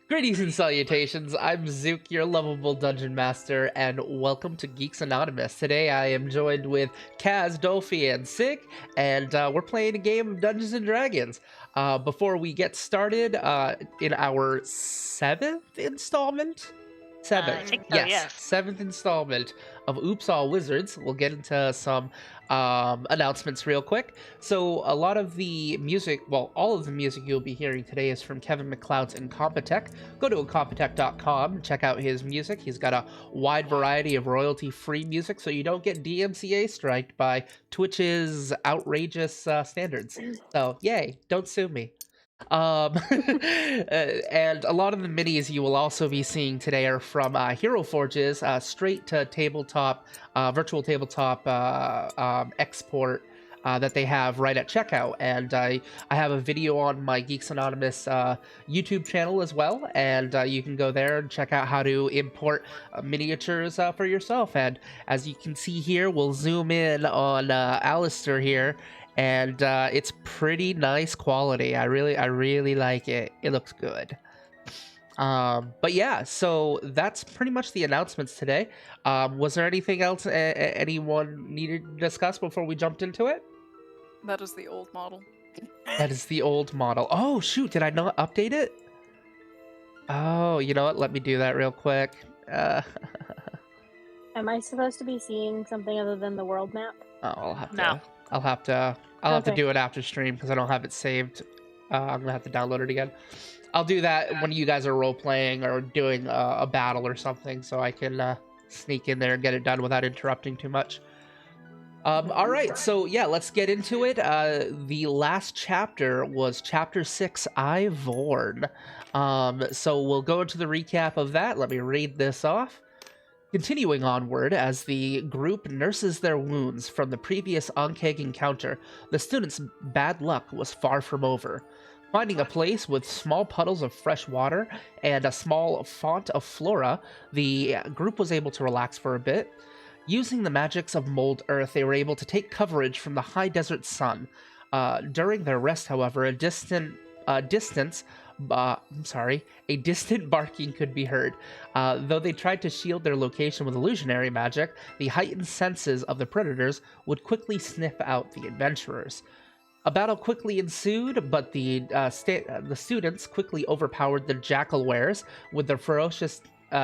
Greetings and salutations, I'm Zook, your lovable dungeon master, and welcome to Geeks Anonymous. Today I am joined with Kaz, Dolphy, and Sig, and we're playing a game of Dungeons & Dragons. Before we get started, in our seventh installment? I Seventh, think so, yes, yes. seventh installment of Oops All Wizards. We'll get into some announcements real quick. So a lot of the music, well, all of the music you'll be hearing today is from Kevin MacLeod's Incompetech. Go to incompetech.com and check out his music. He's got a wide variety of royalty-free music, so you don't get DMCA striked by Twitch's outrageous standards. So, yay, don't sue me. And a lot of the minis you will also be seeing today are from Hero Forge's straight to tabletop, virtual tabletop export that they have right at checkout. And I have a video on my Geeks Anonymous YouTube channel as well, and you can go there and check out how to import miniatures for yourself. And as you can see here, we'll zoom in on Alistair here, and it's pretty nice quality. I really like it. It looks good. But yeah, so that's pretty much the announcements today. Was there anything else anyone needed to discuss before we jumped into it? That is the old model. That is the old model. Oh shoot, did I not update it? Oh, you know what, let me do that real quick. Am I supposed to be seeing something other than the world map? Oh, I'll have to. No. I'll have to Okay. do it after stream because I don't have it saved. I'm gonna have to download it again. I'll do that when you guys are role playing or doing a battle or something, so I can sneak in there and get it done without interrupting too much. All right, so yeah, let's get into it. The last chapter was chapter 6, I Vorn. So we'll go into the recap of that. Let me read this off. Continuing onward, as the group nurses their wounds from the previous Ankeg encounter, the students' bad luck was far from over. Finding a place with small puddles of fresh water and a small font of flora, the group was able to relax for a bit. Using the magics of mold earth, they were able to take coverage from the high desert sun. During their rest, however, a distant barking could be heard. Though they tried to shield their location with illusionary magic, the heightened senses of the predators would quickly sniff out the adventurers. A battle quickly ensued, but the students quickly overpowered the jackal wares with their ferocious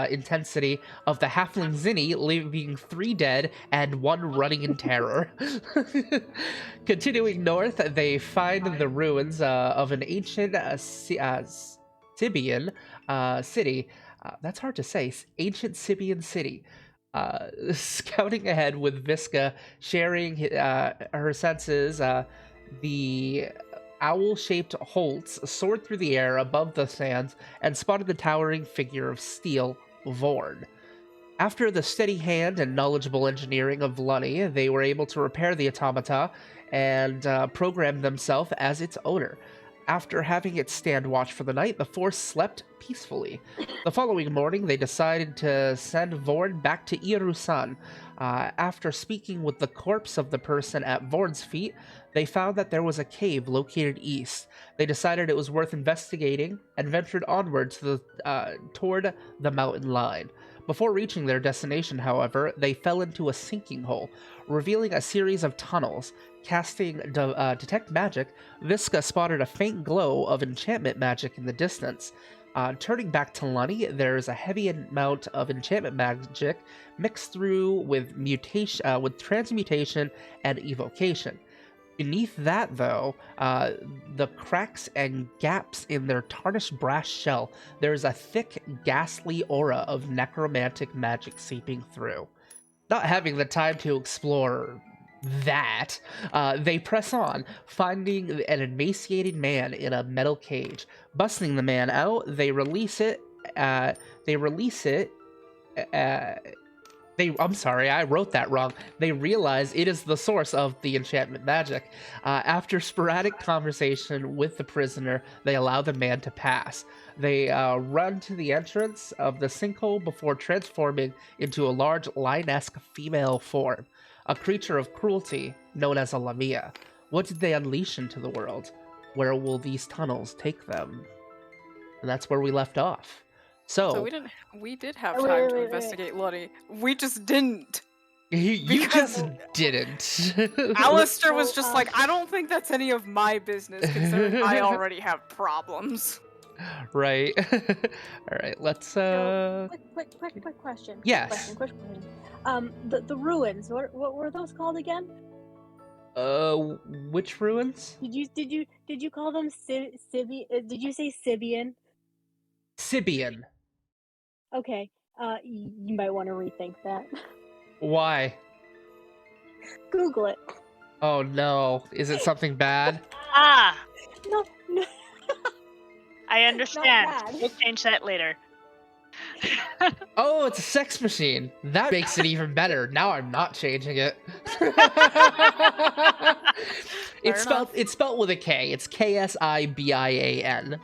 intensity of the halfling Zinni, leaving 3 dead and 1 running in terror. Continuing north, they find the ruins of an ancient Sibian city. That's hard to say. Ancient Sibian city. Scouting ahead with Visca, sharing her senses, the owl-shaped Holtz soared through the air above the sands and spotted the towering figure of steel, Vorn. After the steady hand and knowledgeable engineering of Lunny, they were able to repair the automata and program themselves as its owner. After having it stand watch for the night, the force slept peacefully. The following morning, they decided to send Vorn back to Irusan. After speaking with the corpse of the person at Vorn's feet, they found that there was a cave located east. They decided it was worth investigating and ventured onward toward the mountain line. Before reaching their destination, however, they fell into a sinking hole, revealing a series of tunnels. Casting Detect Magic, Visca spotted a faint glow of enchantment magic in the distance. Turning back to Lunny, there is a heavy amount of enchantment magic mixed through with transmutation and evocation. Beneath that, though, the cracks and gaps in their tarnished brass shell, there is a thick, ghastly aura of necromantic magic seeping through. Not having the time to explore that, they press on, finding an emaciated man in a metal cage. Busting the man out, they release it. I'm sorry, I wrote that wrong. They realize it is the source of the enchantment magic. After sporadic conversation with the prisoner, they allow the man to pass. They run to the entrance of the sinkhole before transforming into a large lion-esque female form, a creature of cruelty known as a Lamia. What did they unleash into the world? Where will these tunnels take them? and that's where we left off. So we did have Wait, time wait, to wait. investigate Luddy. We just didn't. You Because- just didn't. Alistair was So, just like, I don't think that's any of my business, considering I already have problems. Right. All right, let's So, quick question. Yes. Quick question. The ruins. What were those called again? Which ruins? Did you call them Sibian? Did you say Sibian? Sibian. Okay. You might want to rethink that. Why? Google it. Oh no, is it something bad? Ah, No. I understand. bad. We'll change that later. Oh, it's a sex machine. That makes it even better. Now I'm not changing it. It's spelled with a K. It's Ksibian.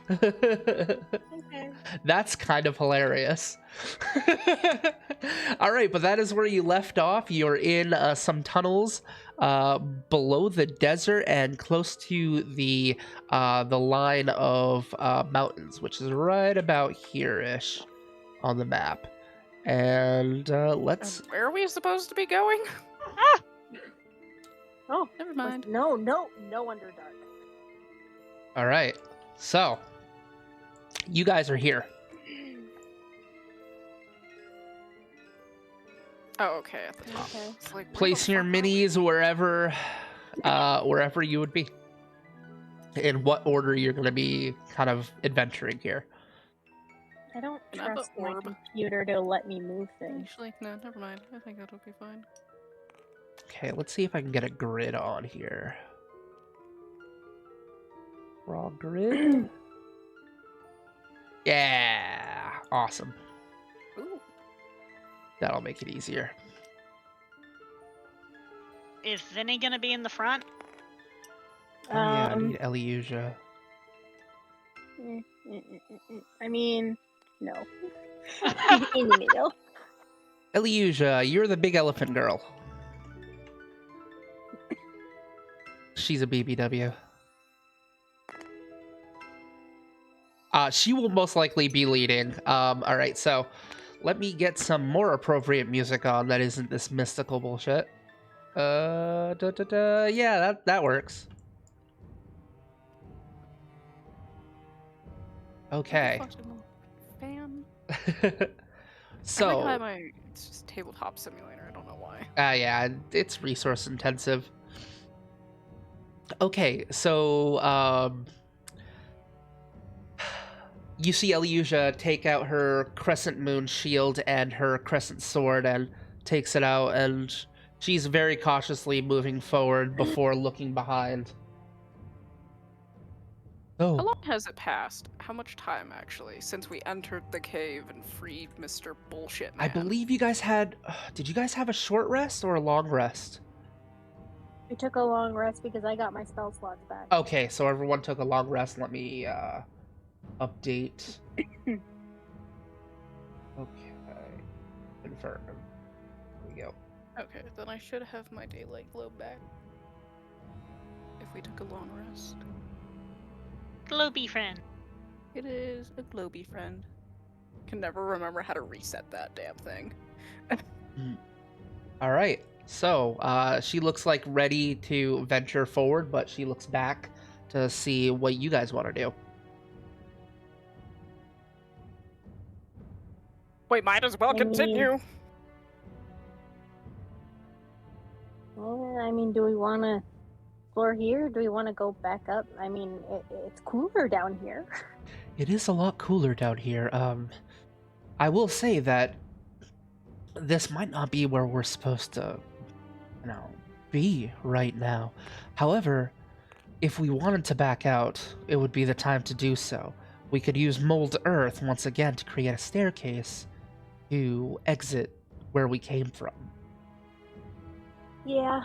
Okay. That's kind of hilarious. All right, but that is where you left off. You're in some tunnels below the desert and close to the line of mountains, which is right about here-ish on the map. And let's... And where are we supposed to be going? Ah, Oh, Never mind. no Underdark. All right, so you guys are here. Oh, okay, at the top. Okay. It's like, where Place the your fuck are we? minis wherever you would be. In what order you're going to be kind of adventuring here. I don't Can I have trust the my orb? computer to let me move things. Actually, no, never mind. I think that'll be fine. Okay, let's see if I can get a grid on here. Raw grid. Yeah, awesome. Ooh. That'll make it easier. is Vinny gonna be in the front? Oh, yeah, I need Eliusia. I mean, no. In the middle. Eliusia, you're the big elephant girl. She's a BBW. She will most likely be leading. All right, so let me get some more appropriate music on that isn't this mystical bullshit. Yeah, that works. Where Okay. the fuck's my fan? So, I like how it's just tabletop simulator. I don't know why. yeah, it's resource intensive. Okay, so, you see Eliusia take out her crescent moon shield and her crescent sword and takes it out, and she's very cautiously moving forward before looking behind. How Oh, long has it passed? How much time, actually, since we entered the cave and freed Mr. Bullshit Man? I believe you guys had... did you guys have a short rest or a long rest? We took a long rest because I got my spell slots back. Okay, so everyone took a long rest. Let me update. Okay. Confirm. Here we go. Okay, then I should have my daylight globe back. If we took a long rest. Globy friend. It is a globy friend. Can never remember how to reset that damn thing. All right. So she looks like ready to venture forward, but she looks back to see what you guys want to do. We might as well I mean- continue. Well, I mean, do we want to explore here? Do we want to go back up? I mean, it's cooler down here. It is a lot cooler down here. I will say that this might not be where we're supposed to, be right now. However, if we wanted to back out, it would be the time to do so. We could use Mold Earth once again to create a staircase to exit where we came from. Yeah.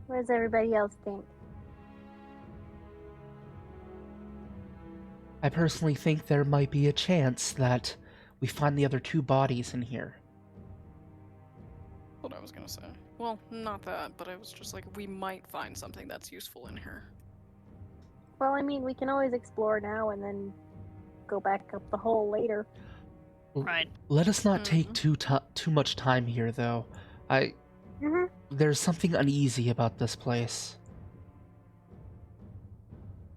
What does everybody else think? I personally think there might be a chance that we find the other two bodies in here. What I was gonna say. Well, not that, but I was just like, we might find something that's useful in here. Well, I mean, we can always explore now and then go back up the hole later. Right. Let us not Mhm. take too much time here, though. There's something uneasy about this place.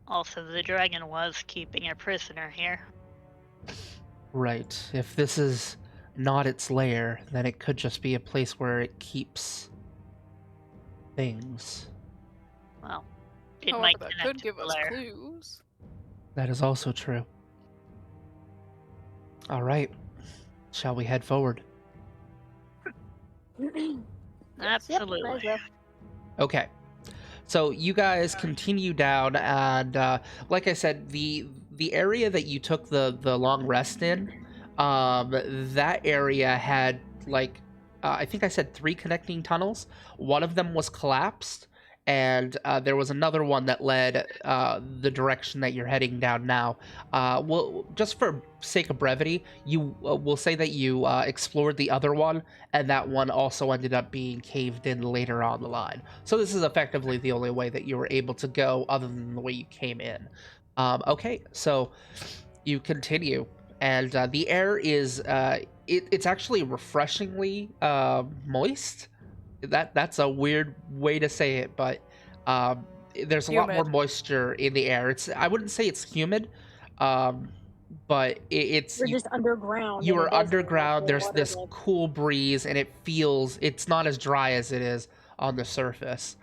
Also, the dragon was keeping a prisoner here. Right. If this is not its lair, then it could just be a place where it keeps things. Well, it However, might that connect could to give the us lair. clues. That is also true. All right. Shall we head forward? Absolutely. Might as well. Okay. So you guys continue down, and like I said, the area that you took the long rest in, that area had like I think I said 3 connecting tunnels. One of them was collapsed, and there was another one that led the direction that you're heading down now. Well, just for sake of brevity, you will say that you explored the other one, and that one also ended up being caved in later on the line. So this is effectively the only way that you were able to go, other than the way you came in. Okay, so you continue, and the air is it's actually refreshingly moist. That's a weird way to say it, but there's a lot more Humid. moisture in the air. I wouldn't say it's humid, um, but it's We're just underground. you in a are desert, underground. natural There's this waterbed. cool breeze, and it's not as dry as it is on the surface.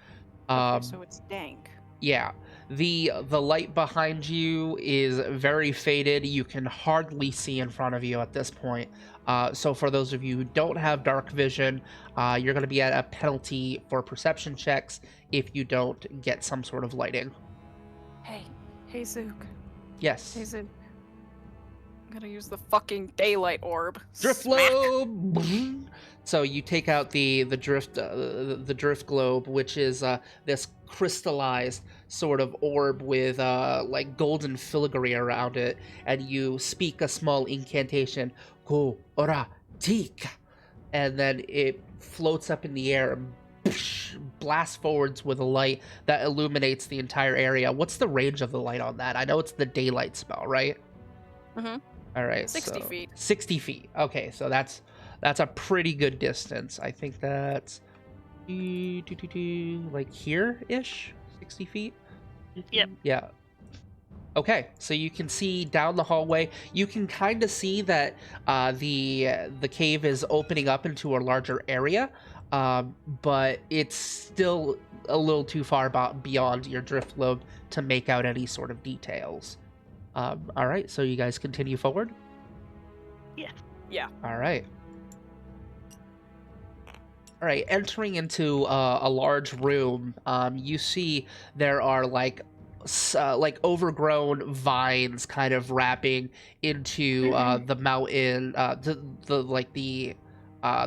Okay, so it's dank. Yeah. The light behind you is very faded. You can hardly see in front of you at this point. So for those of you who don't have dark vision, you're going to be at a penalty for perception checks if you don't get some sort of lighting. Hey Zook. Yes. Hey Zook. I'm gonna use the fucking daylight orb. Drift Smack. globe. So you take out the drift globe, which is this crystallized sort of orb with like golden filigree around it, and you speak a small incantation, "Go ora tika," and then it floats up in the air and blasts forwards with a light that illuminates the entire area. What's the range of the light on that? I know it's the daylight spell, right? Mhm. All right, 60 so feet. 60 feet. Okay, so that's a pretty good distance. I think that's like here-ish, 60 feet. Yep. Yeah. Okay, so you can see down the hallway. You can kind of see that the cave is opening up into a larger area, but it's still a little too far beyond your drift globe to make out any sort of details. All right, so you guys continue forward? Yeah. All right. All right, entering into a large room, you see there are like overgrown vines kind of wrapping into the mountain,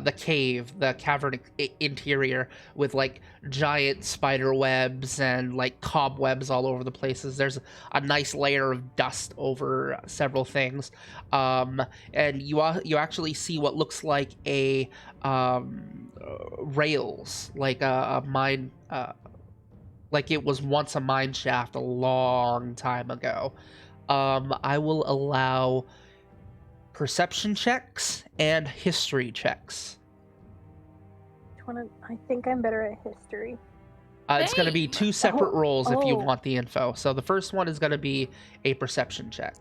the cave, the cavern interior, with like giant spider webs and like cobwebs all over the places. There's a nice layer of dust over several things, and you actually see what looks like a rails, like a mine, like it was once a mine shaft a long time ago. I will allow perception checks and history checks. I think I'm better at history. It's going to be 2 separate rolls if you Oh. want the info. So the first one is going to be a perception check.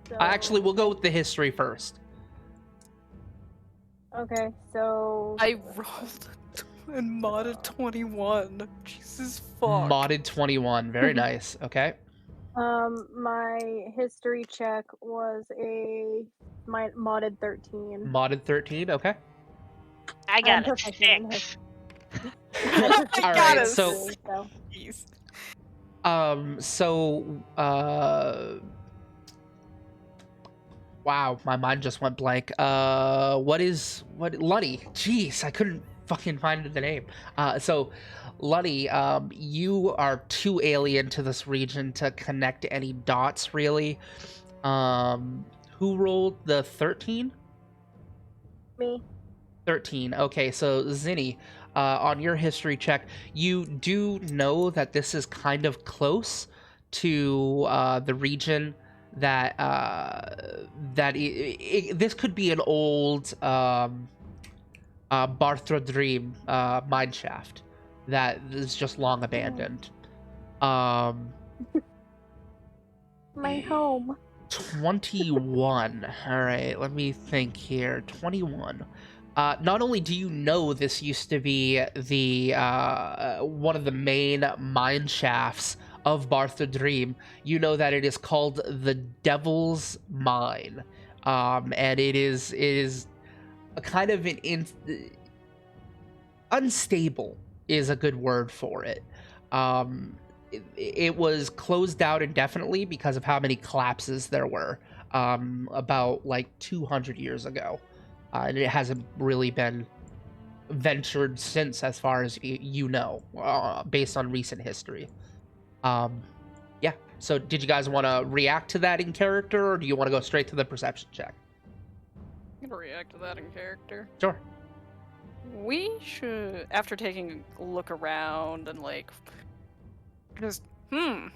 So, Actually, we'll go with the history first. Okay, so I rolled and modded 21. Jesus fuck. Modded 21. Very nice. Okay. my history check was my modded 13. Modded 13. Okay. I got a proficient in 6. All got right. a So Jeez. Wow, my mind just went blank. What Lunny? Jeez, I couldn't fucking find the name. So Lunny, you are too alien to this region to connect any dots, really. Who rolled the 13? Me. 13. Okay, so Zinni, on your history check, you do know that this is kind of close to the region that this could be an old Barthra Dream mine shaft that is just long abandoned. My home. 21. All right, let me think here. 21. Not only do you know this used to be the one of the main mine shafts of Bartha Dream, you know that it is called the Devil's Mine, and it is a kind of unstable is a good word for it. It was closed down indefinitely because of how many collapses there were about like 200 years ago. And it hasn't really been ventured since, as far as you know, based on recent history. Yeah. So did you guys want to react to that in character, or do you want to go straight to the perception check? I'm gonna react to that in character. Sure. We should, after taking a look around and like, just, I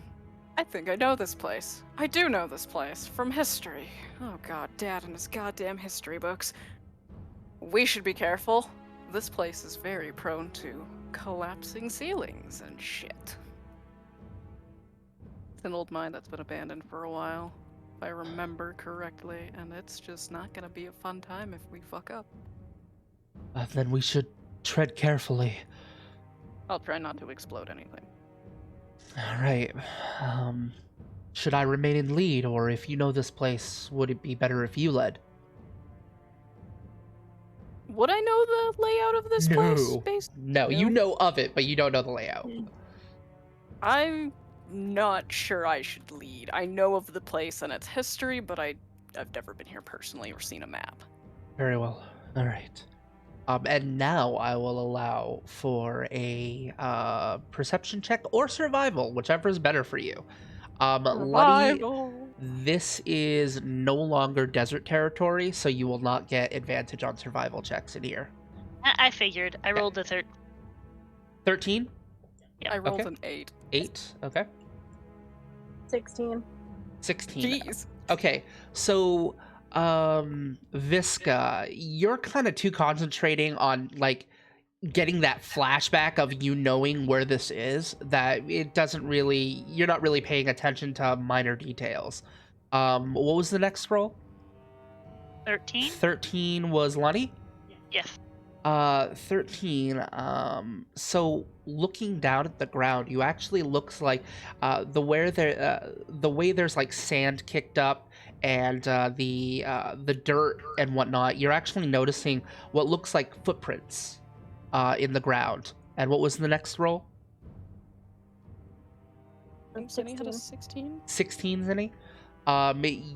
think I know this place. I do know this place from history. Oh god, Dad and his goddamn history books. We should be careful. This place is very prone to collapsing ceilings and shit. It's an old mine that's been abandoned for a while, if I remember correctly, and it's just not gonna be a fun time if we fuck up. Then we should tread carefully. I'll try not to explode anything. All right. Should I remain in lead, or if you know this place, would it be better if you led? Would I know the layout of this place? No, you know of it, but you don't know the layout. I'm not sure I should lead. I know of the place and its history, but I've never been here personally or seen a map. Very well. All right. And now I will allow for a perception check or survival, whichever is better for you. Lunny, this is no longer desert territory, so you will not get advantage on survival checks in here. I figured. I rolled a 13? Yeah. I rolled Okay. an 8. 8? Okay. 16. 16. Jeez. Okay, so Visca, you're kind of too concentrating on like getting that flashback of you knowing where this is that it doesn't really, you're not really paying attention to minor details. What was the next roll? 13? 13 was Lunny? Yes. 13, so looking down at the ground, you actually looks like the way there's like sand kicked up and the dirt and whatnot, you're actually noticing what looks like footprints in the ground. And what was the next roll? Zinni had a 16? 16, Zinni?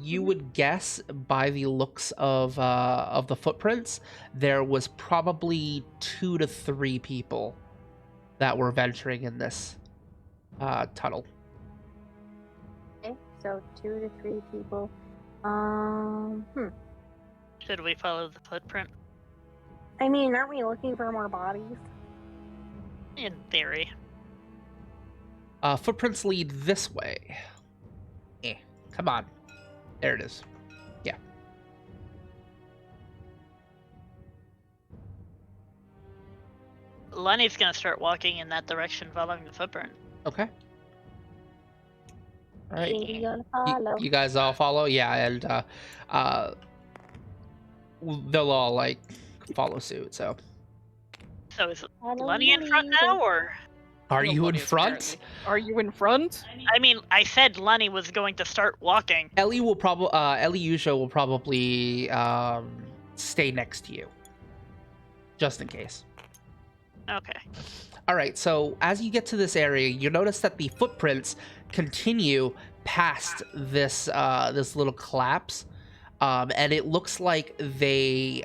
You would guess by the looks of the footprints, there was probably 2 to 3 people that were venturing in this tunnel. Okay, so 2 to 3 people. Should we follow the footprint? I mean, aren't we looking for more bodies? In theory. Footprints lead this way. Come on. There it is. Yeah. Lenny's gonna start walking in that direction, following the footprint. Okay. All right. Maybe gonna follow. You guys all follow? Yeah, and they'll all like follow suit, so. So is Follow Lenny in front me. now, or? Are you in Nobody's front? apparently. Are you in front? I mean, I said Lenny was going to start walking. Ellie will probably Eliusha will probably stay next to you. Just in case. Okay. All right, so as you get to this area, you notice that the footprints continue past this this little collapse, and it looks like they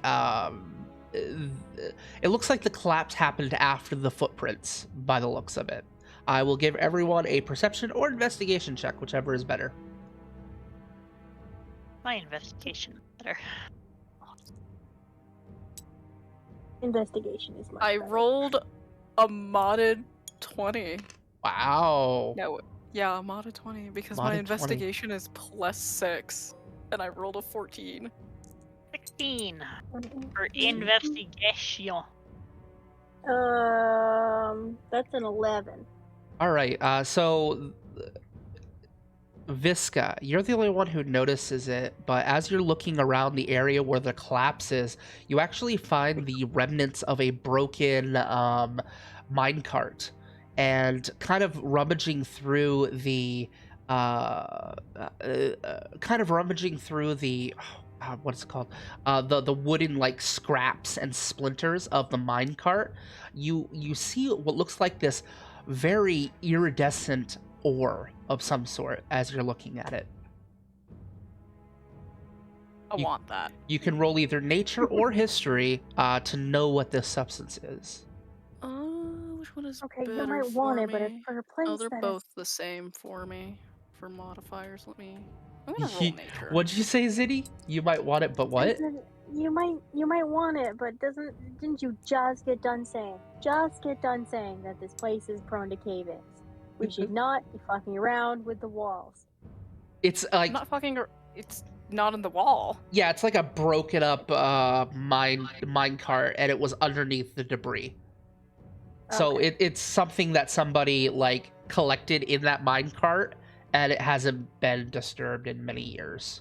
it looks like the collapse happened after the footprints, by the looks of it. I will give everyone a perception or investigation check, whichever is better. My investigation better. Investigation is much I better. rolled a modded 20. Wow. No, Yeah, I'm out of 20 because Mod my of 20. investigation is +6, and I rolled a 14. 16 for investigation. That's an 11. All right. So Visca, you're the only one who notices it, but as you're looking around the area where the collapse is, you actually find the remnants of a broken minecart, and kind of rummaging through the what's it called? The wooden like scraps and splinters of the minecart. You see what looks like this very iridescent ore of some sort as you're looking at it. I want that. You can roll either nature or history to know what this substance is. Which one is Okay, better you might for want me? it, but it's for a place Oh, they're that both the same for me. For modifiers, I'm gonna roll nature. What'd you say, Ziddy? You might want it, but what? You might want it, but didn't you just get done saying that this place is prone to cave-ins? We should not be fucking around with the walls. It's like I'm not fucking. It's not in the wall. yeah, it's like a broken up mine cart, and it was underneath the debris. So Okay. it's something that somebody like collected in that mine cart, and it hasn't been disturbed in many years.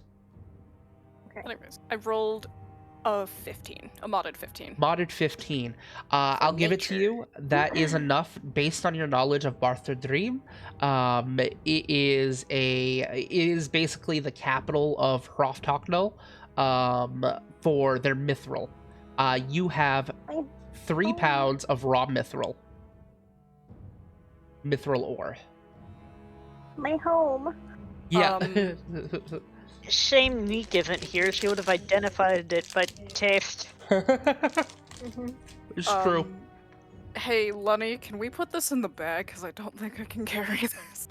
Okay. Anyways, I rolled a 15, a modded 15. Modded 15. I'll give it to you. That is enough based on your knowledge of Barther Dream. It is basically the capital of Hrothtaknol for their mithril. You have 3 pounds of raw mithril ore. My home. Yeah. Shame Neek isn't here. She would have identified it by taste. It's true. Hey, Lunny, can we put this in the bag? Because I don't think I can carry this.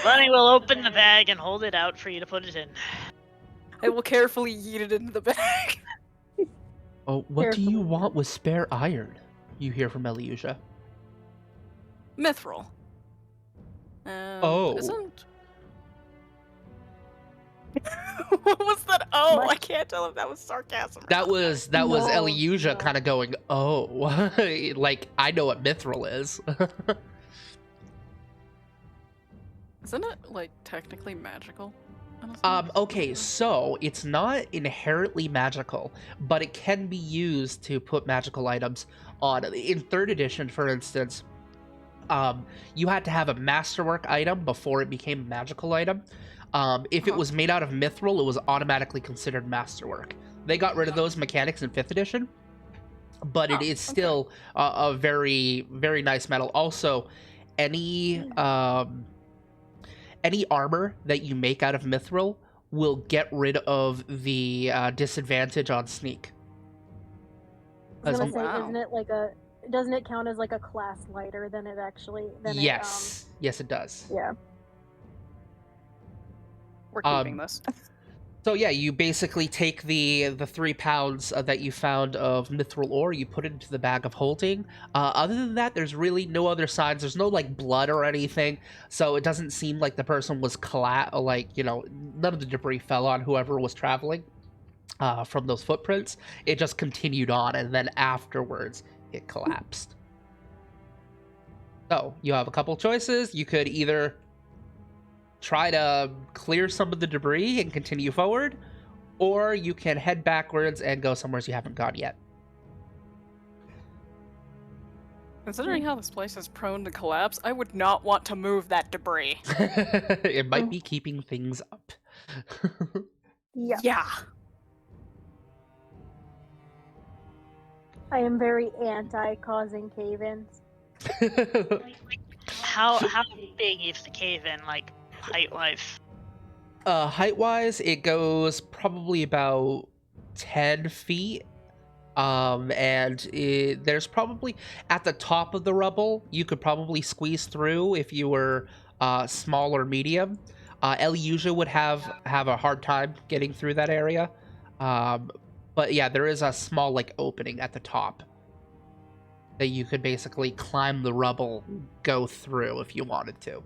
Lenny will open the bag and hold it out for you to put it in. I will carefully yeet it into the bag. Oh, what do you Carefully. want with spare iron? You hear from Eliusia. Mithril. Oh. Isn't... What was that? Oh, What? I can't tell if that was sarcasm. or That not. was No, Eliusia no. kind of going, oh, like I know what mithril is. Isn't it, like, technically magical? Honestly? Okay, so it's not inherently magical, but it can be used to put magical items on. In 3rd edition, for instance, you had to have a masterwork item before it became a magical item. If it was made out of mithril, it was automatically considered masterwork. They got rid of those mechanics in 5th edition, but it is still a very, very nice metal. Also, any armor that you make out of mithril will get rid of the disadvantage on sneak. I was gonna As- say, Wow. isn't it like doesn't it count as like a class lighter than it actually? Yes, yes, it does. Yeah. We're keeping this. So yeah, you basically take the 3 pounds that you found of mithril ore, you put it into the bag of holding. Other than that, there's really no other signs. There's no like blood or anything, so it doesn't seem like the person was none of the debris fell on whoever was traveling from those footprints. It just continued on, and then afterwards it collapsed. So you have a couple choices. You could either try to clear some of the debris and continue forward, or you can head backwards and go somewhere you haven't gone yet. Considering how this place is prone to collapse, I would not want to move that debris. It might be keeping things up. Yeah. Yeah. I am very anti causing cave-ins. How big is the cave in, like, height-wise? Height-wise, it goes probably about 10 feet. There's probably, at the top of the rubble, you could probably squeeze through if you were small or medium. Eliusia would have a hard time getting through that area. But yeah, there is a small like opening at the top that you could basically climb the rubble, go through if you wanted to.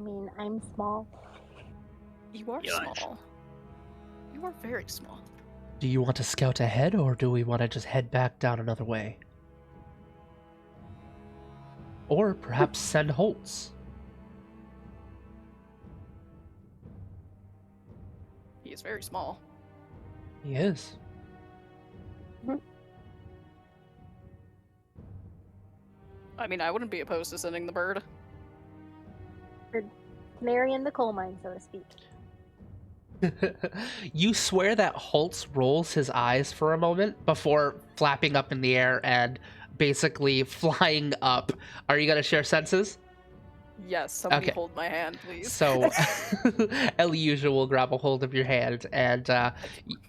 mean, I'm small. You are You are. small. You are very small. Do you want to scout ahead, or do we want to just head back down another way? Or perhaps send Holtz. He is very small. He is. I mean, I wouldn't be opposed to sending the bird. Canary in the coal mine, so to speak. You swear that Holtz rolls his eyes for a moment before flapping up in the air and basically flying up. Are you going to share senses? Yes, somebody Okay. hold my hand, please. So, Elyusia will grab a hold of your hand, and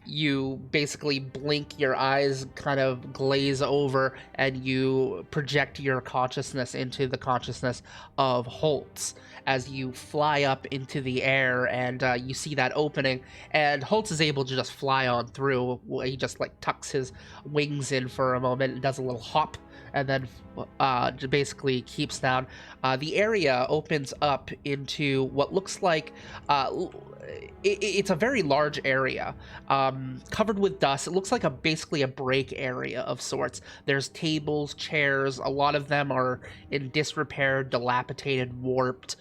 you basically blink, your eyes kind of glaze over, and you project your consciousness into the consciousness of Holtz as you fly up into the air, and you see that opening, and Holtz is able to just fly on through. He just like tucks his wings in for a moment and does a little hop, and then basically keeps down. The area opens up into what looks like it's a very large area covered with dust. It looks like basically a break area of sorts. There's tables, chairs. A lot of them are in disrepair, dilapidated, warped.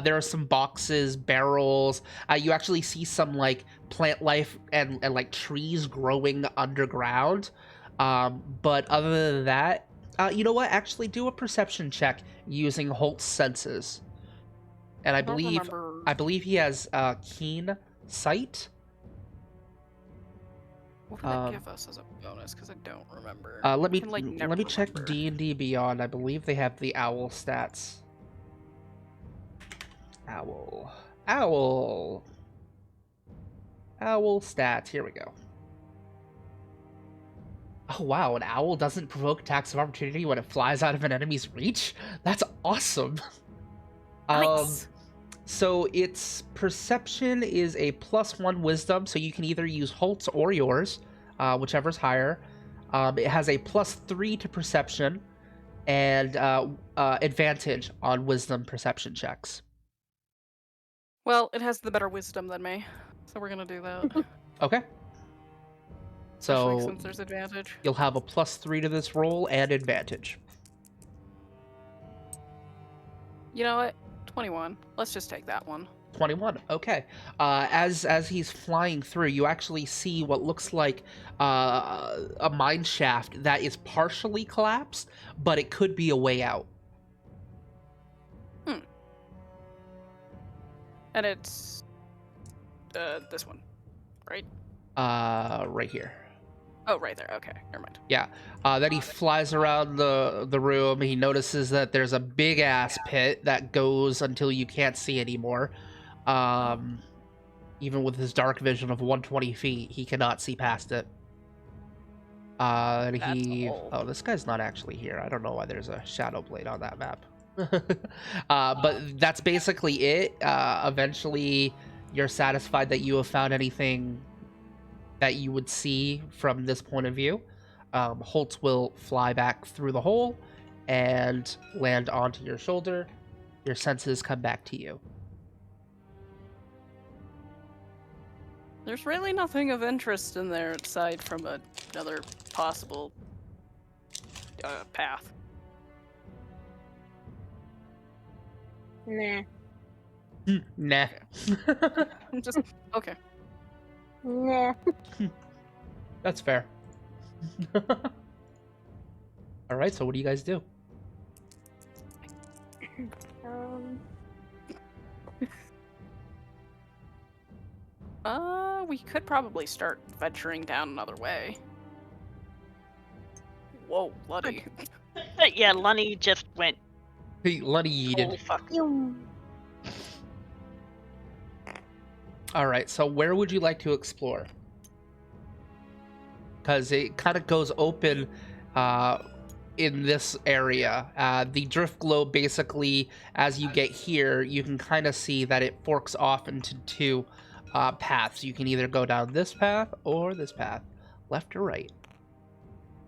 There are some boxes, barrels. You actually see some like plant life and like trees growing underground. But other than that, you know what? Actually, do a perception check using Holt's senses. And I believe he has keen sight. What did that give us as a bonus? Because I don't remember. Let me I can, like, never let me check remember. D&D Beyond. I believe they have the owl stats. Owl stats. Here we go. Oh wow, an owl doesn't provoke attacks of opportunity when it flies out of an enemy's reach? That's awesome. Nice. So its perception is a +1 wisdom, so you can either use Holt's or yours, whichever's higher. It has a +3 to perception, and advantage on wisdom perception checks. Well, it has the better wisdom than me, so we're gonna do that. Okay. Especially So since there's advantage. you'll have a +3 to this roll and advantage. You know what? 21. Let's just take that one. 21. Okay. As he's flying through, you actually see what looks like a mine shaft that is partially collapsed, but it could be a way out. And it's this one, right? Right here. Oh, right there. Okay, never mind. Yeah. Then he flies around the room. He notices that there's a big ass pit that goes until you can't see anymore. Even with his dark vision of 120 feet, he cannot see past it. And That's this guy's not actually here. I don't know why there's a shadow blade on that map. But that's basically it. Eventually, you're satisfied that you have found anything that you would see from this point of view. Holtz will fly back through the hole and land onto your shoulder. Your senses come back to you. There's really nothing of interest in there aside from another possible path. Nah. Nah. Just okay. Nah. That's fair. All right, so what do you guys do? We could probably start venturing down another way. Whoa, bloody. Yeah, Lunny just went. Hey, Lunny Oh, yeeted. fuck. All right, so where would you like to explore? Because it kind of goes open in this area. The drift globe, basically, as you get here, you can kind of see that it forks off into two paths. You can either go down this path or this path, left or right.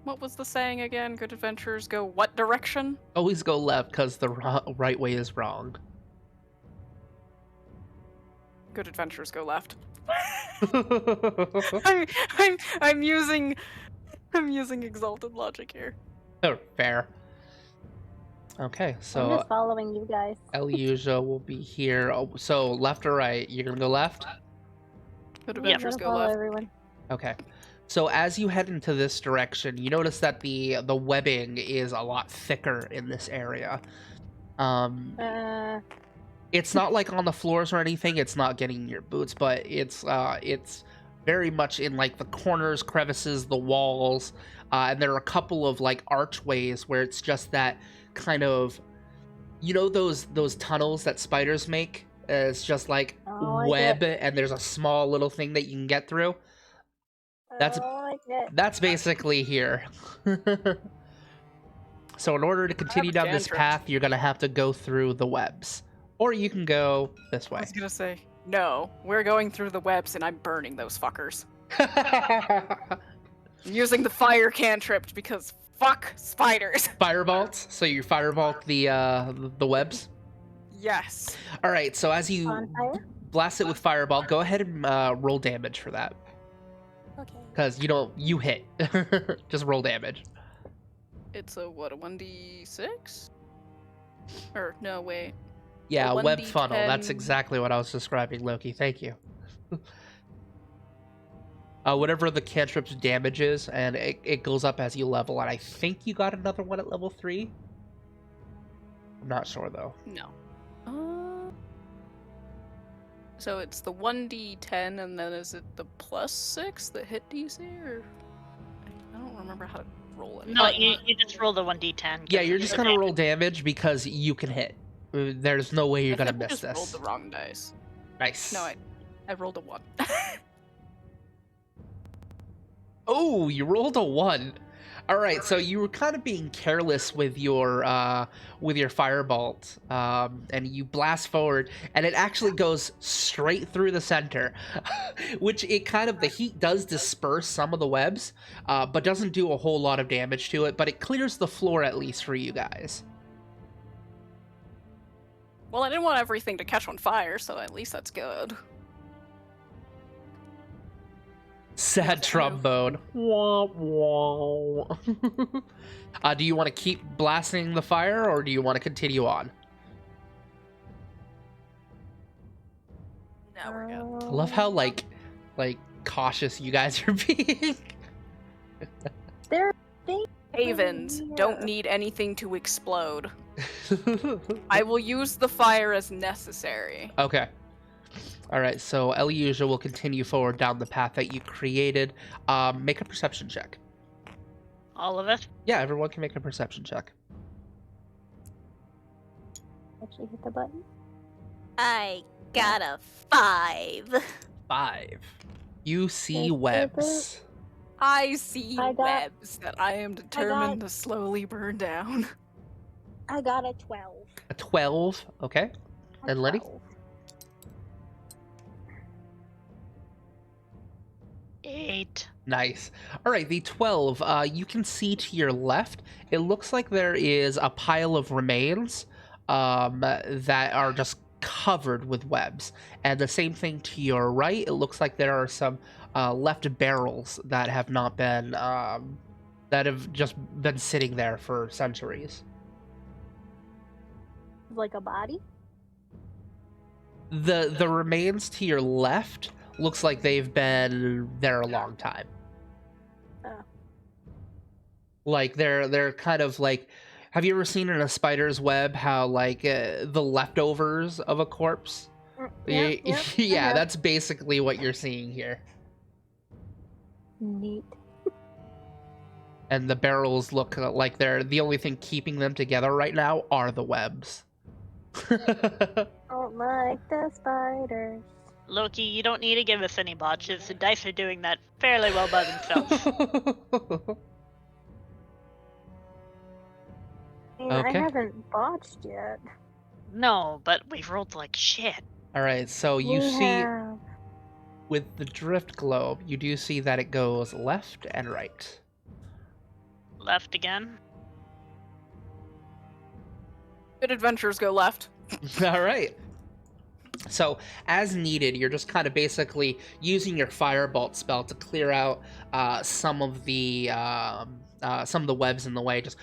What was the saying again? Good adventurers go what direction? Always go left because the right way is wrong. Good adventures go left. I'm using exalted logic here. Oh, fair. Okay, I'm so just following you guys. Elysia will be here. Oh, so left or right? You're gonna go left? Good I'm adventures gonna go follow left. everyone. Okay. So as you head into this direction, you notice that the webbing is a lot thicker in this area. It's not like on the floors or anything. It's not getting in your boots, but it's very much in like the corners, crevices, the walls, and there are a couple of like archways where it's just that kind of, you know, those tunnels that spiders make. It's just like Oh, I web, get- and there's a small little thing that you can get through. That's That's basically here. So in order to continue down this cantrip. path, you're gonna have to go through the webs, or you can go this I way. was gonna say, no, we're going through the webs and I'm burning those fuckers. I'm using the fire cantrip because fuck spiders. Firebolt. So you firebolt the webs. Yes. All right. So as you Bonfire? blast it with fireball, go ahead and roll damage for that, Okay. because you hit. Just roll damage. It's a what, a 1d6? Or no, wait. Yeah, A web funnel. That's 1d10. exactly what I was describing, Loki. Thank you. Whatever the cantrip's damage is, and it goes up as you level. And I think you got another one at level 3. I'm not sure though. No. So it's the 1d10, and then is it the +6 that hit DC, or I don't remember how to roll it. No, you just roll the 1d10. Yeah, you're just gonna roll damage because you can hit. There's no way you're I gonna think I miss just rolled this. the wrong dice. Nice. No, I rolled a 1. Oh, you rolled a 1. All right, so you were kind of being careless with your firebolt, and you blast forward, and it actually goes straight through the center, which it kind of, the heat does disperse some of the webs, but doesn't do a whole lot of damage to it. But it clears the floor at least for you guys. Well, I didn't want everything to catch on fire, so at least that's good. Sad trombone. Wah, wah. Do you want to keep blasting the fire, or do you want to continue on? Now we're good. I love how like cautious you guys are being. They're Havens don't need anything to explode. I will use the fire as necessary. Okay. All right, so Elysia will continue forward down the path that you created. Make a perception check. All of it? Yeah, everyone can make a perception check. actually hit the button. I got a 5. 5. You see Okay, webs. I see I got- webs that I am determined to slowly burn down. I got a 12. A 12. Okay. A And Lenny? 12. 8. Nice. All right, the 12. You can see to your left, it looks like there is a pile of remains that are just covered with webs. And the same thing to your right, it looks like there are some left barrels that have not been, that have just been sitting there for centuries. Like a body? The remains to your left looks like they've been there a long time. Oh. Like they're kind of like, have you ever seen in a spider's web how like the leftovers of a corpse? Yep, yep, I Yeah, have. that's basically what you're seeing here. Neat. And the barrels look like they're the only thing keeping them together right now are the webs. Don't like the spiders. Loki, you don't need to give us any botches. The dice are doing that fairly well by themselves. I mean, Okay. I haven't botched yet. No, but we've rolled like shit. All right, so you We see have. with the drift globe, you do see that it goes left and right. Left again. Good adventures go left. All right. So, as needed, you're just kind of basically using your firebolt spell to clear out some of the webs in the way. Just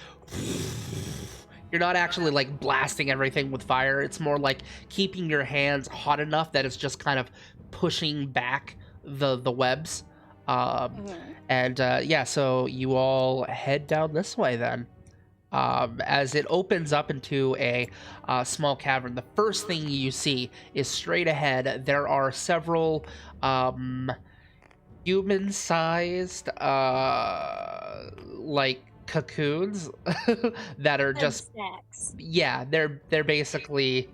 you're not actually like blasting everything with fire. It's more like keeping your hands hot enough that it's just kind of pushing back the webs. And yeah, so you all head down this way then. As it opens up into a small cavern, the first thing you see is straight ahead. There are several human-sized, like cocoons that are just snacks. yeah. They're basically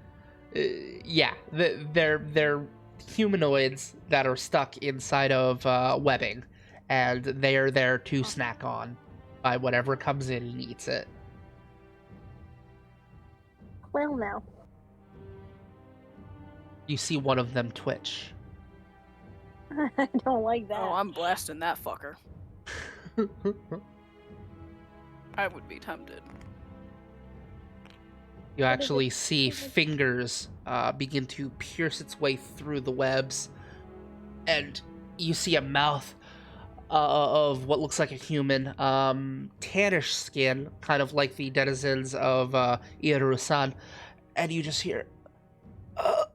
they're humanoids that are stuck inside of webbing, and they are there to snack on by whatever comes in and eats it. Well, now. You see one of them twitch. I don't like that. Oh, I'm blasting that fucker. I would be tempted. You actually see fingers begin to pierce its way through the webs, and you see a mouth of what looks like a human, tannish skin, kind of like the denizens of Irusan, and you just hear,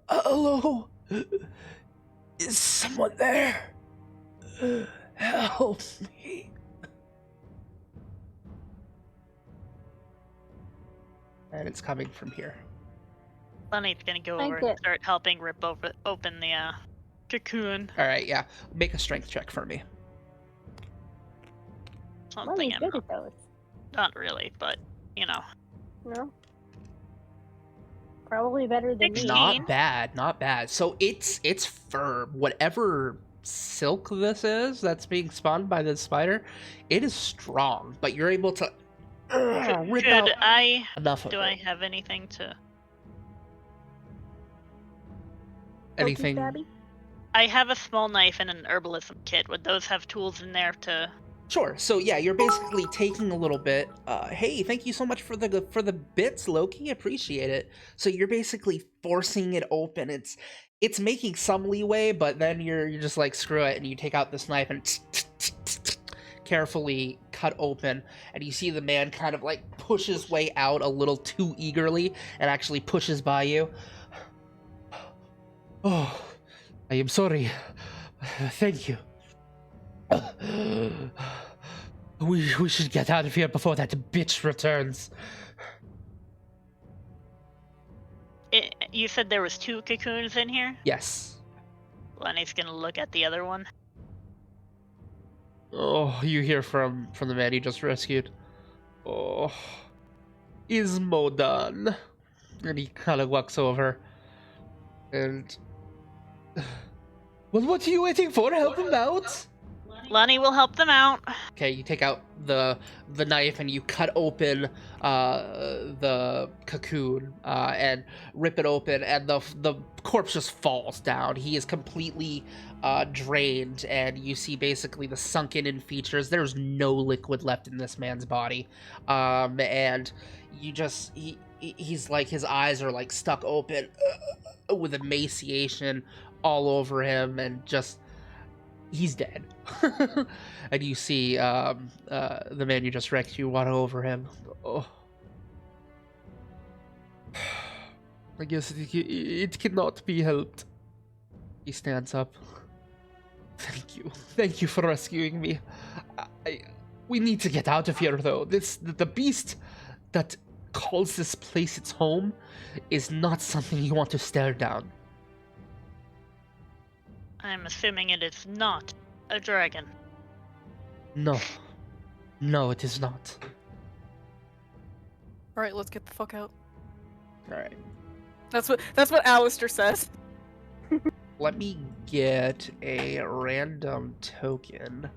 hello? Is someone there? Help me. And it's coming from here. Lenny's gonna go Thank over and you. start helping rip open the cocoon. All right, yeah. Make a strength check for me. Something Lenny's I'm good at those. not really, but you know. No? Probably better than me. 16. Not bad, not bad. So it's firm. Whatever silk this is that's being spun by this spider, it is strong. But you're able to rip Could out I? enough of Do it. I have anything to? Anything? Stabby? I have a small knife and an herbalism kit. Would those have tools in there to? Sure. So yeah, you're basically taking a little bit. Hey, thank you so much for the bits, Loki. Appreciate it. So you're basically forcing it open. It's making some leeway, but then you're just like screw it, and you take out this knife and carefully cut open, and you see the man kind of like push his way out a little too eagerly and actually pushes by you. Oh, I am sorry. Thank you. We should get out of here before that bitch returns. You said there was 2 cocoons in here. Yes. Lenny's gonna look at the other one. Oh, you hear from the man you just rescued. Oh, Ismo done. And he kind of walks over. And well, what are you waiting for? Help him out. Lenny will help them out. Okay, you take out the knife and you cut open the cocoon and rip it open, and the corpse just falls down. He is completely drained, and you see basically the sunken-in features. There's no liquid left in this man's body, and you just he's like, his eyes are like stuck open with emaciation all over him, and just he's dead. And you see the man you just rescued water over him. Oh. I guess it cannot be helped. He stands up. Thank you for rescuing me. We need to get out of here, though. The beast that calls this place its home is not something you want to stare down. I'm assuming it is not a dragon. No, it is not. All right, let's get the fuck out. All right. That's what Alistair says. Let me get a random token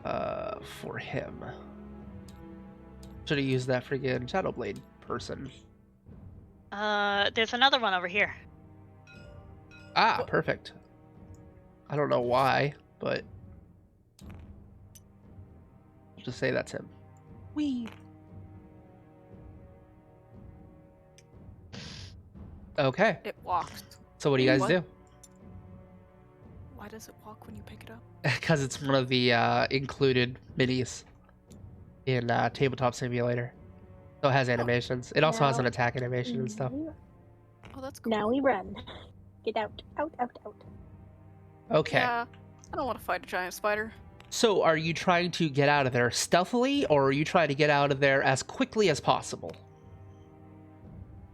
for him. Should have used that friggin' Shadowblade person. There's another one over here. Ah, perfect. I don't know why, but I'll just say that's him. Wee. Okay. It walks. So what do you guys What? do? Why does it walk when you pick it up? Because it's one of the included minis in Tabletop Simulator. So it has animations. It also has an Now- attack animation and stuff. Oh, that's cool. Now we run. Get out. Out, out, out. Okay. Yeah, I don't want to fight a giant spider. So are you trying to get out of there stealthily, or are you trying to get out of there as quickly as possible?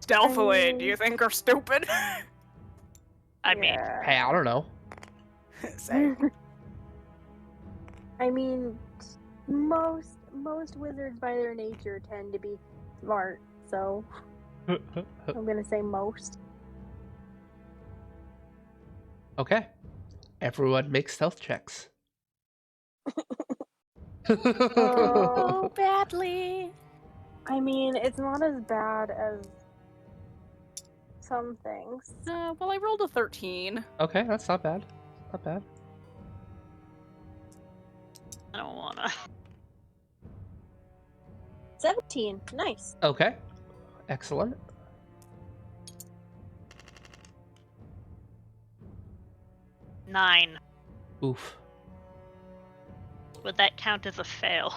Stealthily, do you think are stupid? I mean, Hey, I don't know. Same. I mean, most wizards by their nature tend to be smart, so I'm gonna say most. Okay. Everyone make stealth checks. Oh, badly. I mean, it's not as bad as some things. Well, I rolled a 13. Okay, that's not bad. Not bad. I don't wanna. 17. Nice. Okay. Excellent. Nine. Oof. Would that count as a fail?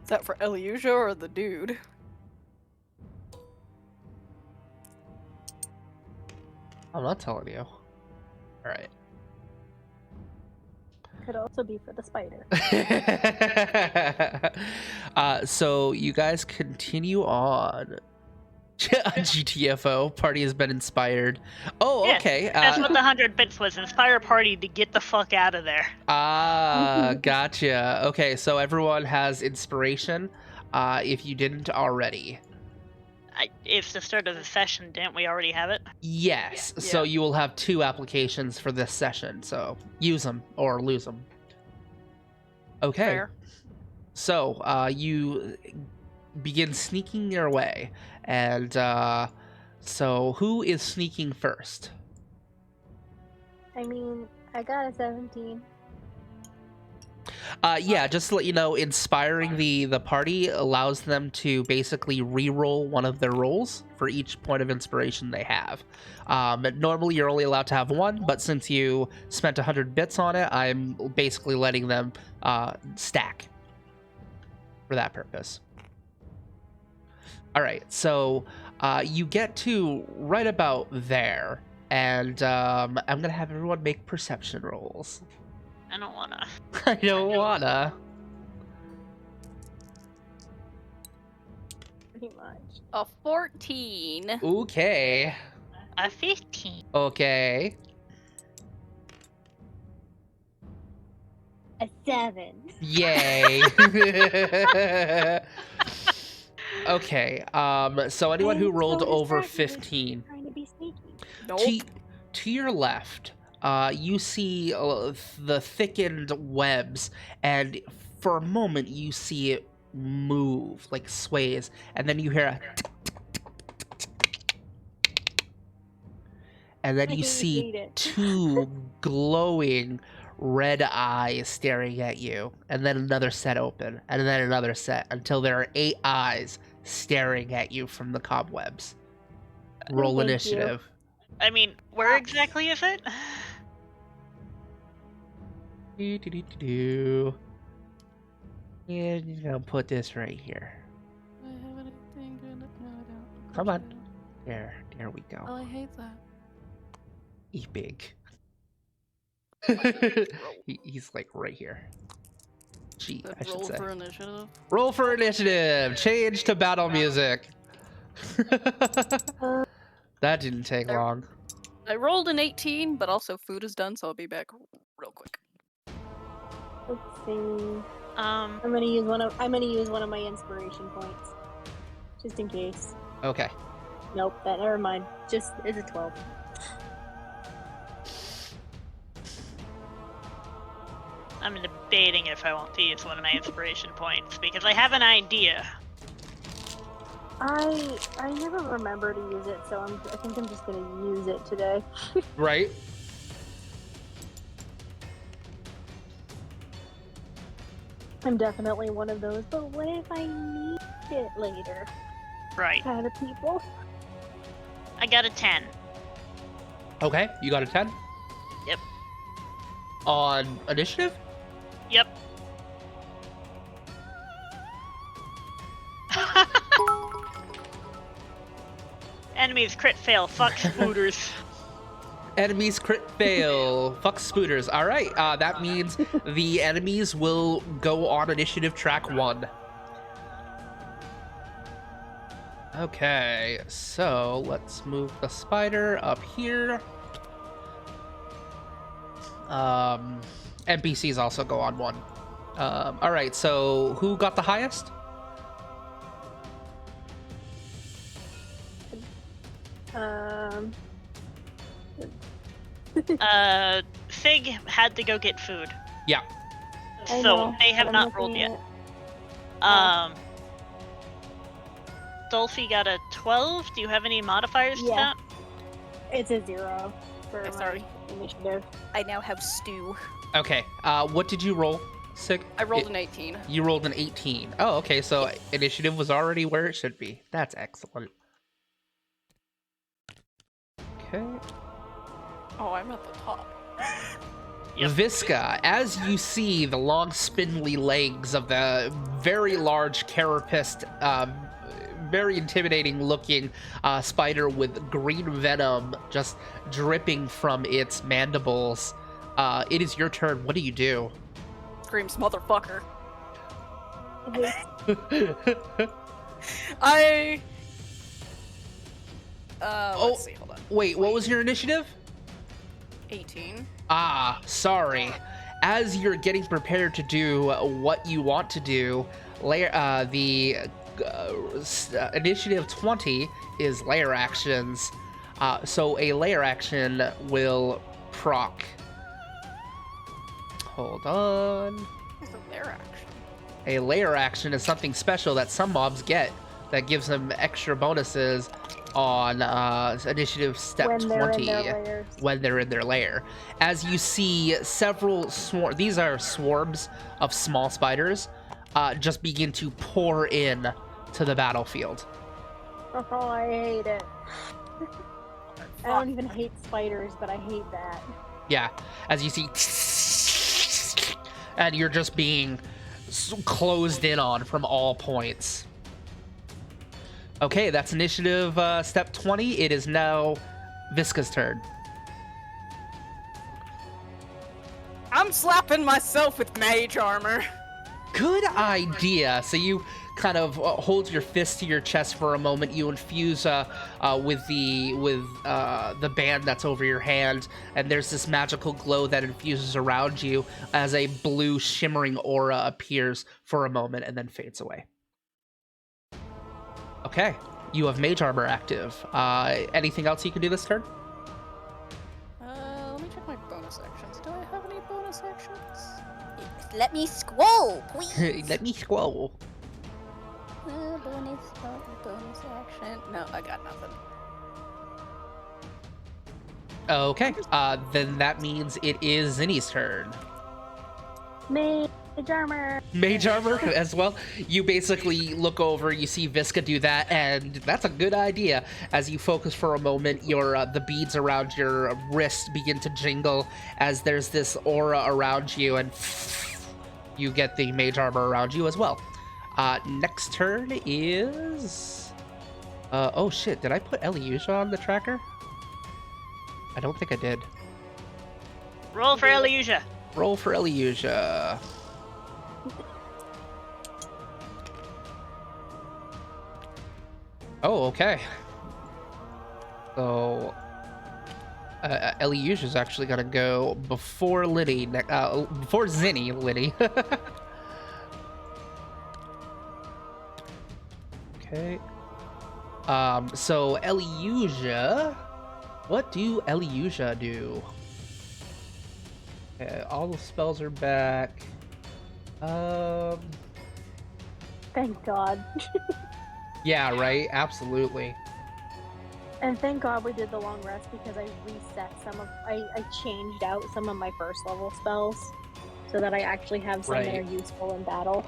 Is that for Elyusia or the dude? I'm not telling you. Alright. Could also be for the spider. So you guys continue on. GTFO party has been inspired. Oh, Yes, okay. That's what the 100 bits was. Inspire party to get the fuck out of there. Gotcha. Okay, so everyone has inspiration. If you didn't already. It's the start of the session. Didn't we already have it? Yes. So Yeah. you will have 2 applications for this session. So use them or lose them. Okay. Fair. So you begin sneaking your way, and so who is sneaking first? I mean, I got a 17. Yeah, just to let you know, inspiring the party allows them to basically re-roll one of their rolls for each point of inspiration they have. Normally you're only allowed to have 1, but since you spent 100 bits on it, I'm basically letting them stack for that purpose. All right, so you get to right about there, and I'm gonna have everyone make perception rolls. I don't wanna. I don't wanna. Pretty much. A 14. Okay. A 15. Okay. A 7. Yay. Okay. So anyone who I'm rolled so over distracted. 15. Trying to be sneaky. Nope. To your left, you see the thickened webs, and for a moment you see it move, like sways, and then you hear a and then I you hate see it. 2 glowing red eyes staring at you, and then another set open, and then another set, until there are 8 eyes staring at you from the cobwebs. Roll Thank you. initiative. I mean, where exactly is it? Do. Yeah, I'm gonna put this right here. Come on. There we Oh, go. I hate that. Eat big. He's like right here. G, I should Roll say. for initiative. Roll for initiative. Change to battle music. That didn't take long. I rolled an 18, but also food is done, so I'll be back real quick. Let's see. Um, I'm gonna use one of my inspiration points, just in case. Okay. Nope, never mind. Just it's a 12. I'm debating if I want to use one of my inspiration points because I have an idea. I never remember to use it, so I think I'm just gonna use it today. Right. I'm definitely one of those, but what if I need it later? Right. Kind of people. I got a 10. Okay, you got a 10? Yep. On initiative? Yep. Enemies crit fail. Fuck spooters. Enemies crit fail. Fuck spooters. All right, that means the enemies will go on initiative track 1. Okay, so let's move the spider up here. NPCs also go on 1. All right, so who got the highest? Fig had to go get food. Yeah. I So know, they have I'm not rolled looking yet. at- Dolphy got a 12. Do you have any modifiers to Yeah. that? It's a 0 for Okay, my sorry. initiative. I now have stew. Okay. What did you roll, Sig? I rolled an 18. You rolled an 18. Oh, okay. So initiative was already where it should be. That's excellent. Okay. Oh, I'm at the top. Yep. Visca, as you see the long spindly legs of the very large carapaced, very intimidating looking spider with green venom just dripping from its mandibles, it is your turn. What do you do? Screams, motherfucker. Wait, I. Oh. Let's see, hold on. Wait, what was your initiative? 18. Ah, sorry. As you're getting prepared to do what you want to do, initiative 20 is layer actions. So a layer action will proc. Hold on. What's a lair action? A layer action is something special that some mobs get that gives them extra bonuses on initiative step when they're 20 in their layers. when they're in their lair. As you see several these are swarms of small spiders just begin to pour in to the battlefield. Oh, I hate it. I don't even hate spiders, but I hate that. Yeah, as you see, and you're just being closed in on from all points. Okay, that's initiative step 20. It is now Visca's turn. I'm slapping myself with mage armor. Good idea. So you kind of hold your fist to your chest for a moment. You infuse with the band that's over your hand, and there's this magical glow that infuses around you as a blue shimmering aura appears for a moment and then fades away. Okay, you have mage armor active. Anything else you can do this turn? Let me check my bonus actions. Do I have any bonus actions? Let me scroll, please. Let me scroll. Bonus action. No, I got nothing. Okay, then that means it is Zinni's turn. Mage armor. Mage armor as well. You basically look over, you see Visca do that, and that's a good idea. As you focus for a moment, your the beads around your wrist begin to jingle as there's this aura around you, and you get the mage armor around you as well. Next turn is... oh shit, did I put Eliusha on the tracker? I don't think I did. Roll for Eliusia. Roll for Eliusha. Oh, okay. So, Eliusha is actually gonna go before Liddy, before Zinni, Liddy. Okay. So Eliusha, what do Eliusha do? Okay, all the spells are back. Thank God. Yeah, right. Absolutely. And thank God we did the long rest because I reset I changed out some of my first level spells. so that I actually have some that Right. are useful in battle.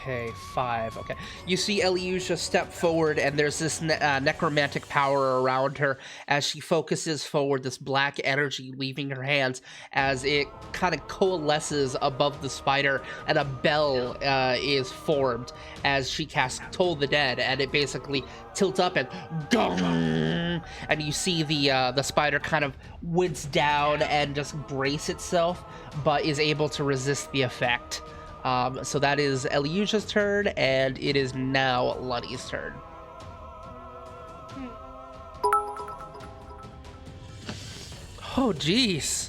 Okay, 5. Okay. You see Eliusha step forward, and there's this necromantic power around her as she focuses forward, this black energy leaving her hands as it kind of coalesces above the spider, and a bell is formed as she casts Toll the Dead, and it basically tilts up and gong! And you see the spider kind of wince down and just brace itself, but is able to resist the effect. So that is Eliusha's turn, and it is now Lunny's turn. Oh, jeez.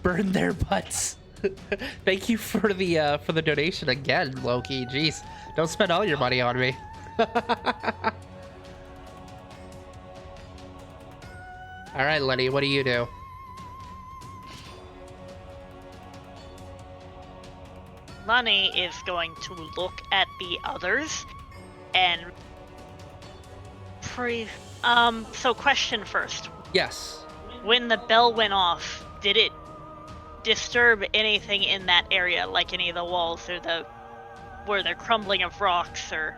Burn their butts. Thank you for the donation again, Loki. Jeez, don't spend all your money on me. All right, Lenny, what do you do? Lunny is going to look at the others and so question first. Yes. When the bell went off, did it disturb anything in that area, like any of the walls or where they're crumbling of rocks or?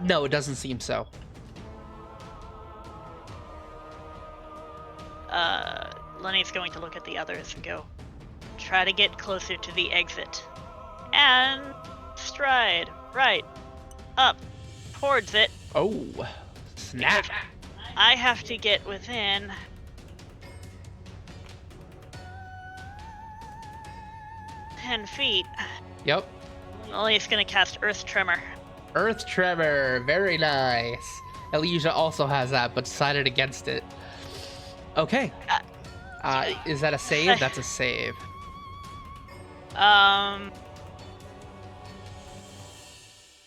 No, it doesn't seem so. Lenny's going to look at the others and go, try to get closer to the exit. And stride right up towards it. Oh, snap. Because I have to get within 10 feet. Yep. Only gonna cast Earth Tremor. Earth Tremor, very nice. Eliusha also has that, but decided against it. Okay. Is that a save? That's a save.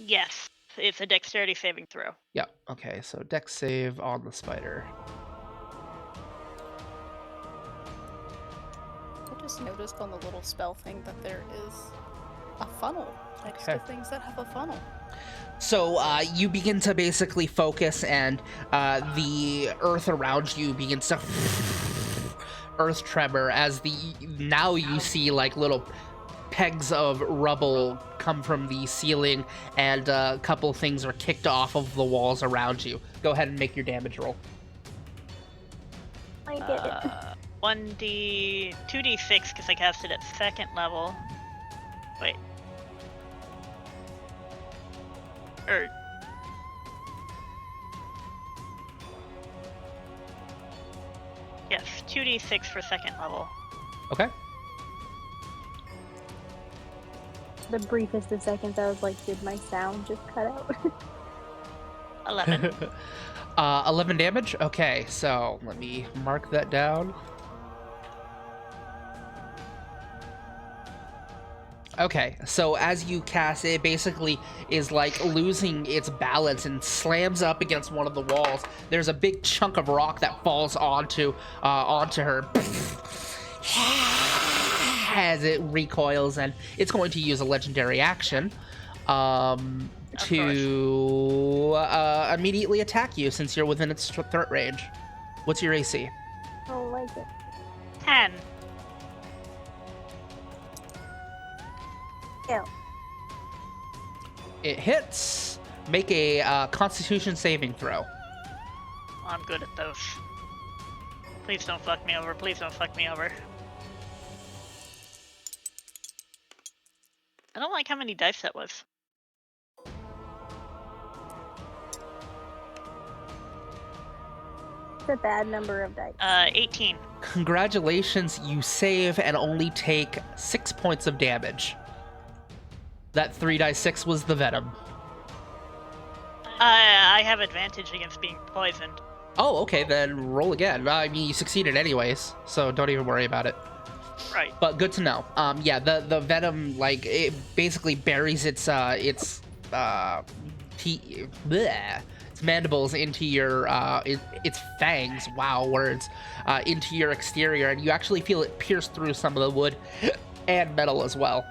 Yes. It's a dexterity saving throw. Yep. Okay, so dex save on the spider. I just noticed on the little spell thing that there is a funnel next Okay. to things that have a funnel. So you begin to basically focus, and the earth around you begins to earth tremor as now you see like little pegs of rubble come from the ceiling, and a couple things are kicked off of the walls around you. Go ahead and make your damage roll. I get it. 2d6 because I cast it at 2nd level. Wait. Yes, 2d6 for 2nd level. Okay. The briefest of seconds, I was like, did my sound just cut out? 11. 11 damage? Okay, so let me mark that down. Okay, so as you cast it, basically is like losing its balance and slams up against one of the walls. There's a big chunk of rock that falls onto her as it recoils, and it's going to use a legendary action to immediately attack you since you're within its threat range. What's your AC? I don't like it. 10. Ew. It hits. Make a Constitution saving throw. I'm good at those. Please don't fuck me over. Please don't fuck me over. I don't like how many dice that was. It's a bad number of dice. 18. Congratulations, you save and only take 6 points of damage. That 3d6 was the venom. I have advantage against being poisoned. Oh, okay, then roll again. I mean, you succeeded anyways, so don't even worry about it. Right. But good to know. Yeah, the venom, like, it basically buries its mandibles into your its fangs. Wow, words. Into your exterior, and you actually feel it pierce through some of the wood and metal as well.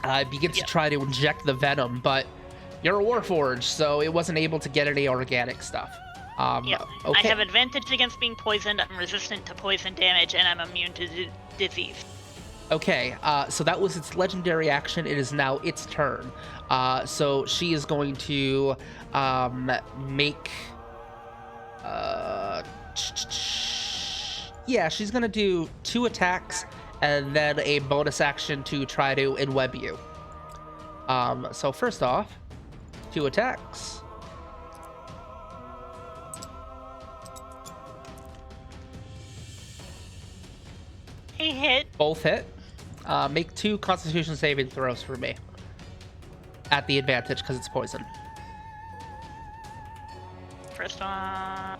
It begins to try to inject the venom, but you're a warforged, so it wasn't able to get any organic stuff. Yep. Okay. I have advantage against being poisoned, I'm resistant to poison damage, and I'm immune to disease. Okay, so that was its legendary action. It is now its turn. So she is going to make. Yeah, she's going to do 2 attacks and then a bonus action to try to enweb you. So first off, 2 attacks. He hit. Both hit. Make 2 Constitution saving throws for me. At the advantage, because it's poison. First one.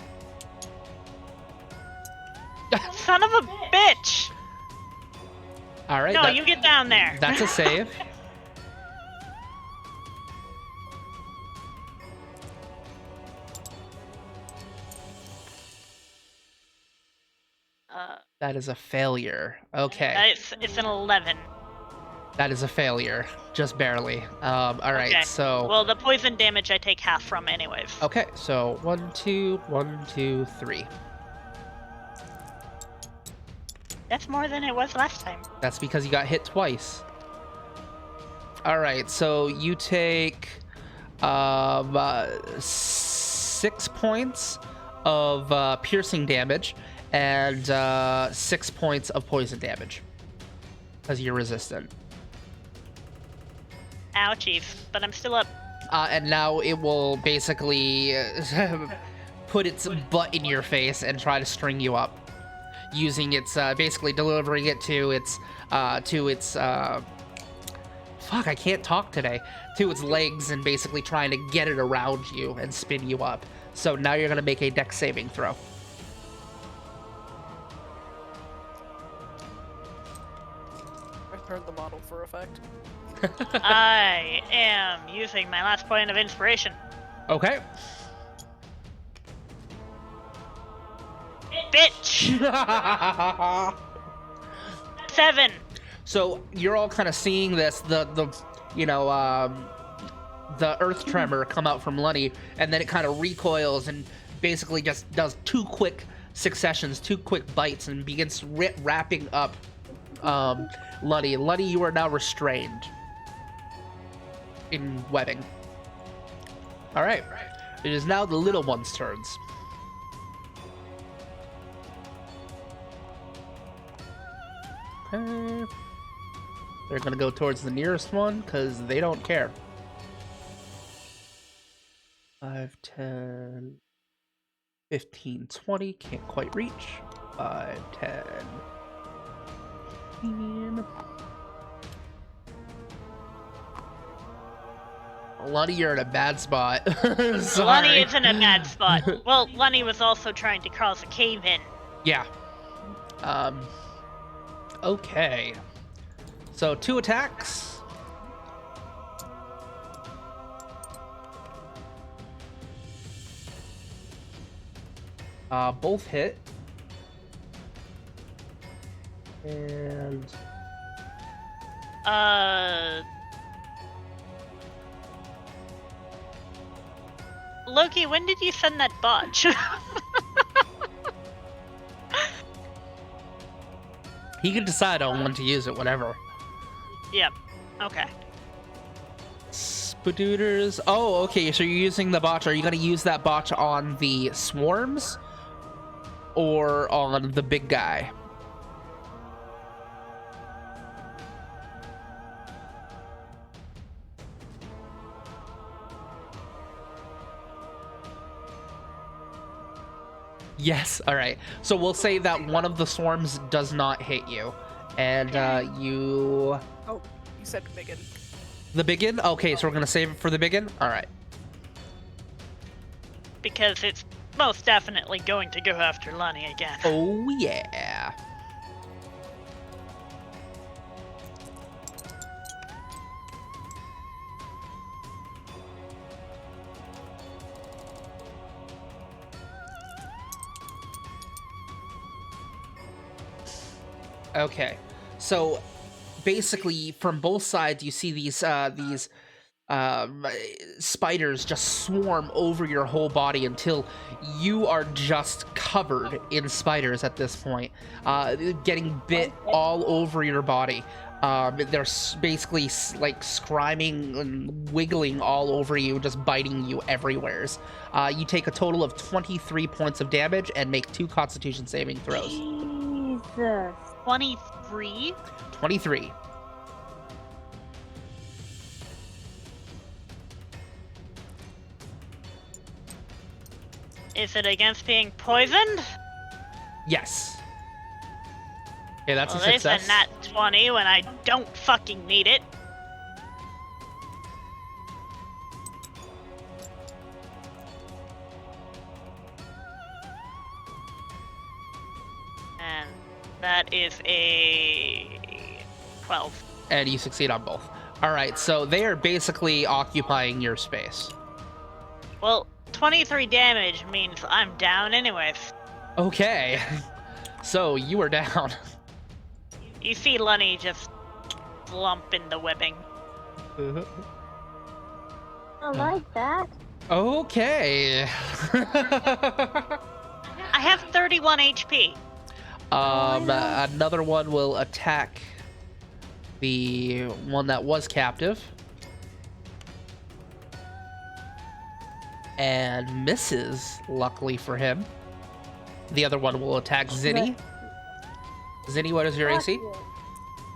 Son of a bitch! All right. No, you get down there. That's a save. That is a failure. Okay. It's an 11. That is a failure. Just barely. All right, Okay. so... Well, the poison damage I take half from anyways. Okay, so 1, 2, 1, 2, 3. That's more than it was last time. That's because you got hit twice. All right, so you take 6 points of piercing damage and 6 points of poison damage because you're resistant. Ouchies, but I'm still up. And now it will basically put its butt in your face and try to string you up, using its basically delivering it to its fuck, I can't talk today. To its legs and basically trying to get it around you and spin you up. So now you're gonna make a dex saving throw. I turned the model for effect. I am using my last point of inspiration. Okay. Bitch! 7. So you're all kind of seeing this, the earth tremor come out from Lunny, and then it kind of recoils and basically just does 2 quick successions, 2 quick bites, and begins wrapping up Lunny. Lunny, you are now restrained in webbing. All right. It is now the little one's turns. Okay. They're gonna go towards the nearest one because they don't care. 5, 10, 15, 20. Can't quite reach. 5, 10, 15. Lunny, you're in a bad spot. Sorry. Lunny is in a bad spot. Well, Lunny was also trying to cause a cave in. Yeah. Okay. So 2 attacks. Both hit. And Loki, when did you send that botch? he can decide on when to use it, whatever. Yep. Okay. Spadooters. Oh, okay. So you're using the botch. Are you going to use that botch on the swarms or on the big guy? Yes. All right. So we'll say that one of the swarms does not hit you, and you. Oh, you said biggin. The biggin? Okay, so we're gonna save it for the biggin. All right. Because it's most definitely going to go after Lunny again. Oh yeah. Okay, so basically from both sides you see these um, spiders just swarm over your whole body until you are just covered in spiders at this point, getting bit all over your body. They're basically like scriming and wiggling all over you, just biting you everywheres. You take a total of 23 points of damage and make 2 Constitution saving throws. Jesus. 23? 23. Is it against being poisoned? Yes. Okay, that's Well, a there's success. a nat 20 when I don't fucking need it. And that is a 12. And you succeed on both. All right, so they are basically occupying your space. Well, 23 damage means I'm down anyways. Okay. So you are down. You see Lunny just lump in the webbing. I like that. Okay. I have 31 HP. Another one will attack the one that was captive. And misses, luckily for him. The other one will attack Zinni. Zinni, what is your Fuck AC? you.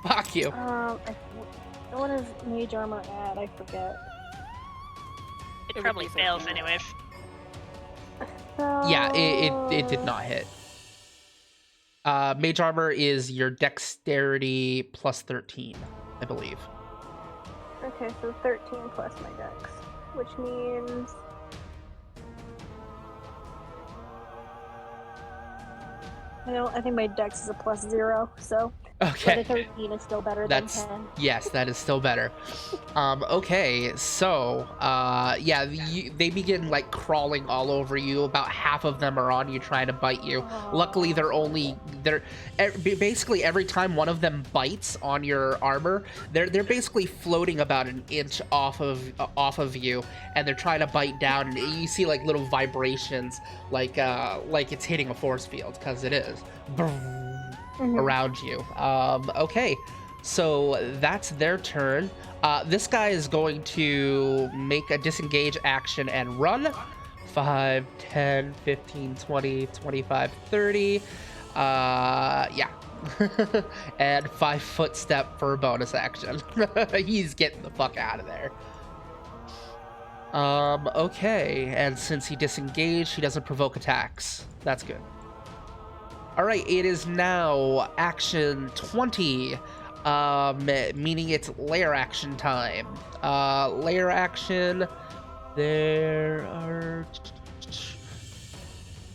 Fuck you. What is mage armor at? I forget. It would probably be fails 13. anyways. So... Yeah, it did not hit. Mage armor is your dexterity plus 13, I believe. Okay, so 13 plus my dex, which means... I think my dex is a plus 0, so... But Okay. a 13 is still better That's than 10. yes, that is still better. Okay, so yeah, they begin like crawling all over you. About half of them are on you, trying to bite you. Luckily, they're basically every time one of them bites on your armor, they're basically floating about an inch off of you, and they're trying to bite down. And you see like little vibrations, like it's hitting a force field, because it is. Around you. Okay, so that's their turn. This guy is going to make a disengage action and run. 5, 10, 15, 20, 25, 30. Yeah. And 5-foot step for a bonus action. He's getting the fuck out of there. Okay, and since he disengaged, he doesn't provoke attacks. That's good. All right, it is now action 20, meaning it's lair action time. Lair action, there are...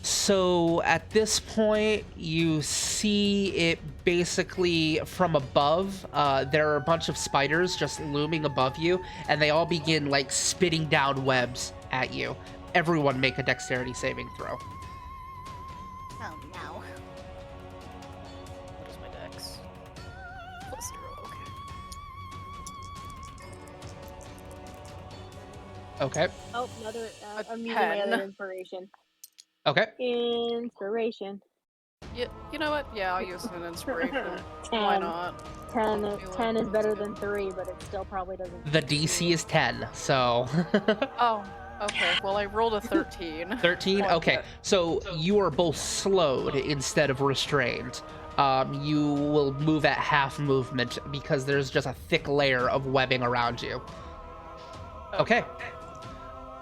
So at this point, you see it basically from above. There are a bunch of spiders just looming above you, and they all begin like spitting down webs at you. Everyone make a dexterity saving throw. Oh no. What is my dex? Plus 0, okay. Okay. Oh, another... A I'm using my 10. other inspiration. Okay. Inspiration. Yeah, you know what? Yeah, I'll use an inspiration. 10. Why not? 10 is better than 3, but it still probably doesn't... The DC is 10, so... Oh, okay. Well, I rolled a 13. 13? Oh, Okay, yeah. so you are both slowed instead of restrained. You will move at half movement because there's just a thick layer of webbing around you. Okay.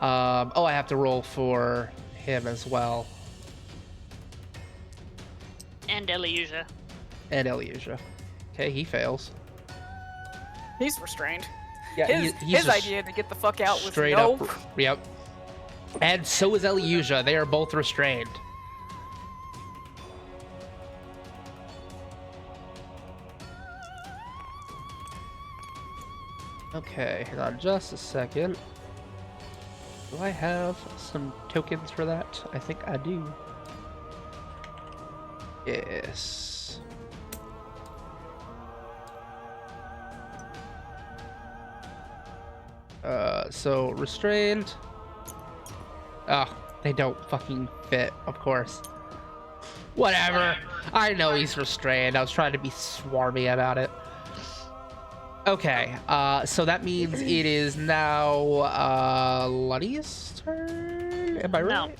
Oh, I have to roll for him as well. And Elysia. And Elysia. Okay, he fails. He's restrained. Yeah, His just idea to get the fuck out was straight no. up. Yep. And so is Elysia. They are both restrained. Okay, hang on just a second. Do I have some tokens for that? I think I do. Yes. So restrained. Oh, they don't fucking fit, of course. Whatever. I know he's restrained. I was trying to be swarmy about it. Okay, so that means it is now Luddy's turn? Am I right? No.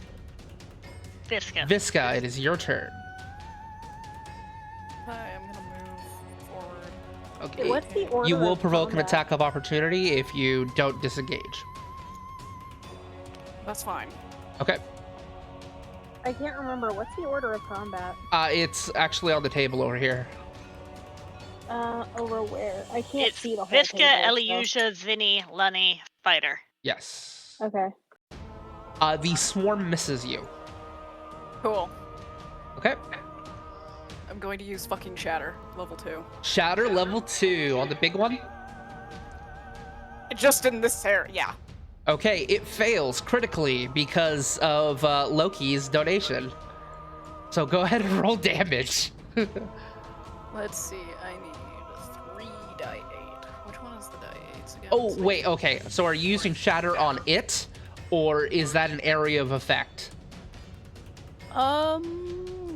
Visca. Visca, it is your turn. I am gonna move forward. Okay. What's the order? You will of provoke an combat? attack of opportunity if you don't disengage. That's fine. Okay. I can't remember. What's the order of combat? It's actually on the table over here. Over where? I can't It's see the whole Visca, table, Eliusia, Zinni, Lunny, Fighter. Yes. so- Okay. The swarm misses you. Cool. Okay. I'm going to use fucking Shatter, level 2. Shatter level 2 on the big one. Just in this area, yeah. Okay, it fails critically because of Loki's donation. So go ahead and roll damage. Let's see, I need 3 die 8. Which one is the die 8s again? Oh, wait, okay. So are you using Shatter on it? Or is that an area of effect?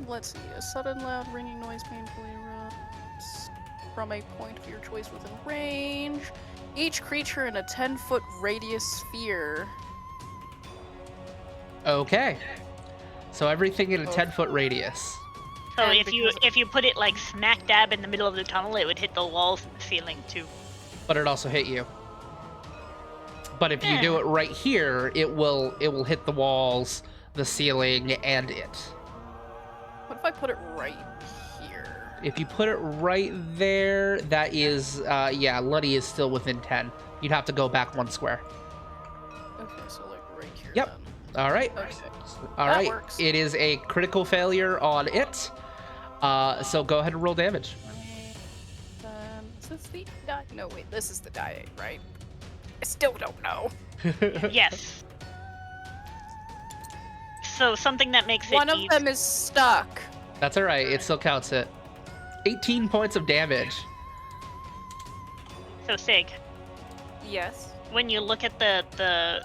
Let's see. A sudden loud ringing noise painfully erupts from a point of your choice within range. Each creature in a 10-foot radius sphere. Okay. So everything in a Okay. 10-foot radius. So And if you put it like smack dab in the middle of the tunnel, it would hit the walls and the ceiling too. But it also hit you. But if you do it right here, it will hit the walls, the ceiling, and it. What if I put it right here? If you put it right there, that is, yeah, Luddy is still within 10. You'd have to go back 1 square. Okay, so like right here. Yep. Then. All right. Okay. All That right. works. It is a critical failure on it. So go ahead and roll damage. Is this the die? No, wait. This is the die 8, right? I still don't know. Yes. So something that makes it One of easy. them is stuck. That's all right. It still counts it. 18 points of damage. So Sig, Yes. when you look at the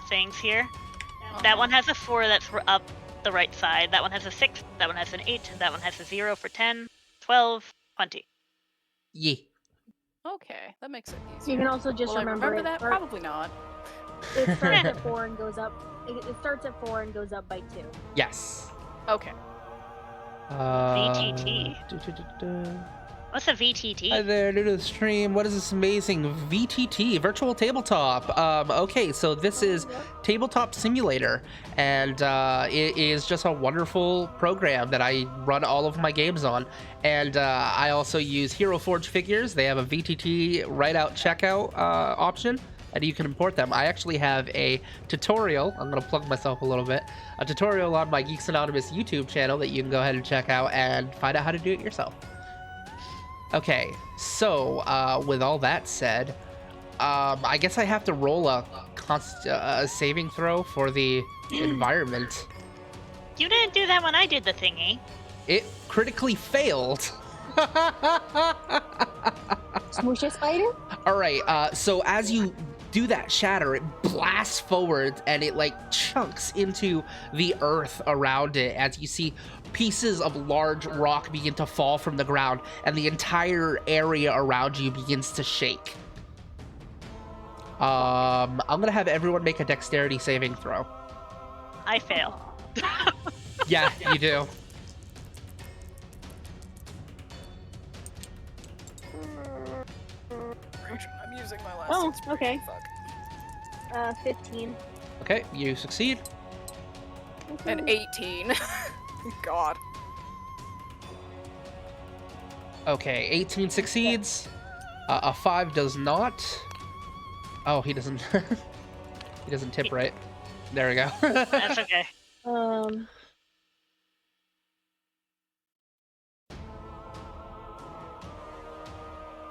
things here, that one has a 4 that's up the right side. That one has a 6. That one has an 8. That one has a 0 for 10, 12, 20. Yeah. Okay, that makes it easier. You can also just Will I remember remember it, that? Probably not. it starts at 4 and goes up. It starts at 4 and goes up by 2. Yes. Okay. VTT. What's a Hi VTT? there, new to the stream. What is this amazing VTT, Virtual Tabletop? Okay, so this is Tabletop Simulator, and it is just a wonderful program that I run all of my games on. And I also use Hero Forge figures. They have a VTT write-out checkout option, and you can import them. I actually have a tutorial. I'm going to plug myself a little bit. A tutorial on my Geeks Anonymous YouTube channel that you can go ahead and check out and find out how to do it yourself. Okay, so with all that said, I guess I have to roll a saving throw for the environment. You didn't do that when I did the thingy. It critically failed. Smoosh a spider? All right, so as you do that shatter, it blasts forward and it like chunks into the earth around it as you see pieces of large rock begin to fall from the ground and the entire area around you begins to shake. I'm gonna have everyone make a dexterity saving throw. I fail. Yeah, you do. I'm using my last Oh, inspiration. okay. Fuck. 15. Okay, you succeed. An 18. God. Okay, 18 succeeds. A 5 does not. Oh, he doesn't. He doesn't tip right. There we go. That's okay.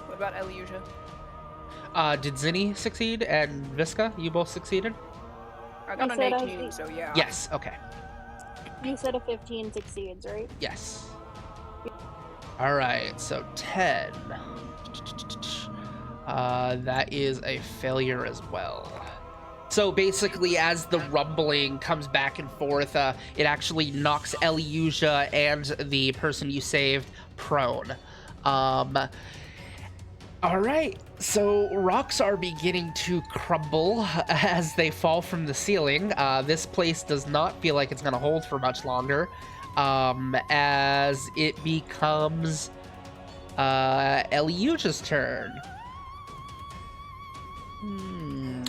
What about Eliusia? Did Zinni succeed and Visca? You both succeeded? I got I an said I 18, think- so yeah. Yes. Okay. You said a 15 succeeds, right? Yes. All right. So 10. That is a failure as well. So basically, as the rumbling comes back and forth, it actually knocks Eliusia and the person you saved prone. All right, so rocks are beginning to crumble as they fall from the ceiling. This place does not feel like it's going to hold for much longer, as it becomes Eliusia's turn.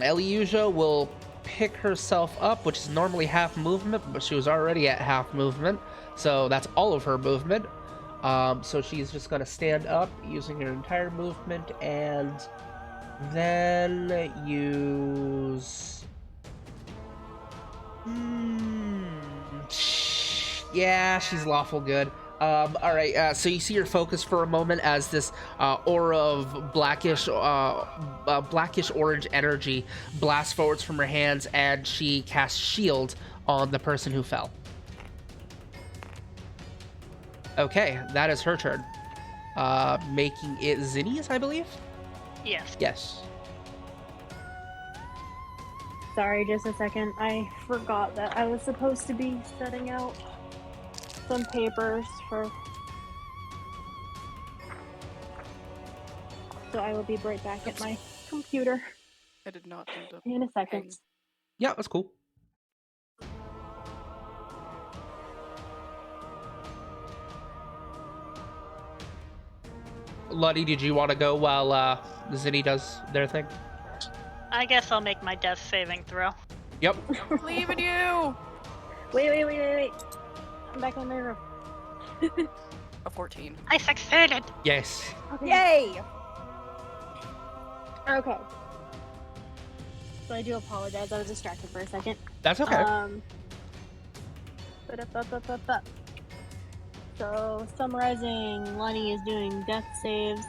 Eliusia will pick herself up, which is normally half movement, but she was already at half movement, so that's all of her movement. So she's just going to stand up using her entire movement and then use... Yeah, she's lawful good. All right, so you see her focus for a moment as this aura of blackish orange energy blasts forwards from her hands, and she casts shield on the person who fell. Okay, that is her turn. Making it Zinni's, I believe? Yes. Yes. Sorry, just a second. I forgot that I was supposed to be setting out some papers for... So I will be right back at my computer I did not do the in a second. hang. Yeah, that's cool. Lottie, did you want to go while Zinni does their thing? I guess I'll make my death saving throw. Yep. Leaving you! Wait. I'm back in my room. A 14. I succeeded! Yes. Okay. Yay! Okay. So I do apologize. I was distracted for a second. That's okay. Ba-da-ba-ba-ba-ba. So, summarizing, Lonnie is doing death saves.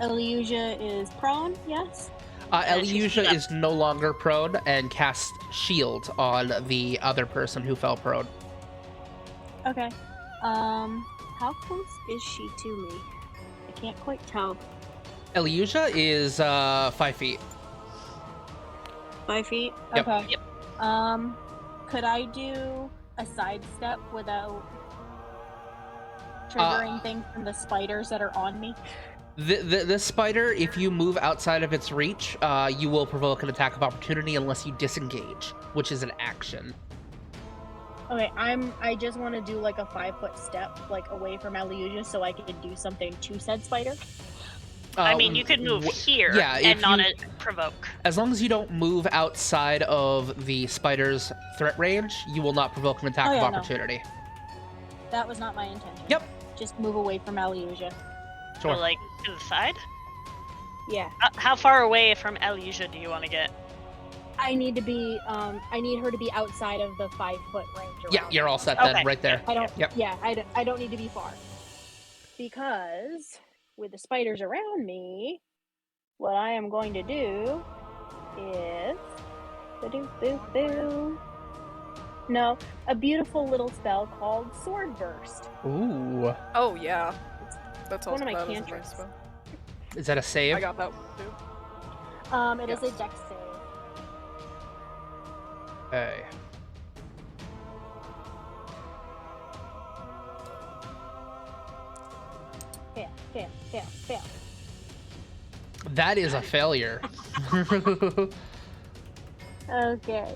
Eliusia is prone, yes? Eliusia is no longer prone and casts shield on the other person who fell prone. Okay. How close is she to me? I can't quite tell. Eliusia is 5 feet. 5 feet? Yep. Okay. Yep. Could I do a sidestep without triggering things from the spiders that are on me? The spider, if you move outside of its reach, you will provoke an attack of opportunity unless you disengage, which is an action. Okay, I just want to do like a 5-foot step, like away from Eliusia, so I can do something to said spider. I mean, you could move here and not provoke. As long as you don't move outside of the spider's threat range, you will not provoke an attack of opportunity. No. That was not my intention. Yep. Just move away from Eliusia. Sure. So, like, to the side? Yeah. How far away from Eliusia do you want to get? I need to be, I need her to be outside of the 5-foot range. Yeah, around you're me. all set then, Okay. right there. I don't. Yep. Yeah, I don't need to be far. Because with the spiders around me, what I am going to do is no, a beautiful little spell called Sword Burst. Ooh. Oh, yeah. That's One also of my that is a cantrips. nice spell. Is that a save? I got that one too. It is a Yes. dex save. Okay. Fail. That is a failure. Okay.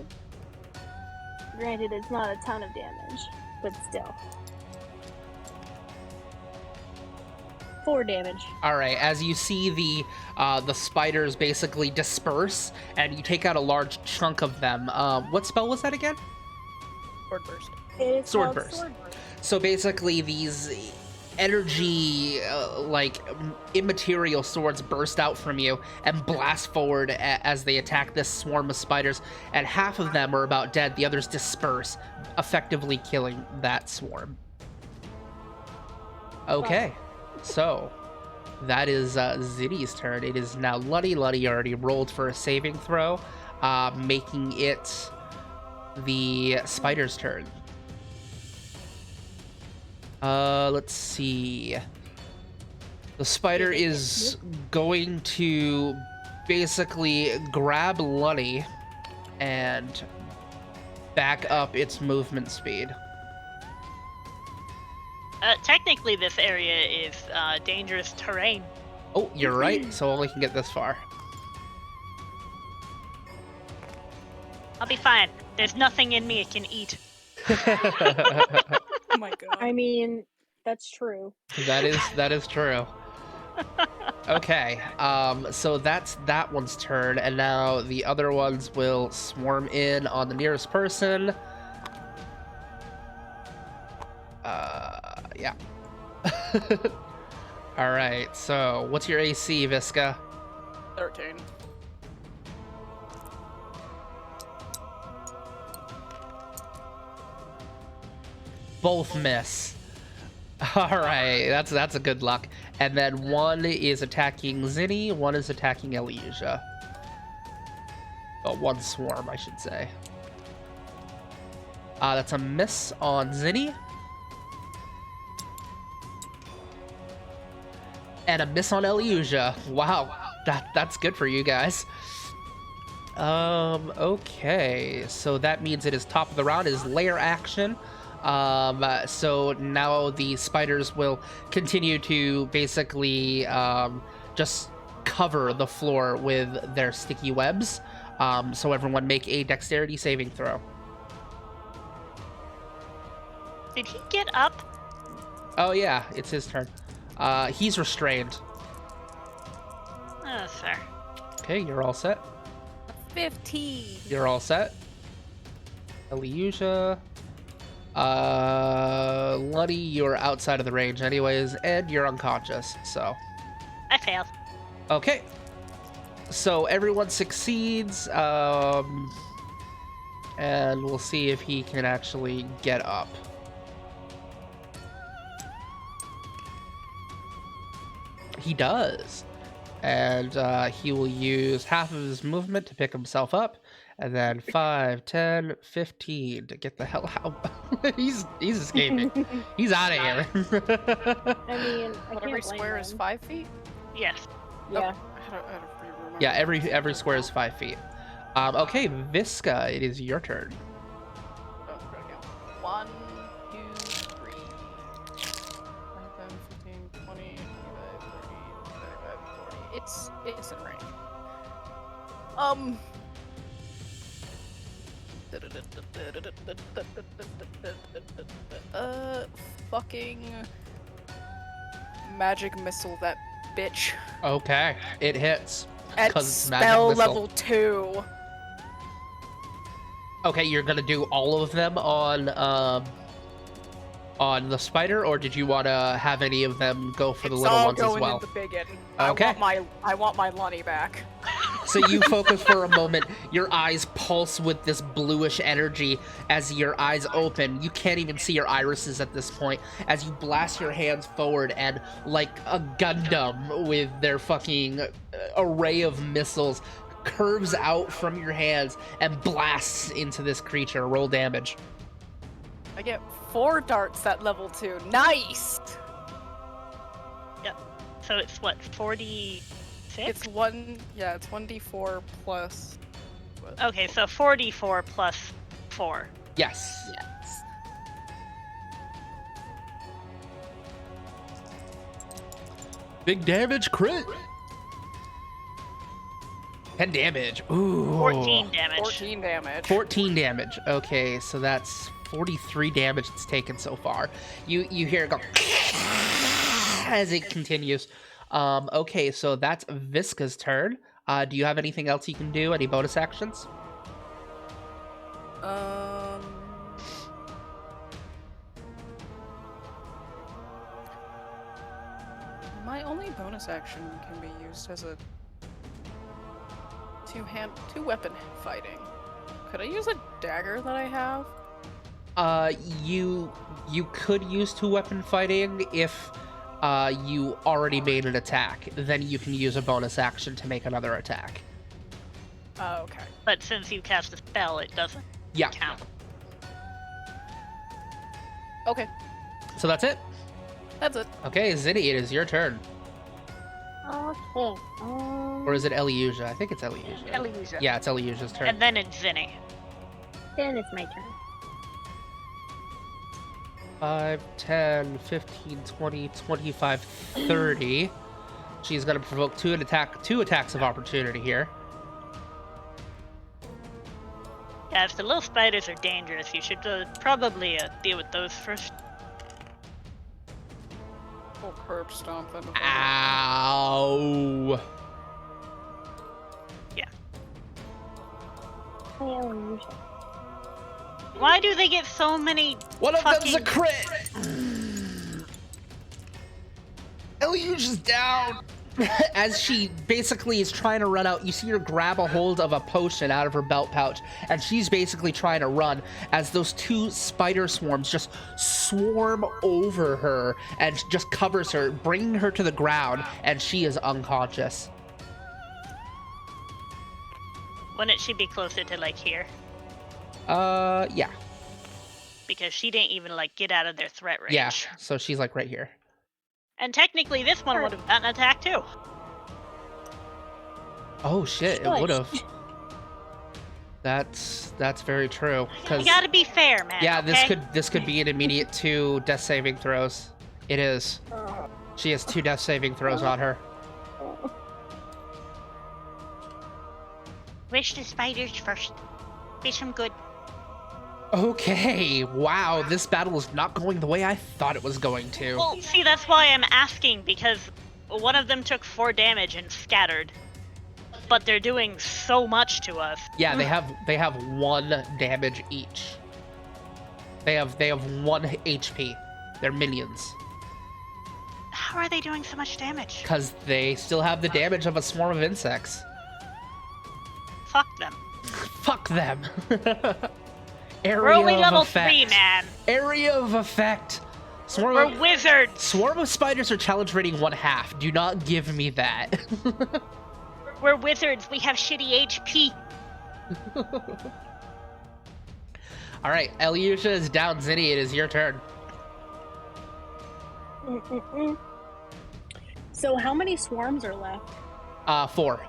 Granted, it's not a ton of damage, but still. 4 damage. All right. As you see the spiders basically disperse, and you take out a large chunk of them. What spell was that again? Sword burst. It is Sword called Burst. Sword Burst. So basically, these energy, immaterial swords burst out from you and blast forward as they attack this swarm of spiders. And half of them are about dead. The others disperse, effectively killing that swarm. Okay, so that is Ziddy's turn. It is now Luddy. Luddy already rolled for a saving throw, making it the spider's turn. Let's see. The spider is going to basically grab Lunny and back up its movement speed. Technically, this area is dangerous terrain. Oh, you're right. So only can get this far. I'll be fine. There's nothing in me it can eat. Oh my god. I mean, that's true. That is true. Okay, so that's that one's turn, and now the other ones will swarm in on the nearest person. Yeah. All right, so what's your AC, Visca? 13. Both miss. All right, that's a good luck. And then one is attacking Zinni, one is attacking Elysia. Oh, one swarm, I should say. That's a miss on Zinni. And a miss on Elysia. Wow, that's good for you guys. Okay, so that means it is top of the round, is lair action. So now the spiders will continue to basically just cover the floor with their sticky webs. So everyone make a dexterity saving throw. Did he get up? Oh yeah, it's his turn. He's restrained. Oh, that's fair. Okay, you're all set. 15. You're all set. Elysia. Lunny, you're outside of the range anyways, and you're unconscious, so. I failed. Okay. So everyone succeeds, and we'll see if he can actually get up. He does. And he will use half of his movement to pick himself up, and then 5, 10, 15 to get the hell out. he's escaping. He's out of here. I mean, I But can't every blame square is them. 5 feet? Yes. Yeah. I had to remember. Yeah, every square is 5 feet. Okay, Visca, it is your turn. Oh, gotta count. 1, 2, 3, 5, 10, 15, 20, 25, 30, 35, 40. It's in range. Fucking magic missile that bitch Okay, it hits. at 'Cause it's magic spell missile. level 2. Okay, you're gonna do all of them on the spider, or did you want to have any of them go for the It's little all ones as going well? in the biggin. Okay. I want my Lunny back. So you focus for a moment, your eyes pulse with this bluish energy as your eyes open. You can't even see your irises at this point as you blast your hands forward, and like a Gundam with their fucking array of missiles curves out from your hands and blasts into this creature. Roll damage. I get 4 darts at level 2. Nice! So it's what, 46? It's 1d4 plus. Okay, so 44 plus 4. Yes. Yes. Big damage crit. 10 damage. Ooh. 14 damage. 14 damage. 14 damage. Okay, so that's 43 damage it's taken so far. You hear it go as it continues. Okay, so that's Visca's turn. Do you have anything else you can do? Any bonus actions? My only bonus action can be used as a two-weapon fighting. Could I use a dagger that I have? You could use 2-weapon fighting if you already made an attack. Then you can use a bonus action to make another attack. Oh, okay. But since you cast a spell, it doesn't Yeah. count. Okay, So that's it. that's it. Okay, Zinni, it is your turn. Okay. Or is it Eliusia? I think it's Eliusia. Eliusia. Yeah, it's Eliusia's turn. And then it's Zinni. Then it's my turn. 5, 10, 15, 20, 25, 30. She's going to provoke two attacks of opportunity here. Yeah, if the little spiders are dangerous, you should probably deal with those first. We'll curb stomp them. Ow! Hey, Eliusia. Why do they get so many One of them's a fucking... crit! Eliusia's down! As she basically is trying to run out, you see her grab a hold of a potion out of her belt pouch, and she's basically trying to run as those two spider swarms just swarm over her and just covers her, bringing her to the ground, and she is unconscious. Wouldn't she be closer to, like, here? Yeah. Because she didn't even, like, get out of their threat range. Yeah, so she's like right here. And technically, this one would have gotten an attack, too. Oh shit, it Shush. would have. That's very true. You 'Cause gotta be fair, man. yeah, okay? this could be an immediate 2 death saving throws. It is. Oh. She has 2 death saving throws on her. Wish the spiders first. Wish them good. Okay, wow, this battle is not going the way I thought it was going to. Well, see, that's why I'm asking, because one of them took 4 damage and scattered. But they're doing so much to us. Yeah, they have 1 damage each. They have 1 HP. They're minions. How are they doing so much damage? Because they still have the damage of a swarm of insects. Fuck them. Fuck them. We're Area only of level effect. 3, man. Area of effect. We're wizards. Swarm of spiders are challenge rating 1/2. Do not give me that. We're wizards. We have shitty HP. All right, Eliusia is down. Zinni, it is your turn. So how many swarms are left? 4.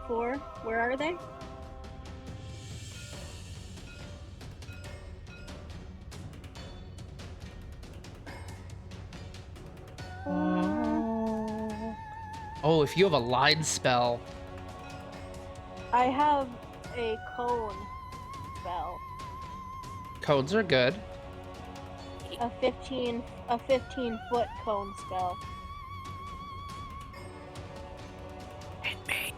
4? Where are they? Oh, if you have a line spell. I have a cone spell. Cones are good. A 15-foot cone spell. Hit me.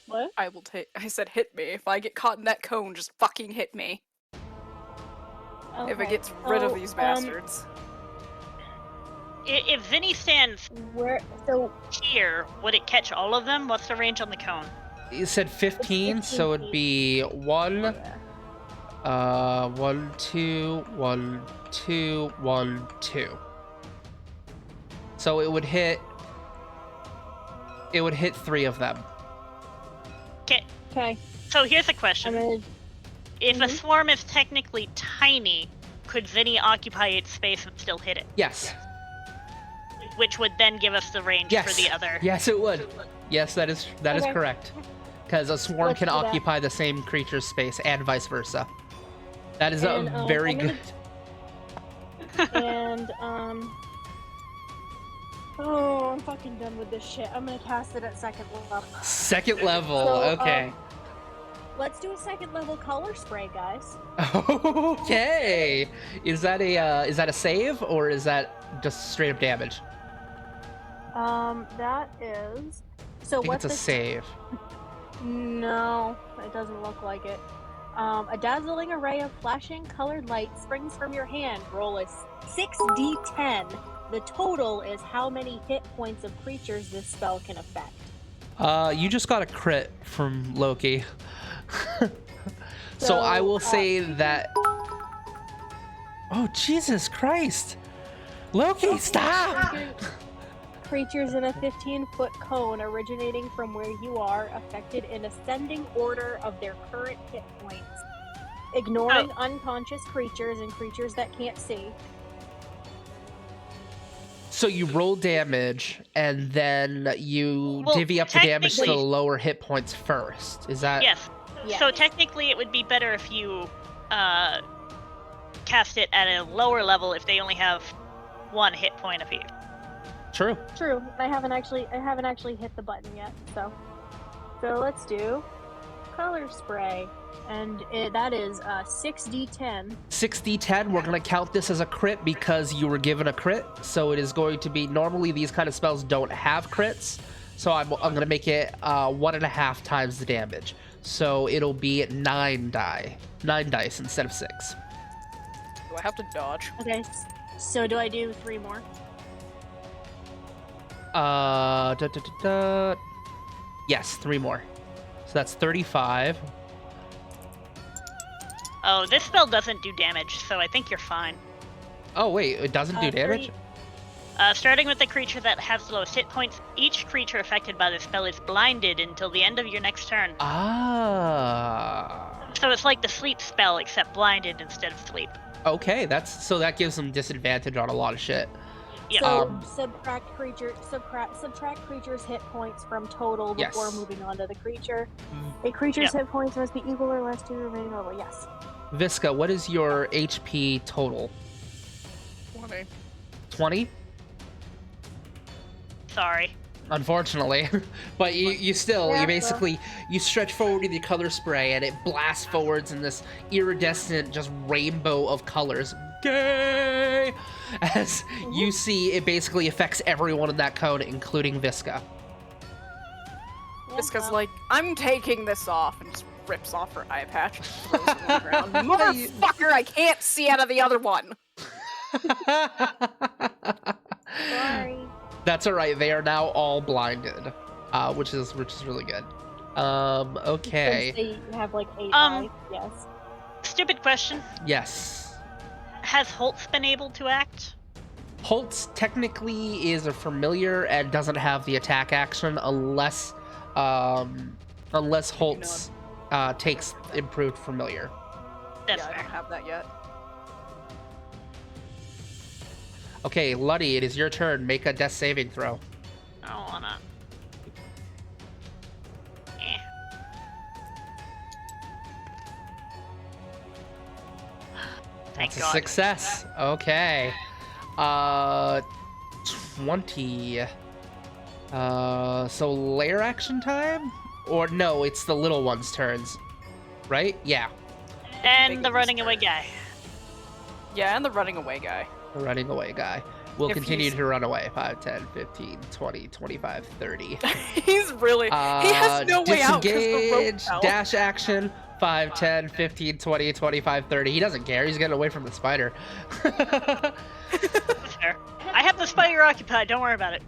What? I will take. I said hit me. If I get caught in that cone, just fucking hit me. If it Okay. gets rid of So, these bastards. If Zinni stands Where? So here, would it catch all of them? What's the range on the cone? You said 15, so it'd be 1, 1, 2, 1, 2, 1, 2. So it would hit 3 of them. okay. So here's a I'm question. gonna. If a Mhm. swarm is technically tiny, could Zinni occupy its space and still hit it? Yes. Which would then give us the range Yes. for the other. Yes, it would. Yes, that is Okay. correct. Because a swarm Let's can do that. occupy the same creature's space and vice versa. That is And, a very I'm good. And oh, I'm fucking done with this shit. I'm gonna cast it at second level. Second level. So, Okay. Let's do a second level color spray, guys. Okay. Is that a save or is that just straight up damage? That is. So I think what's it's a this? save. No, it doesn't look like it. A dazzling array of flashing colored light springs from your hand. Roll a 6d10. The total is how many hit points of creatures this spell can affect. You just got a crit from Loki. So I will say that. Oh Jesus Christ! Loki, stop! Creatures in a 15-foot cone originating from where you are affected in ascending order of their current hit points, ignoring unconscious creatures and creatures that can't see. So you roll damage, and then you Well, divvy up the damage to the technically- lower hit points first. Is that Yes. Yes. So technically, it would be better if you cast it at a lower level if they only have 1 hit point apiece. true? True. I haven't actually hit the button yet. So let's do color spray, and that is 6d10. 6d10, we're going to count this as a crit because you were given a crit. So it is going to be, normally these kind of spells don't have crits. So I'm going to make it 1.5 times the damage. So it'll be 9 dice instead of 6. Do I have to dodge? Okay. So do I do 3 more? Yes, 3 more. So that's 35. Oh, this spell doesn't do damage, so I think you're fine. Oh, wait, it doesn't do damage? Starting with the creature that has the lowest hit points, each creature affected by the spell is blinded until the end of your next turn. Ah. So it's like the sleep spell, except blinded instead of sleep. Okay, that gives them disadvantage on a lot of shit. Yeah. So subtract creature's hit points from total before Yes. moving on to the creature. A creature's hit points must be equal or less to the remaining level. Yes. Visca, what is your HP total? 20. 20? Sorry. Unfortunately. But you still, Yeah, you basically, you stretch forward with your color spray and it blasts forwards in this iridescent just rainbow of colors. Gay! As you see, it basically affects everyone in that cone, including Visca. Just because, like, I'm taking this off, and just rips off her eye patch and throws it on the ground. Motherfucker, I can't see out of the other one! Sorry. That's all right. They are now all blinded, which is really good. Okay. Since they have like 8 Um, eyes, yes. Stupid question. Yes. Has Holtz been able to act? Holtz technically is a familiar and doesn't have the attack action unless Holtz takes improved familiar. That's Yeah, I fair. don't have that yet. Okay, Luddy, it is your turn. Make a death saving throw. I don't wanna. Eh. Thank That's a God. success. Okay. 20. So lair action time? Or no, it's the little one's turns. Right? Yeah. And the running away guy. Yeah, and the running away guy. The running away guy. Will If continue he's- to run away. 5, 10, 15, 20, 25, 30. He's really. He has no way out because the rope Disengage, fell. dash action, 5, 10, 15, 20, 25, 30. He doesn't care. He's getting away from the spider. That's fair. I have the spider occupied. Don't worry about it.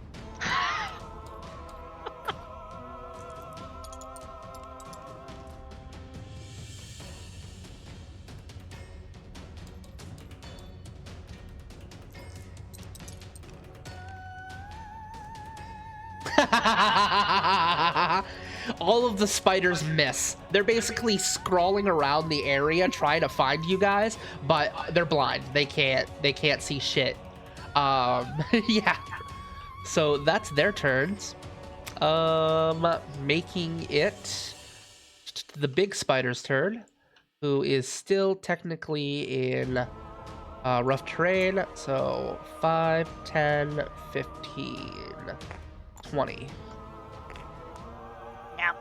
All of the spiders miss. They're basically scrawling around the area trying to find you guys, but they're blind. They can't see shit. Yeah. So that's their turns. Making it the big spider's turn, who is still technically in rough terrain. So 5, 10, 15, 20. Now.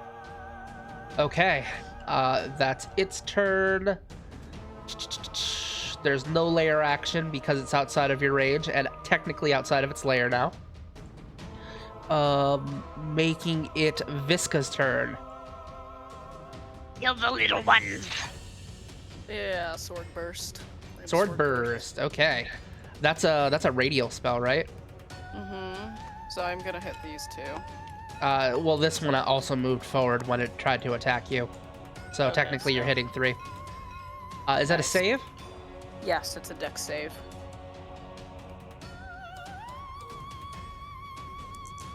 Okay, that's its turn. There's no lair action because it's outside of your range and technically outside of its lair now. Making it Visca's turn. Kill the little ones. Yeah, sword burst. Sword burst. Okay, that's a radial spell, right? Mm-hmm. So I'm gonna hit these two. Well, this one also moved forward when it tried to attack you. So Okay, technically you're so- hitting 3. Is that a Nice. save? Yes, it's a dex save.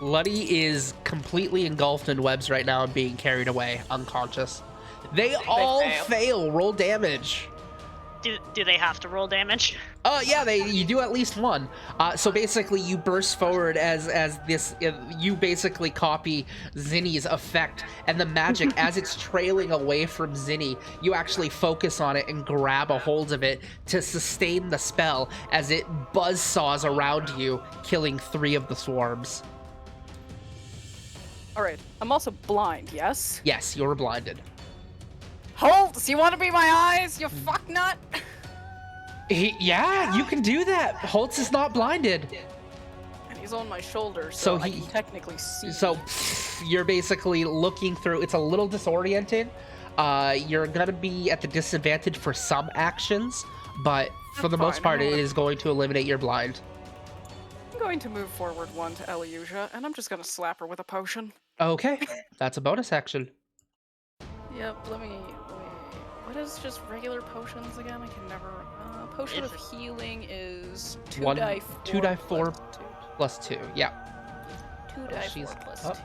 Luddy is completely engulfed in webs right now and being carried away, unconscious. They all fail. fail. Roll damage. Do they have to roll damage? Oh yeah, you do at least one. So basically, you burst forward as this. You basically copy Zinni's effect, and the magic as it's trailing away from Zinni, you actually focus on it and grab a hold of it to sustain the spell as it buzzsaws around you, killing 3 of the swarms. All right. I'm also blind. Yes. Yes, you're blinded. Holtz, you want to be my eyes? You fucknut. Yeah, you can do that. Holtz is not blinded. And he's on my shoulder, So so I he- can technically see. So you're basically looking through. It's a little disorienting. You're gonna be at the disadvantage for some actions, but for the most fine, part, I know it what- is going to eliminate your blind. I'm going to move forward 1 to Eliusia, and I'm just gonna slap her with a potion. Okay, that's a bonus action. Yep. Let me. What is just regular potions again? I can never. Potion of healing is 2 One- die 2 die 4 plus 2. Plus 2. Yeah. 2 die 4 she's plus up. 2.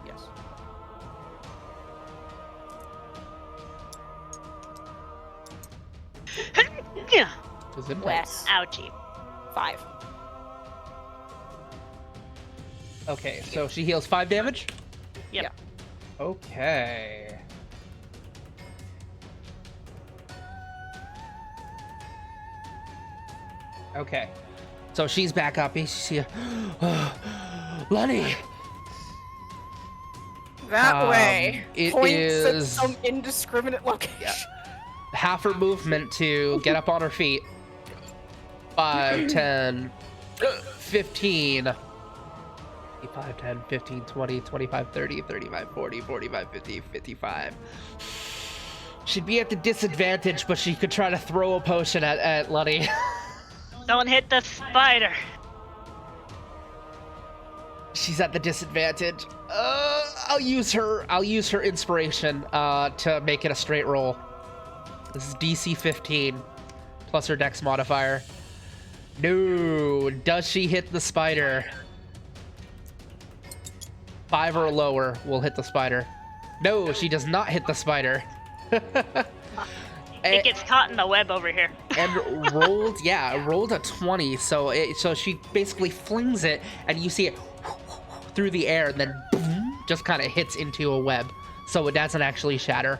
Yes. Yeah. Is it Wes. Ouchie. 5. Okay, so she heals 5 damage. Yep. Yeah. Okay. Okay. So she's back up. You see, Lenny. That way. it Points at is- some indiscriminate location. Half her movement to get up on her feet. 5, 10, 15. 5, 10, 15, 20, 25, 30, 35, 40, 45, 50, 55. She'd be at the disadvantage, but she could try to throw a potion at Lunny. Don't hit the spider. She's at the disadvantage. I'll use her inspiration to make it a straight roll. This is DC 15 plus her dex modifier. No, does she hit the spider? 5 or lower will hit the spider. No, she does not hit the spider. It gets caught in the web over here. And rolled a 20, so she basically flings it, and you see it through the air, and then boom, just kind of hits into a web, so it doesn't actually shatter.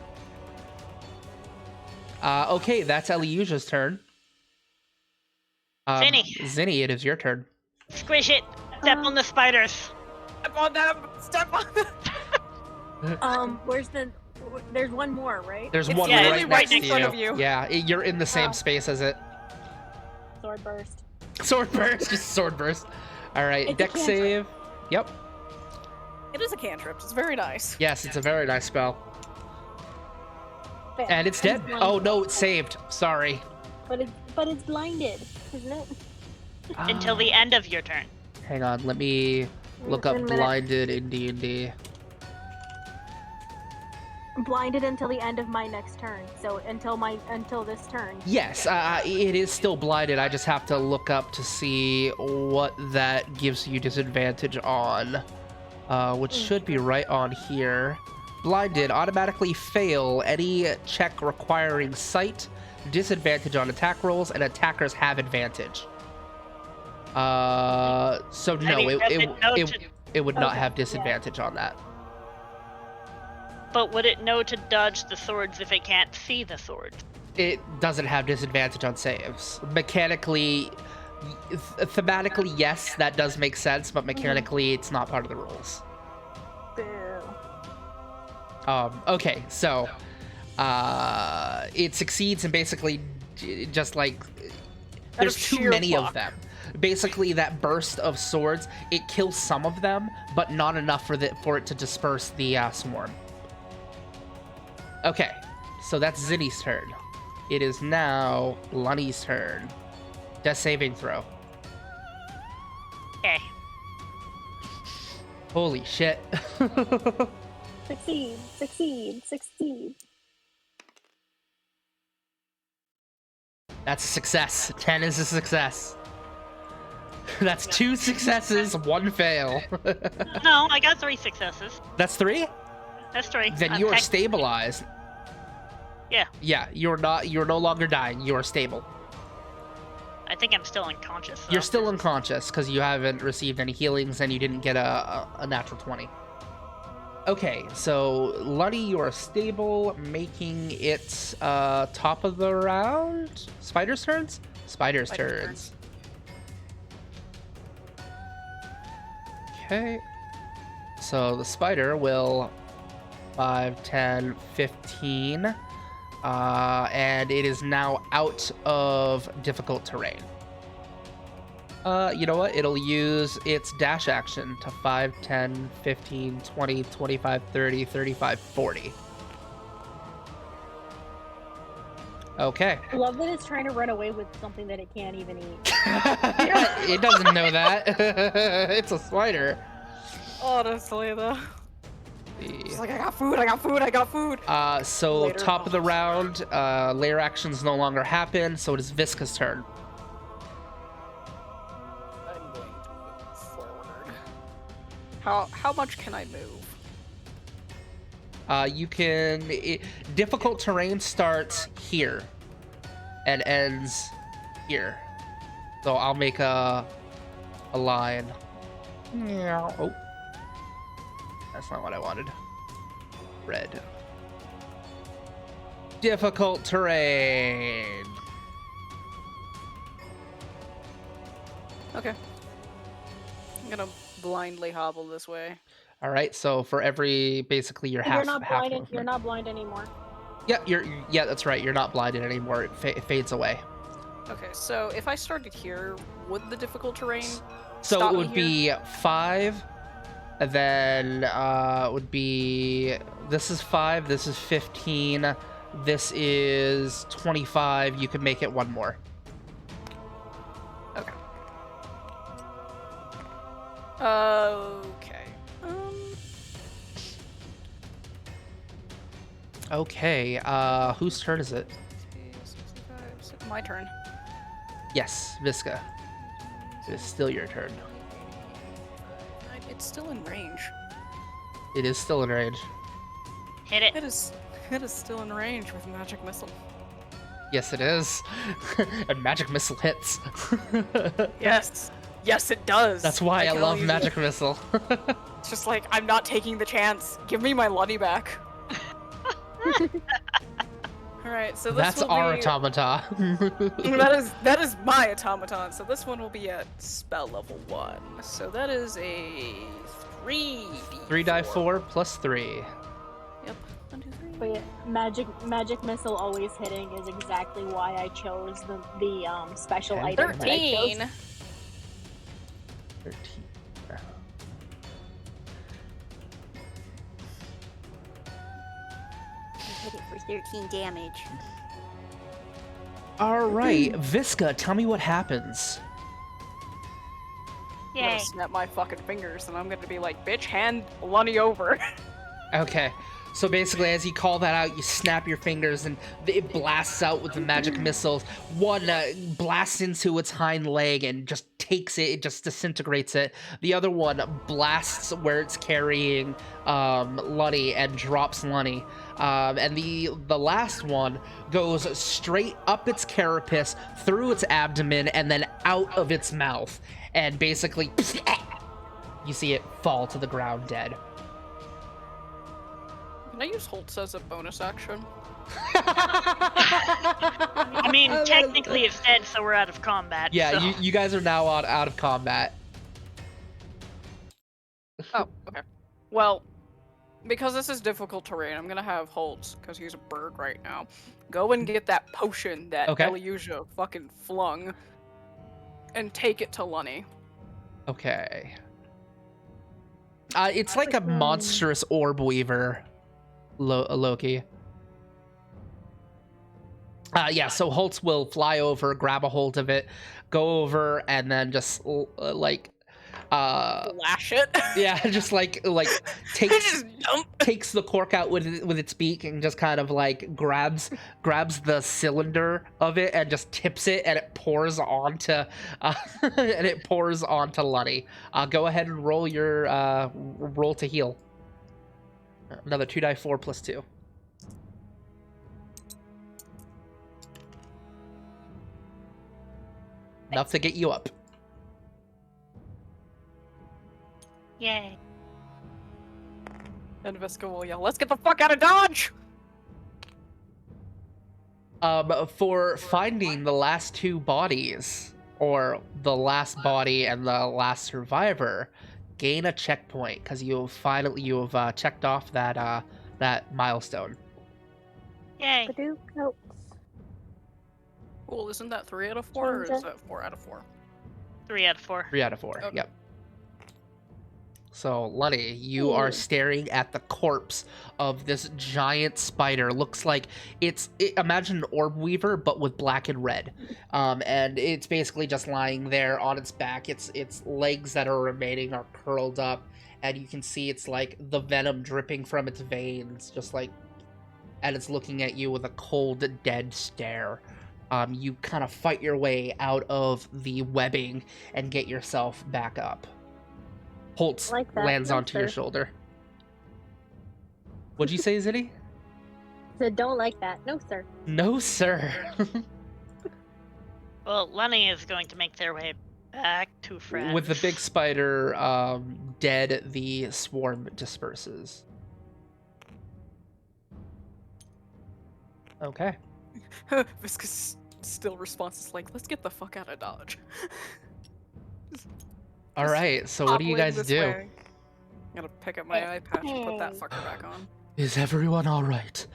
Okay, that's Eliusia's turn. Zinni, it is your turn. Squish it. Step on the spiders. Step on them! Step on them! Where's the? There's one more, right? There's It's one literally right right next in to front you. of you. Yeah, you're in the same Oh. space as it. Sword burst. Sword burst, just sword burst. All right, It's a dex cantrip. save. Yep. It is a cantrip. It's very nice. Yes, it's a very nice spell. Fail. And it's dead. blinded. Oh no, it's saved. Sorry. But it's blinded, isn't it? Until the end of your turn. Hang on, let me look up Wait a minute. blinded in D&D. Blinded until the end of my next turn. So until this turn. Yes, it is still blinded. I just have to look up to see what that gives you disadvantage on, which should be right on here. Blinded, automatically fail any check requiring sight, disadvantage on attack rolls, and attackers have advantage. So no, mean, does it know it would not Okay, have yeah. disadvantage on that. But would it know to dodge the swords if it can't see the swords? It doesn't have disadvantage on saves. Mechanically, thematically, yes, that does make sense, but mechanically, it's not part of the rules. Boo. Okay, so it succeeds and basically just like there's of too sheer many luck. of them. Basically, that burst of swords, it kills some of them, but not enough for it to disperse the swarm. Okay, so that's Zinni's turn. It is now Lunny's turn. Death saving throw. Okay. Holy shit. Succeed. Succeed. Succeed. That's a success. 10 is a success. That's 2 successes, 1 fail. No, I got 3 successes. That's 3? That's 3. Then I'm you are tech- stabilized. Yeah, Yeah, you're no longer dying. You are stable. I think I'm still unconscious. You're though. still unconscious because you haven't received any healings and you didn't get a natural 20. Okay, so Luddy, you are stable, making it top of the round. Spider's turns? Spider's turns. Okay. So the spider will 5, 10, 15. And it is now out of difficult terrain. You know what? It'll use its dash action to 5, 10, 15, 20, 25, 30, 35, 40. Okay. I love that it's trying to run away with something that it can't even eat. It doesn't know that. It's a spider. Honestly, though. It's like, I got food, I got food, I got food. So Later top of the on. round, layer actions no longer happen, so it is Visca's turn. I'm going to move forward. How much can I move? You can... difficult terrain starts here and ends here. So I'll make a line. Oh. That's not what I wanted. Red. Difficult terrain. Okay. I'm gonna blindly hobble this way. All right, so for every... basically your half... You're not half blind. You're movement. not blind anymore. Yeah, yeah, that's right. You're not blinded anymore. It fades away. Okay, so if I started here, would the difficult terrain So stop it me would be 5, and then it would be... this is 5, this is 15, this is 25. You can make it one more. Okay. Okay. Okay, whose turn is it? 65, my turn. Yes, Visca. It is still your turn. It's still in range. It is still in range. Hit it. It is still in range with magic missile. Yes, it is. And magic missile hits. Yes. Yes, it does. That's why I can love only- magic missile. It's just like, I'm not taking the chance. Give me my Luddy back. Alright, so this That's will our be... automata. that is my automaton. So this one will be at spell level 1. So that is a 3d4. 3 die 4 plus 3. Yep. 1, 2, 3. But yeah, magic missile always hitting is exactly why I chose the special And item. that I chose. 13. 13. Hit it for 13 damage. All right, Visca, tell me what happens. I'm Yay. gonna snap my fucking fingers and I'm gonna be like, bitch, hand Lunny over. Okay, so basically, as you call that out, you snap your fingers and it blasts out with the magic missiles. One blasts into its hind leg and just takes it, it just disintegrates it. The other one blasts where it's carrying Lunny and drops Lunny. And the last one goes straight up its carapace, through its abdomen, and then out of its mouth. And basically, you see it fall to the ground dead. Can I use Holtz as a bonus action? I mean, technically it's dead, so we're out of combat. Yeah, so. you guys are now out of combat. Oh, okay. Well, because this is difficult terrain, I'm gonna have Holtz, because he's a bird right now, go and get that potion that Okay. Elyusia fucking flung, and take it to Lunny. Okay. It's like a monstrous orb weaver, Loki. Yeah, so Holtz will fly over, grab a hold of it, go over, and then just Lash it. yeah, just like Just jump. takes the cork out with its beak and just kind of like grabs the cylinder of it and just tips it, and it pours onto Lunny. Go ahead and roll your roll to heal. Another 2 die 4 plus 2. enough to get you up. Yay. And Visca will yell, "Let's get the fuck out of Dodge!" For finding the last two bodies, or the last body and the last survivor, gain a checkpoint because you've checked off that milestone. Yay. Badoo, nope. Well, isn't that 3 out of 4, or Change is it. that 4 out of 4? 3 out of 4. 3 out of 4. Okay. Yep. So, Lunny, you are staring at the corpse of this giant spider. Looks like imagine an orb weaver, but with black and red. And it's basically just lying there on its back. Its legs that are remaining are curled up, and you can see it's like the venom dripping from its veins, and it's looking at you with a cold, dead stare. You kind of fight your way out of the webbing and get yourself back up. Holtz Like that, lands no, onto your sir. shoulder. What'd you say, Zitty? Said don't like that. No, sir. No, sir. Well, Lenny is going to make their way back to France. With the big spider dead, the swarm disperses. Okay. Visca's still responses like, "Let's get the fuck out of Dodge." All right, so what do you Hobbling guys this do? way. I'm gonna pick up my eye patch and put that Hey. fucker back on. Is everyone all right?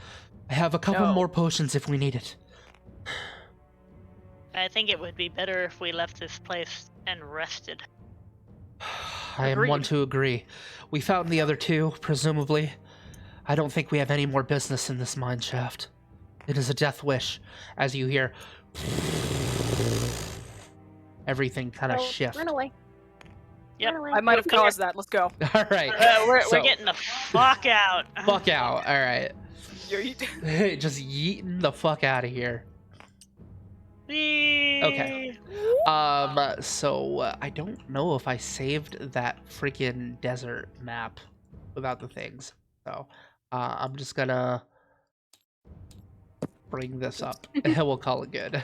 I have a couple No. more potions if we need it. I think it would be better if we left this place and rested. I am one Agreed. to agree. We found the other two, presumably. I don't think we have any more business in this mine shaft. It is a death wish, as you hear everything kind of Oh, shift. Run away. Yep. Run away. I might have caused that. Let's go. All right, We're so, getting the fuck out. fuck out. All right, Yeet. just yeeting the fuck out of here. Whee! Okay. So I don't know if I saved that freaking desert map without the things. So I'm just gonna bring this up and we'll call it good.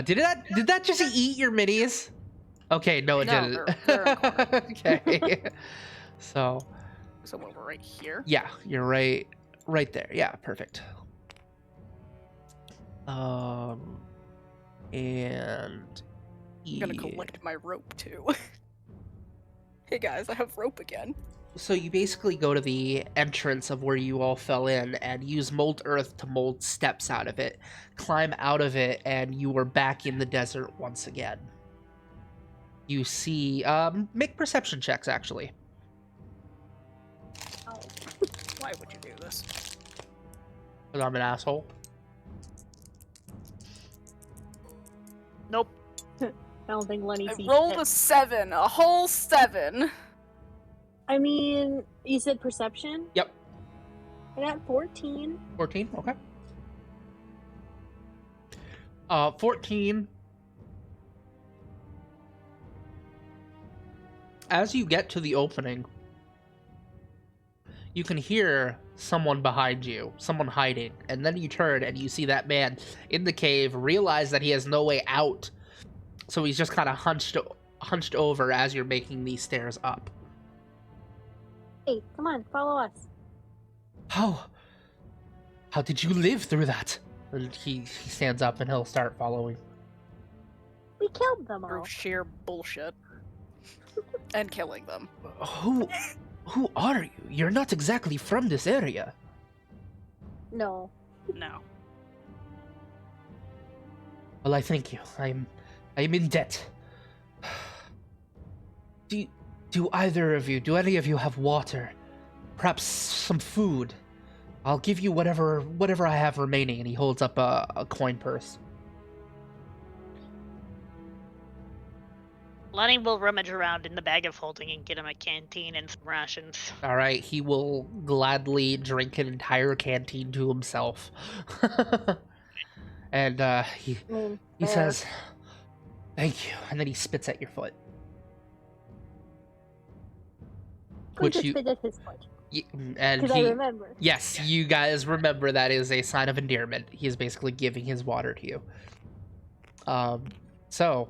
Did that just eat your minis? Okay, no, it No, didn't. they're in the Okay. So So we're right here. yeah, you're right there. Yeah, perfect. And I'm gonna collect my rope too. Hey guys, I have rope again. So you basically go to the entrance of where you all fell in and use mold earth to mold steps out of it, climb out of it, and you are back in the desert once again. You see, make perception checks actually. Oh. Why would you do this? Because I'm an asshole. Nope. I don't think Lenny I sees rolled it. a 7, a whole 7. I mean, you said perception? Yep. I got 14. 14, okay. 14. As you get to the opening, you can hear someone behind you, someone hiding, and then you turn and you see that man in the cave realize that he has no way out. So he's just kind of hunched over as you're making these stairs up. Hey, come on, follow us. How did you live through that? And he stands up and he'll start following. We killed them Through all. sheer bullshit. And killing them. Who are you? You're not exactly from this area. No. No. Well, I thank you. I'm in debt. Do any of you have water? Perhaps some food? I'll give you whatever I have remaining. And he holds up a coin purse. Lenny will rummage around in the bag of holding and get him a canteen and some rations. All right, he will gladly drink an entire canteen to himself. And he Fair. says, "Thank you," and then he spits at your foot. We Which just you spit at his foot. and Because I he remember. yes, you guys remember that is a sign of endearment. He is basically giving his water to you. So,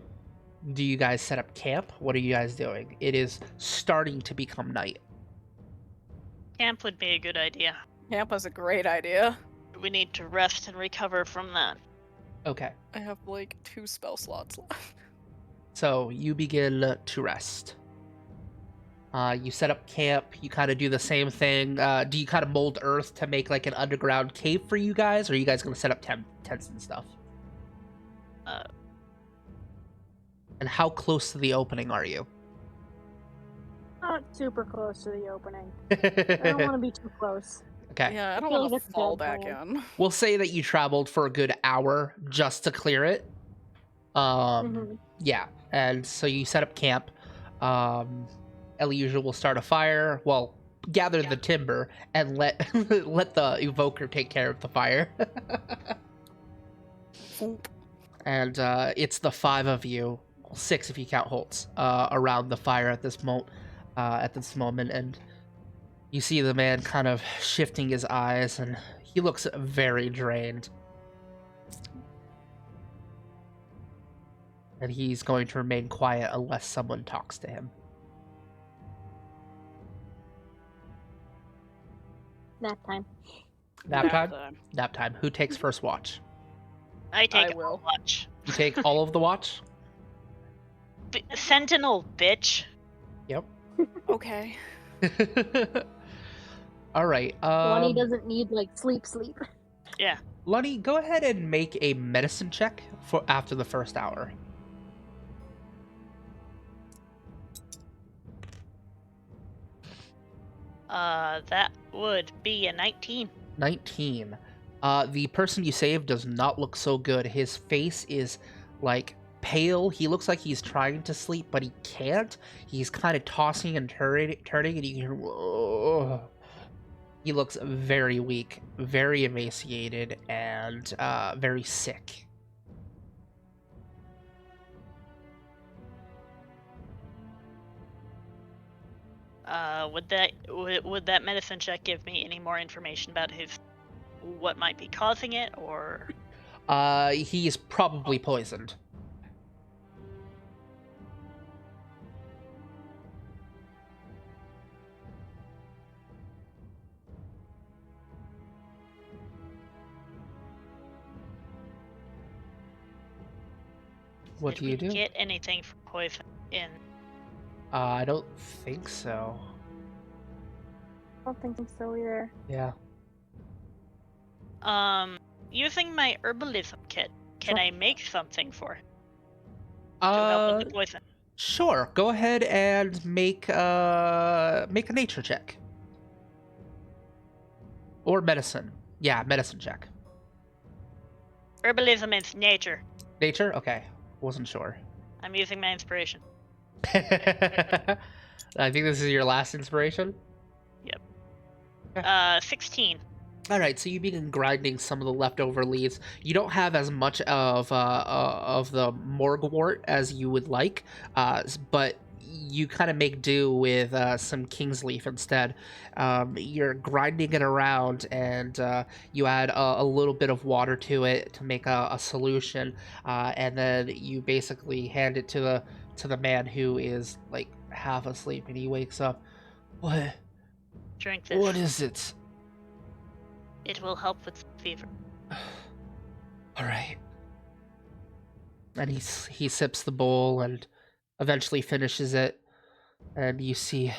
do you guys set up camp? What are you guys doing? It is starting to become night. Camp would be a good idea. Camp is a great idea. We need to rest and recover from that. Okay. I have like 2 spell slots left. So you begin to rest. You set up camp. You kind of do the same thing. Do you kind of mold earth to make like an underground cave for you guys, or are you guys going to set up tents and stuff? And how close to the opening are you? Not super close to the opening. I don't want to be too close. Okay. Yeah, I don't feel want like to it's a fall bad back plan. in. We'll say that you traveled for a good hour just to clear it. Yeah, and so you set up camp. Eliusia will start a fire. Well, gather the timber and let let the evoker take care of the fire. And it's the 5 of you, 6 if you count Holtz, around the fire at this moment, and you see the man kind of shifting his eyes, and he looks very drained. And he's going to remain quiet unless someone talks to him. Nap time. Nap time? Nap time. Who takes first watch? I take I will. watch. You take all of the watch? Sentinel, bitch. Yep. Okay. All right. Lonnie doesn't need like sleep. Yeah. Lunny, go ahead and make a medicine check for after the first hour. That would be a 19. 19. The person you saved does not look so good. His face is like pale. He looks like he's trying to sleep, but he can't. He's kind of tossing and turning, and you can hear, whoa. He looks very weak, very emaciated, and very sick. Would that medicine check give me any more information about what might be causing it, or? He's probably poisoned. What Did do you we do? get anything from poison in? I don't think so. I don't think so either. Yeah. Using my herbalism kit, can Sure. I make something for him to help with the poison? Sure. Go ahead and make a nature check. Or medicine. Yeah, medicine check. Herbalism is nature. Nature? Okay. Wasn't sure. I'm using my inspiration. I think this is your last inspiration. 16. All right, so you begin grinding some of the leftover leaves. You don't have as much of the morgwort as you would like, but you kind of make do with some king's leaf instead. You're grinding it around, and you add a little bit of water to it to make a solution, and then you basically hand it to the man who is like half asleep, and he wakes up. What? Drink this. What is it? It will help with fever. All right. And he sips the bowl and eventually finishes it. And you see,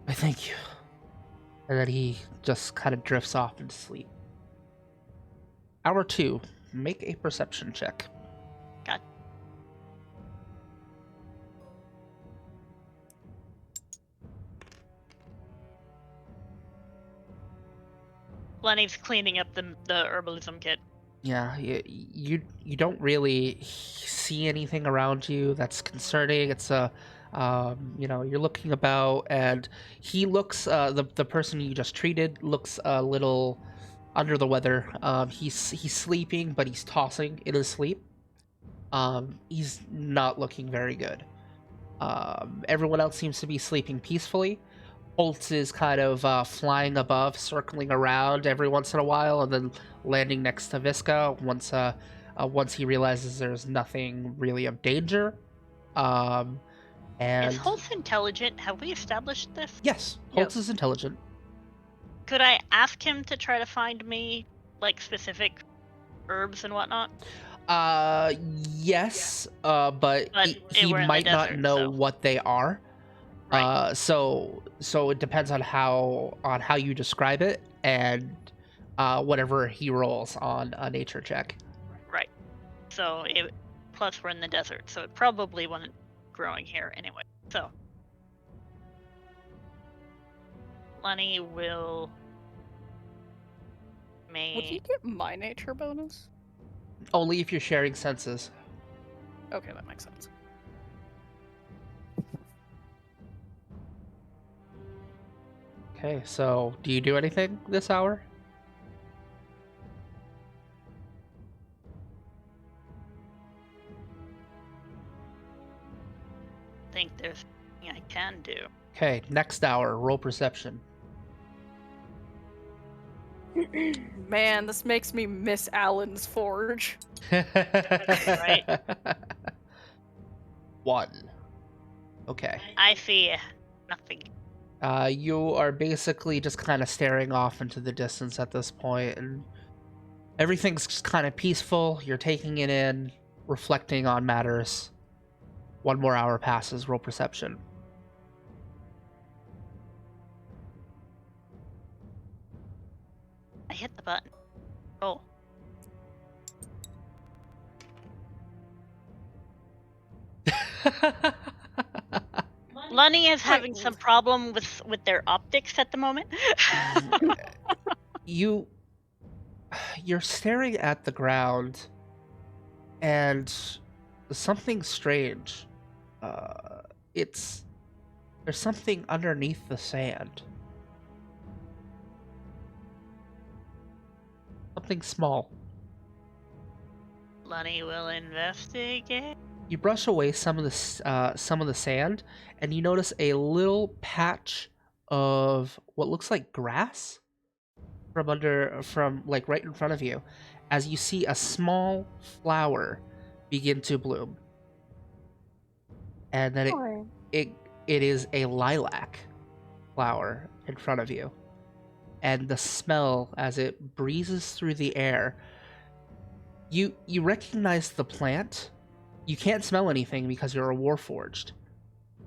I thank you. And then he just kind of drifts off into sleep. Hour 2. Make a perception check. God. Lenny's cleaning up the herbalism kit. Yeah, you don't really see anything around you that's concerning. It's you're looking about, and he looks, the person you just treated looks a little under the weather. He's sleeping, but he's tossing in his sleep. He's not looking very good. Everyone else seems to be sleeping peacefully. Holtz is kind of flying above, circling around every once in a while, and then landing next to Visca once once he realizes there's nothing really of danger. And Is Holtz intelligent? Have we established this? yes, Holtz Yes. is intelligent. Could I ask him to try to find me, like, specific herbs and whatnot? Yes, but But he we're in the might not desert, know so- what they are. Right. So it depends on how you describe it, and whatever he rolls on a nature check. Right. So, plus we're in the desert, so it probably wasn't growing here anyway. So, Lenny will Would he make... get my nature bonus? Only if you're sharing senses. Okay, that makes sense. Okay, so do you do anything this hour? think there's something I can do. Okay, next hour, roll perception. Man, this makes me miss Alan's forge. Right. 1. Okay. I see nothing. You are basically just kind of staring off into the distance at this point, and everything's just kind of peaceful. You're taking it in, reflecting on matters. 1 more hour passes, roll perception. I hit the button. Oh. Lunny is having some problem with their optics at the moment. You're staring at the ground, and something strange. There's something underneath the sand. Something small. Lunny will investigate. You brush away some of the sand, and you notice a little patch of what looks like grass from like right in front of you, as you see a small flower begin to bloom, and then Oh, it is a lilac flower in front of you, and the smell as it breezes through the air. You recognize the plant. You can't smell anything because you're a warforged,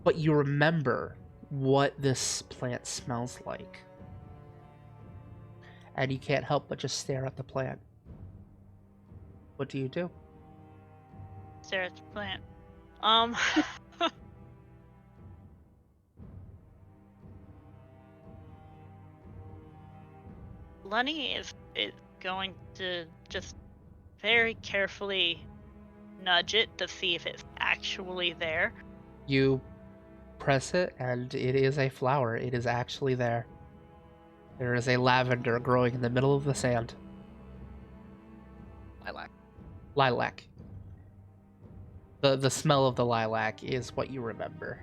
but you remember what this plant smells like. And you can't help but just stare at the plant. What do you do? Stare at the plant. Lunny is going to just very carefully nudge it to see if it's actually there. You press it, and it is a flower. It is actually there. There is a lavender growing in the middle of the sand. Lilac. Lilac. The smell of the lilac is what you remember.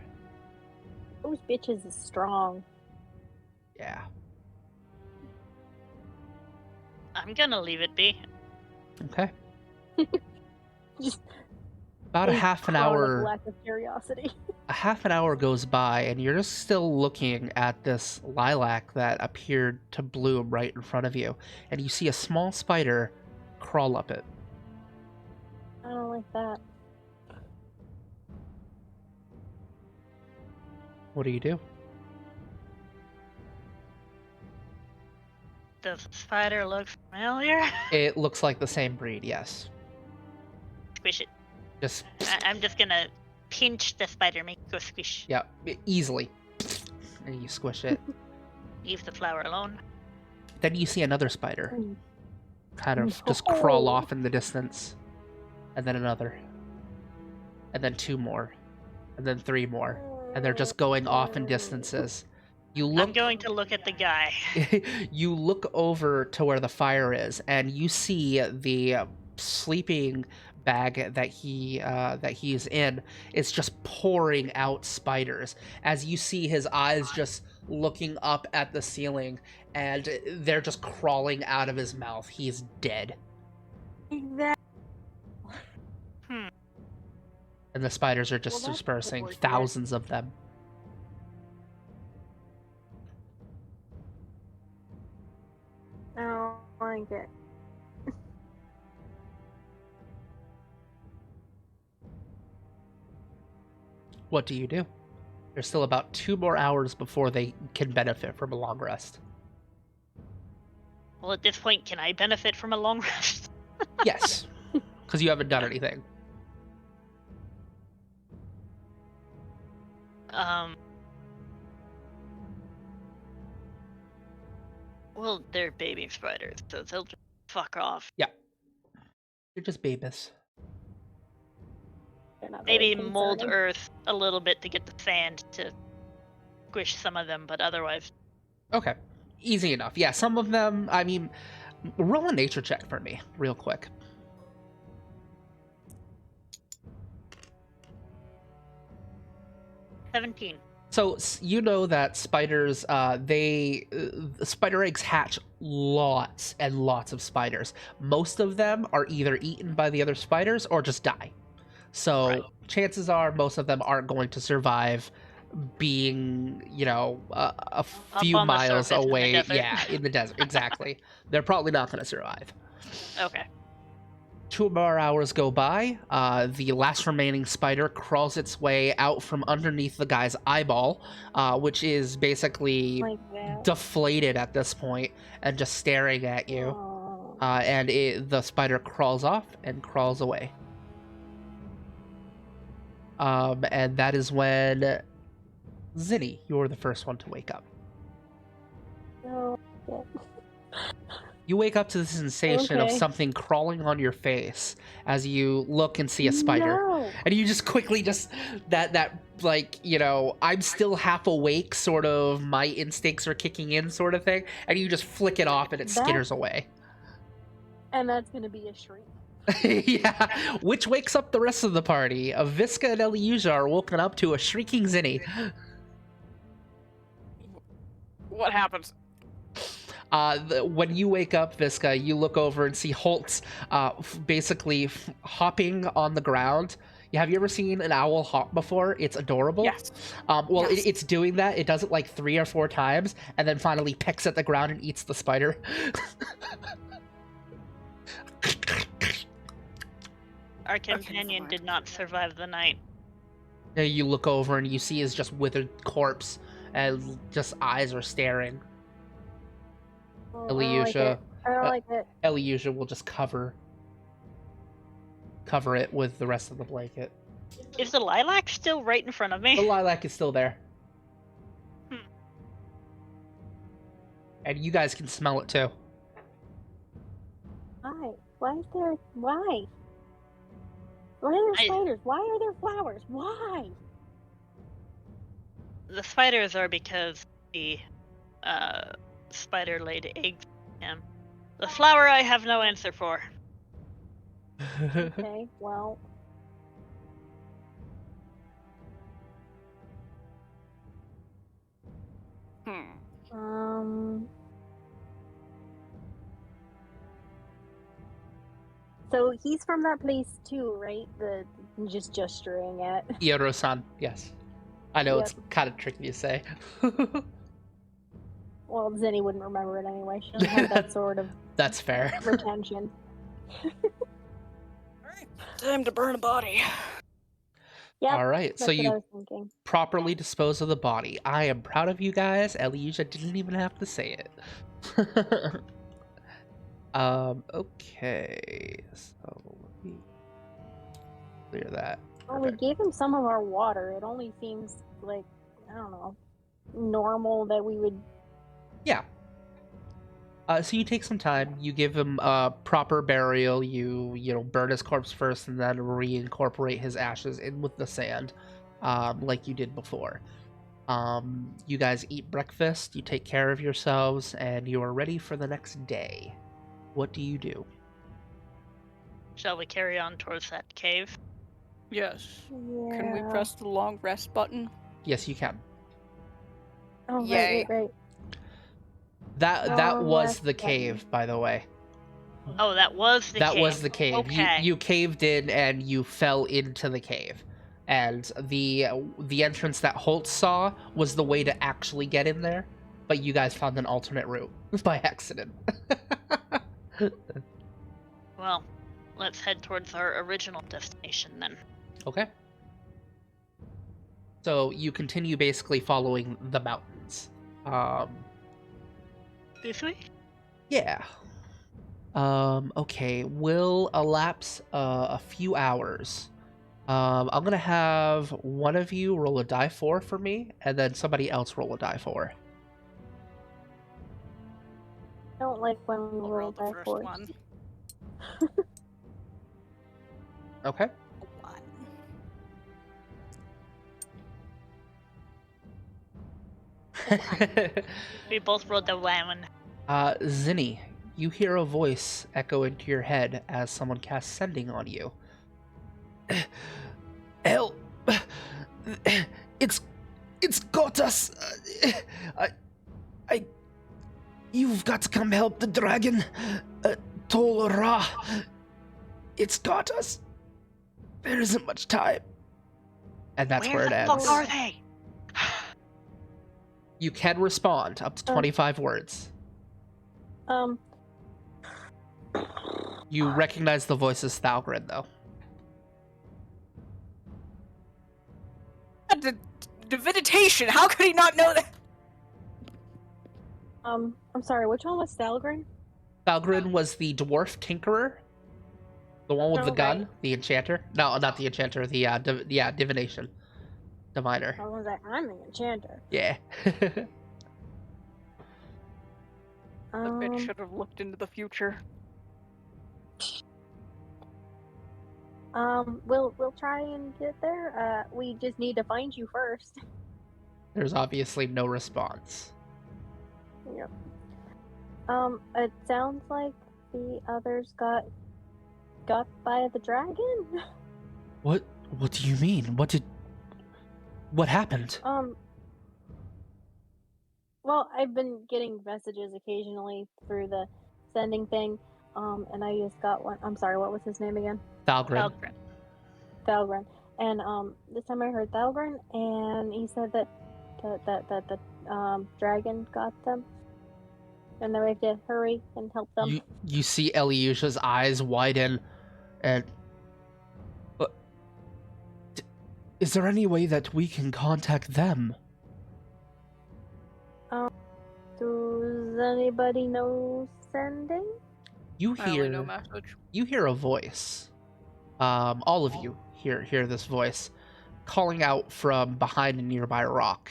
those bitches is strong. Yeah. I'm gonna leave it be. Okay. Just About a a half an cloud of hour. lack of curiosity. A half an hour goes by, and you're just still looking at this lilac that appeared to bloom right in front of you, and you see a small spider crawl up it. I don't like that. What do you do? Does the spider look familiar? It looks like the same breed, yes. Squish it. Just, I'm just gonna pinch the spider, make it go squish. yeah, easily. And you squish it. Leave the flower alone. Then you see another spider Mm. kind of just crawl No. off in the distance. And then another. And then 2 more. And then 3 more. And they're just going off in distances. You I'm look going to look at the guy. you look over to where the fire is, and you see the sleeping bag that he's in. It's just pouring out spiders as you see his eyes just looking up at the ceiling, and they're just crawling out of his mouth. He's dead. That And the spiders are just Well, that's dispersing, unfortunate. thousands of them. I don't like it. What do you do? There's still about 2 more hours before they can benefit from a long rest. Well, at this point, can I benefit from a long rest? Yes, because you haven't done anything. Well, they're baby spiders, so they'll just fuck off. You're just babies. They're not very Maybe mold concerning. earth a little bit to get the sand to squish some of them, but otherwise, Okay, easy enough. Yeah, some of them, I mean, roll a nature check for me, real quick. 17. So you know that spiders, spider eggs hatch lots and lots of spiders. Most of them are either eaten by the other spiders or just die. So Right. chances are most of them aren't going to survive being, a few on the miles surface in the away. desert. Yeah, in the desert. Exactly. They're probably not going to survive. Okay. 2 more hours go by. The last remaining spider crawls its way out from underneath the guy's eyeball, which is basically Like that. deflated at this point and just staring at you. Oh. And the spider crawls off and crawls away. And that is when, Zinni, you're the first one to wake up. No. You wake up to the sensation of Okay. something crawling on your face as you look and see a spider. No. And you just quickly that I'm still half awake, sort of, my instincts are kicking in sort of thing, and you just flick it off and it That- skitters away. And that's gonna be a shriek. Yeah, which wakes up the rest of the party. Viska and Eliuja are woken up to a shrieking Zinni. What happens? When you wake up, Viska, you look over and see Holtz basically hopping on the ground. Have you ever seen an owl hop before? It's adorable. Yes. Well, Yes. it's doing that. It does it like 3 or 4 times, and then finally pecks at the ground and eats the spider. Our companion did not survive the night. And you look over and you see his just withered corpse, and just eyes are staring. Oh, I don't like Eliuja, it. I don't like it. Eliuja will just cover it with the rest of the blanket. Is the lilac still right in front of me? The lilac is still there. Hmm. And you guys can smell it too. Why? Why is there? Why? Why are there spiders? Why are there flowers? Why? The spiders are because the spider laid eggs in him. The flower I have no answer for. Okay, well. So he's from that place too, right? The just gesturing at. Yoro-san, yes. I know Yep. it's kind of tricky to say. Well, Zinni wouldn't remember it anyway. She doesn't have that sort of That's fair. retention. Time to burn a body. Yep. All right, That's so what I you was thinking. properly dispose of the body. I am proud of you guys. Eliuja didn't even have to say it. Okay, so let me clear that. Well, we Perfect. gave him some of our water. It only seems like, I don't know, normal that we would. Yeah. So you take some time. You give him a proper burial. You burn his corpse first, and then reincorporate his ashes in with the sand, like you did before. You guys eat breakfast. You take care of yourselves, and you are ready for the next day. What do you do? Shall we carry on towards that cave? Yes. Yeah. Can we press the long rest button? Yes, you can. Oh, Yay. right. That Oh, was yes, the that cave, by the way. Oh, that was the That cave. was the cave. Okay. You caved in and you fell into the cave. and the entrance that Holt saw was the way to actually get in there, but you guys found an alternate route by accident. Well, let's head towards our original destination then. Okay. So you continue basically following the mountains. This way? Yeah. Okay, will elapse a few hours. I'm gonna have one of you roll a die 4 for me, and then somebody else roll a die 4. I don't like when we I'll roll roll the die first fours. one. Okay. One. We both rolled the one. Zinni, you hear a voice echo into your head as someone casts sending on you. Help! It's got us. You've got to come help the dragon. Tol Ra. It's got us. There isn't much time. And that's where it the ends. fuck are they? You can respond up to 25 words. You recognize the voice as Thalgrin, though. Divination! How could he not know that? I'm sorry, which one was Stalgren? Thalgrin was the dwarf tinkerer. The one with Oh, the gun, right. the enchanter. No, not the enchanter. The divination, diviner. I was like, I'm the enchanter. Yeah. The bitch should have looked into the future. We'll try and get there. We just need to find you first. There's obviously no response. Yep. It sounds like the others got by the dragon. What do you mean? What happened? Well, I've been getting messages occasionally through the sending thing, and I just got one. I'm sorry, what was his name again? Thalgrin. Thalgren. And this time I heard Thalgren, and he said that the dragon got them, and that we have to hurry and help them. You see Eliusha's eyes widen, and is there any way that we can contact them? Does anybody know sending? You I only know message. hear a voice. All of you hear this voice calling out from behind a nearby rock.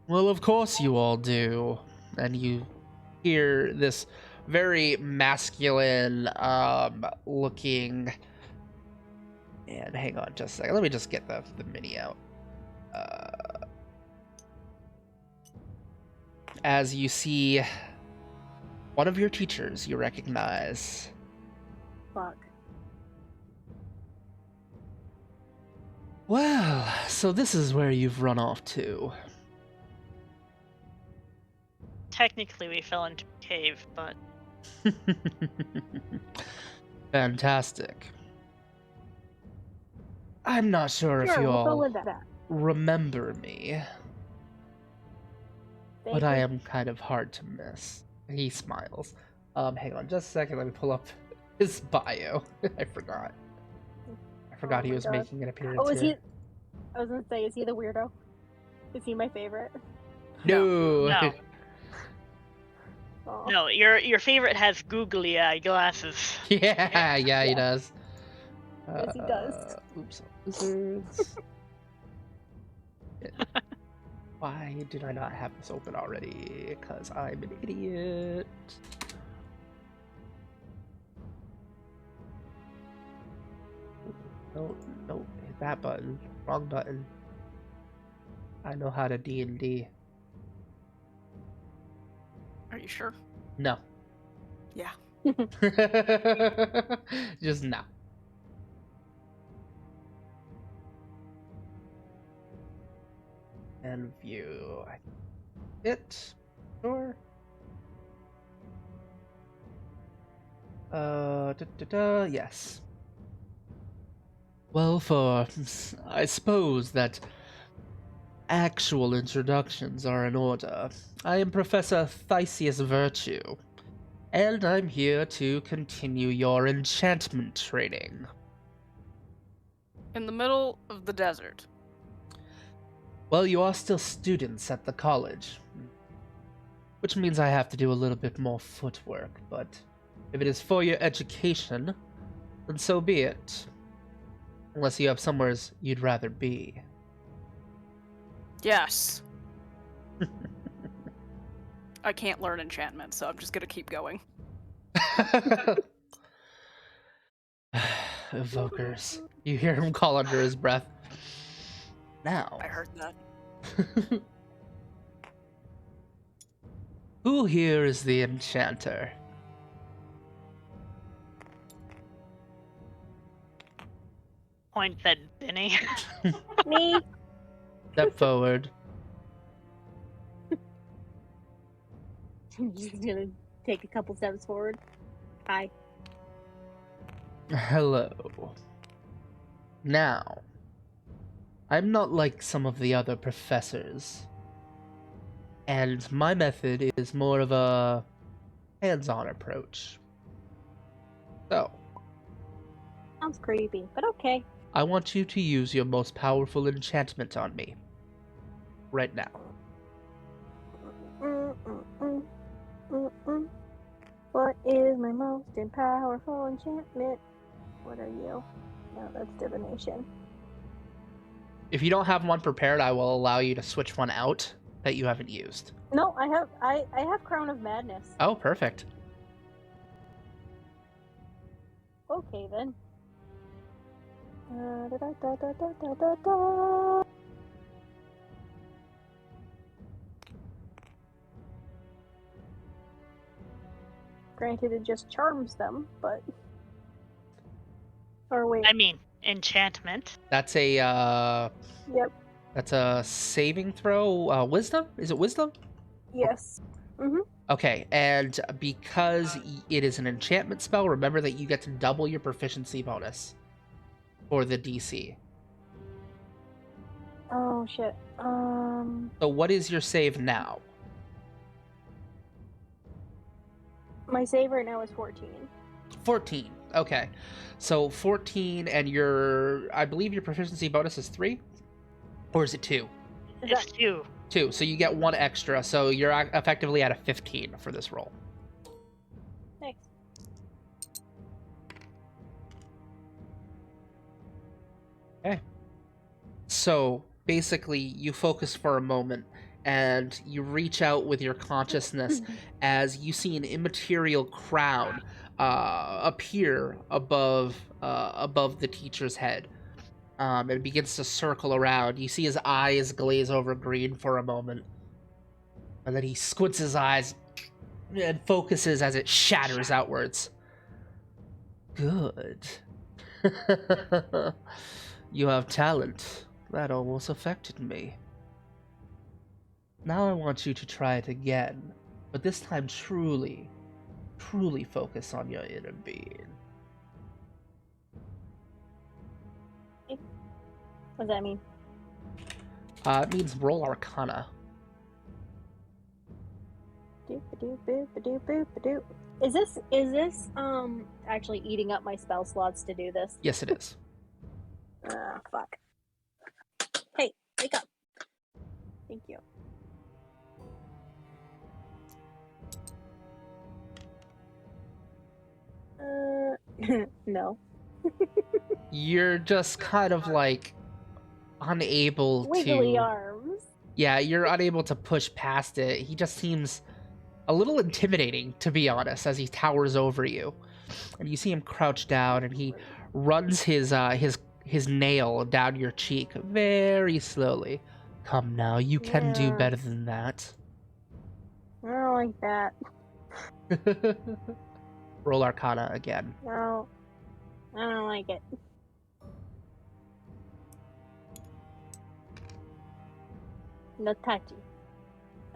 Well, of course you all do. And you hear this very masculine looking, and hang on just a second, let me just get the mini out. As you see one of your teachers you recognize. Fuck. Well, so this is where you've run off to. Technically, we fell into a cave, but Fantastic. I'm not sure if Sure, you we'll go all with that. remember me, Thank but I you. am kind of hard to miss. He smiles. Hang on just a second, let me pull up his bio. I forgot Oh he my was God. making an appearance Oh, is here. he? I was gonna say, is he the weirdo? Is he my favorite? No. no, Oh. no. Your favorite has googly eye glasses. Yeah, he Yeah. does. Yes, he does. Oops. Wizards. Why did I not have this open already? Because I'm an idiot. No, hit that button. Wrong button. I know how to D&D. Are you sure? No. Yeah. Just no. And view. It. Sure. Yes. Well, I suppose that actual introductions are in order. I am Professor Theseus Virtue, and I'm here to continue your enchantment training. In the middle of the desert. Well, you are still students at the college, which means I have to do a little bit more footwork, but if it is for your education, then so be it. Unless you have somewhere you'd rather be. Yes. I can't learn enchantment, so I'm just gonna keep going. Evokers. You hear him call under his breath. Now. I heard that. Who here is the enchanter? Point at Benny. Me. Step forward. I'm just gonna take a couple steps forward. Hi. Hello. Now, I'm not like some of the other professors, and my method is more of a hands-on approach. So, Sounds creepy, but okay. I want you to use your most powerful enchantment on me. Right now. What is my most powerful enchantment? What are you? No, that's divination. If you don't have one prepared, I will allow you to switch one out that you haven't used. No, I have Crown of Madness. Oh, perfect. Okay then. Da-da-da-da-da-da-da-da. Granted, it just charms them, but. Or wait. I mean, enchantment. That's a Yep. that's a saving throw. Wisdom? Is it wisdom? Yes. Mm-hmm. Okay, and because it is an enchantment spell, remember that you get to double your proficiency bonus for the DC. Oh shit. So what is your save now? My save right now is 14. 14. Okay. So 14 and I believe your proficiency bonus is 3? Or is it 2? Is It's that 2. 2. So you get 1 extra. So you're effectively at a 15 for this roll. thanks? Okay. So basically, you focus for a moment and you reach out with your consciousness as you see an immaterial crown appear above the teacher's head. It begins to circle around. You see his eyes glaze over green for a moment, and then he squints his eyes and focuses as it shatters outwards. Good. You have talent. That almost affected me. Now I want you to try it again, but this time truly focus on your inner being. What does that mean? It means roll Arcana. Doop-a-doop-boop-a-doop-boop-a-doop. Is this actually eating up my spell slots to do this? Yes, it is. Ah, fuck. Hey, wake up. Thank you. No. You're just kind of like unable Wiggly to. arms. Yeah, you're unable to push past it. He just seems a little intimidating, to be honest, as he towers over you. And you see him crouch down, and he runs his nail down your cheek very slowly. Come now, you can do Yeah. better than that. I don't like that. Roll Arcana again. No. I don't like it. No touchy.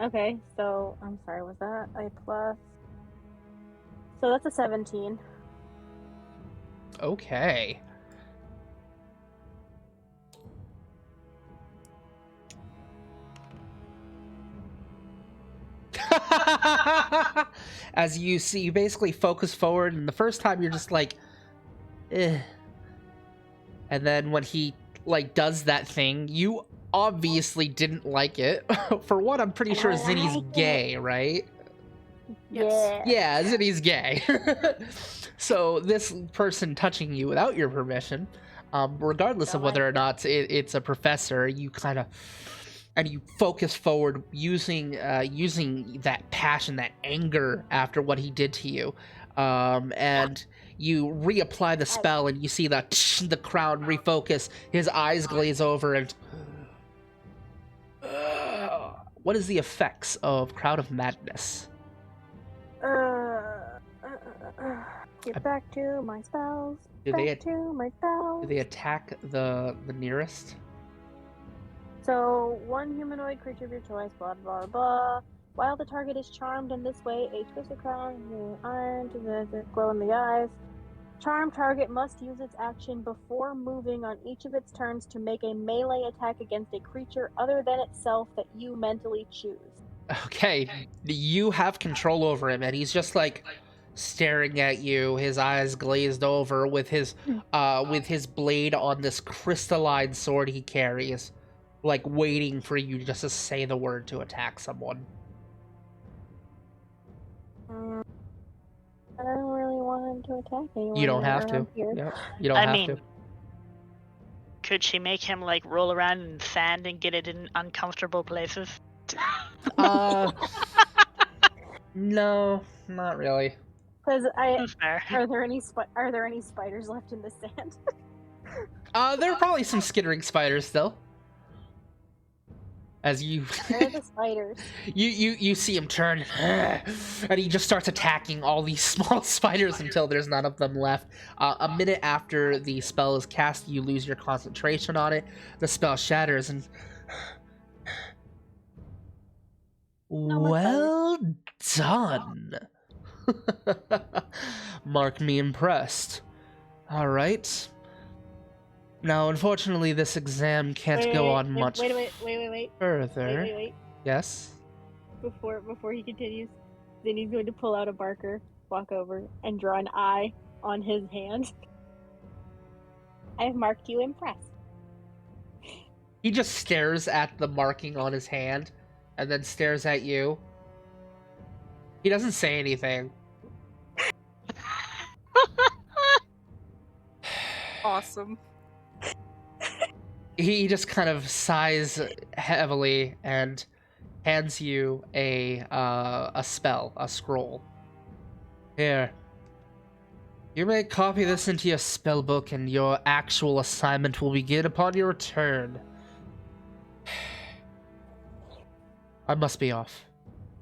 Okay, so I'm sorry, was that a plus? So that's a 17. Okay. As you see, you basically focus forward, and the first time you're just like, eh. And then when he like does that thing, you obviously didn't like it. For one, I'm pretty sure Zinni's like gay, right? Yes. Yeah, Zinni's gay. So this person touching you without your permission, regardless of whether or not it's a professor, you kind of and you focus forward using that passion, that anger after what he did to you, and you reapply the spell, and you see the crowd refocus. His eyes glaze over, and what is the effects of Crowd of Madness? Get back to my spells. Do Back to my spells. they attack the nearest? So, one humanoid creature of your choice, blah blah blah. While the target is charmed in this way, a twisted crown, iron to the glow in the eyes. Charmed target must use its action before moving on each of its turns to make a melee attack against a creature other than itself that you mentally choose. Okay, you have control over him, and he's just like staring at you, his eyes glazed over, with his blade on this crystalline sword he carries, like waiting for you just to say the word to attack someone. I don't really want him to attack anyone. You don't have to. around here. Yep, you don't I have mean, to. Could she make him like roll around in sand and get it in uncomfortable places? No, not really. Because That's fair. are there any spiders left in the sand? There are probably some skittering spiders still. As you Where are the spiders? you see him turn, and he just starts attacking all these small spiders until there's none of them left. A minute after the spell is cast, you lose your concentration on it. The spell shatters, and more well done. Mark me impressed. All right. Now, unfortunately, this exam can't go on much Wait. further. Wait. Yes. Before he continues, then he's going to pull out a marker, walk over, and draw an eye on his hand. I've marked you impressed. He just stares at the marking on his hand, and then stares at you. He doesn't say anything. Awesome. He just kind of sighs heavily and hands you a spell, a scroll. Here. You may copy this into your spell book, and your actual assignment will begin upon your return. I must be off.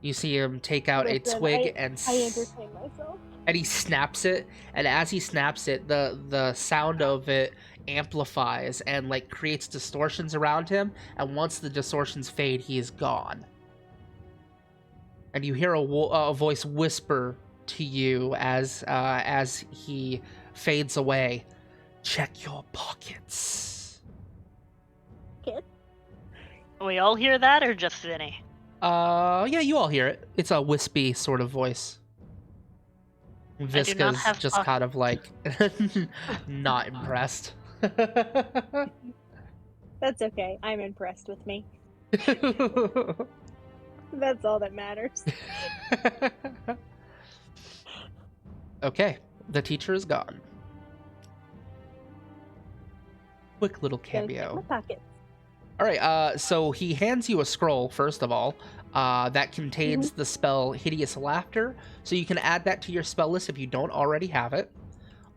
You see him take out a Listen, twig I and entertain myself. and he snaps it, and as he snaps it, the sound of it amplifies and like creates distortions around him, and once the distortions fade, he is gone. And you hear a voice whisper to you as he fades away. Check your pockets. We all hear that, or just Vinny? Yeah, you all hear it. It's a wispy sort of voice. Visca's have just kind of like not impressed. That's okay. I'm impressed with me. That's all that matters. Okay, the teacher is gone. Quick little Gotta check cameo. my pockets. All right, so he hands you a scroll, first of all, that contains the spell Hideous Laughter, so you can add that to your spell list if you don't already have it.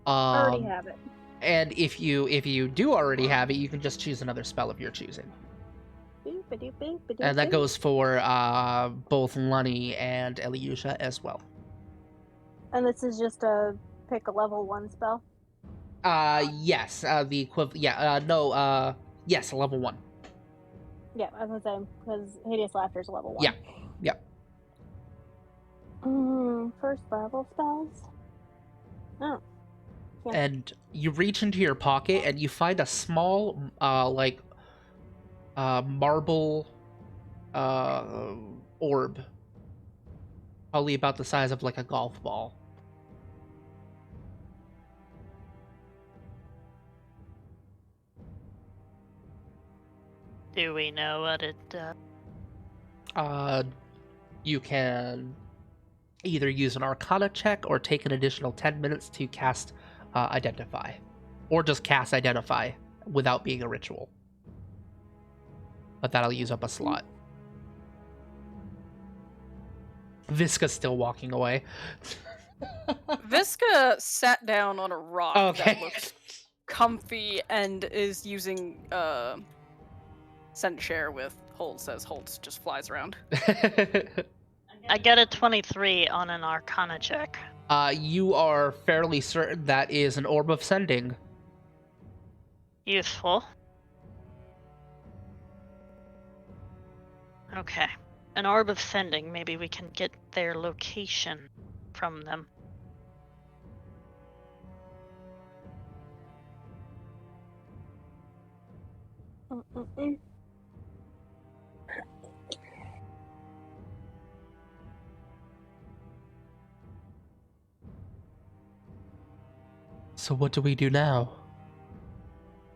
Already have it. And if you do already have it, you can just choose another spell of your choosing. And that goes for both Lunny and Eliusha as well. And this is just a pick a level 1 spell? Yes, the equivalent. Yes, level 1. Yeah, I was saying, because Hideous Laughter is level 1. Yeah, yeah. First level spells? Oh. Yeah. And you reach into your pocket and you find a small, marble, orb. Probably about the size of like a golf ball. Do we know what it does? You can either use an Arcana check or take an additional 10 minutes to cast Identify. Or just cast Identify without being a ritual. But that'll use up a slot. Visca's still walking away. Visca sat down on a rock Okay. that looks comfy and is using scent share with Holtz as Holtz just flies around. I get a 23 on an Arcana check. You are fairly certain that is an Orb of Sending. Useful. Okay. An Orb of Sending. Maybe we can get their location from them. So what do we do now?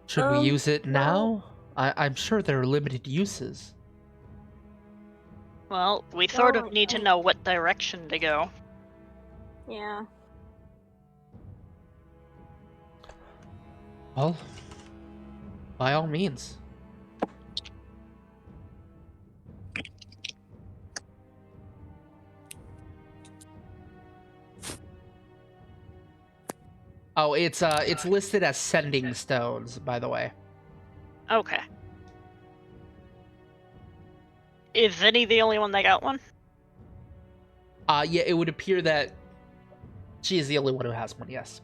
Should we use it now? I'm sure there are limited uses. Well, we sort Well, of need to know what direction to go. Yeah. Well, by all means. Oh, it's listed as sending stones, by the way. Okay. Is Zinni the only one that got one? Yeah, it would appear that she is the only one who has one, yes.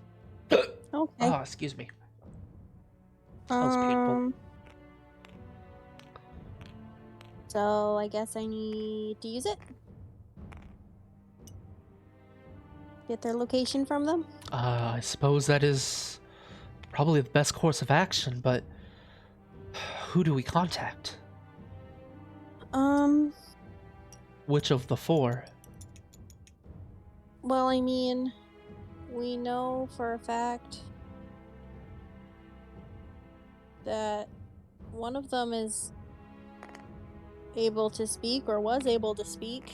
Okay. Oh, excuse me. That was painful. So I guess I need to use it. Get their location from them. I suppose that is probably the best course of action, but who do we contact? Which of the four? Well, I mean, we know for a fact that one of them is able to speak or was able to speak.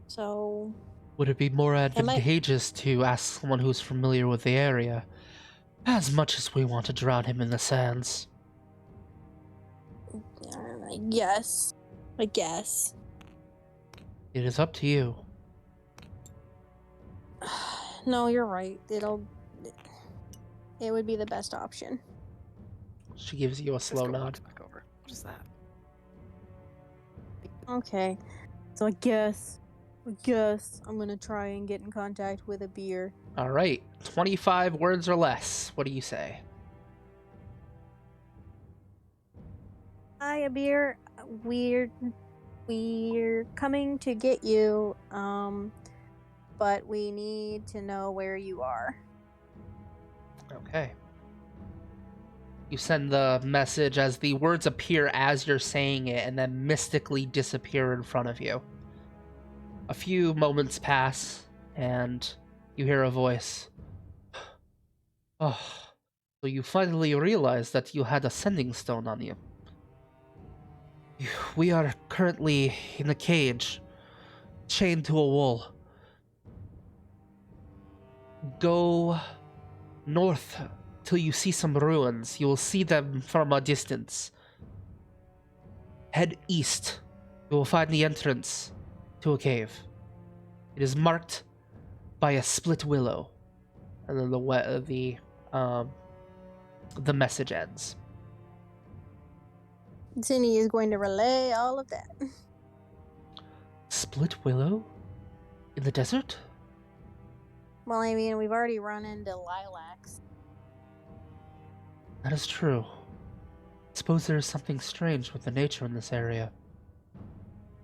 So, Would it be more advantageous to ask someone who's familiar with the area, as much as we want to drown him in the sands? I guess. I guess. It is up to you. No, you're right. It would be the best option. She gives you a slow Visca nod. walks back over. What is that? Okay. So I guess I'm gonna try and get in contact with a beer. All right, 25 words or less. What do you say? Hi, a beer. We're coming to get you. But we need to know where you are. Okay. You send the message as the words appear as you're saying it and then mystically disappear in front of you. A few moments pass and you hear a voice. Oh, so you finally realized that you had a sending stone on you. We are currently in a cage, chained to a wall. Go north till you see some ruins. You will see them from a distance. Head east. You will find the entrance to a cave. It is marked by a split willow. And then the message ends. Zinni is going to relay all of that. Split willow? In the desert? Well, I mean, we've already run into lilacs. That is true. Suppose there is something strange with the nature in this area.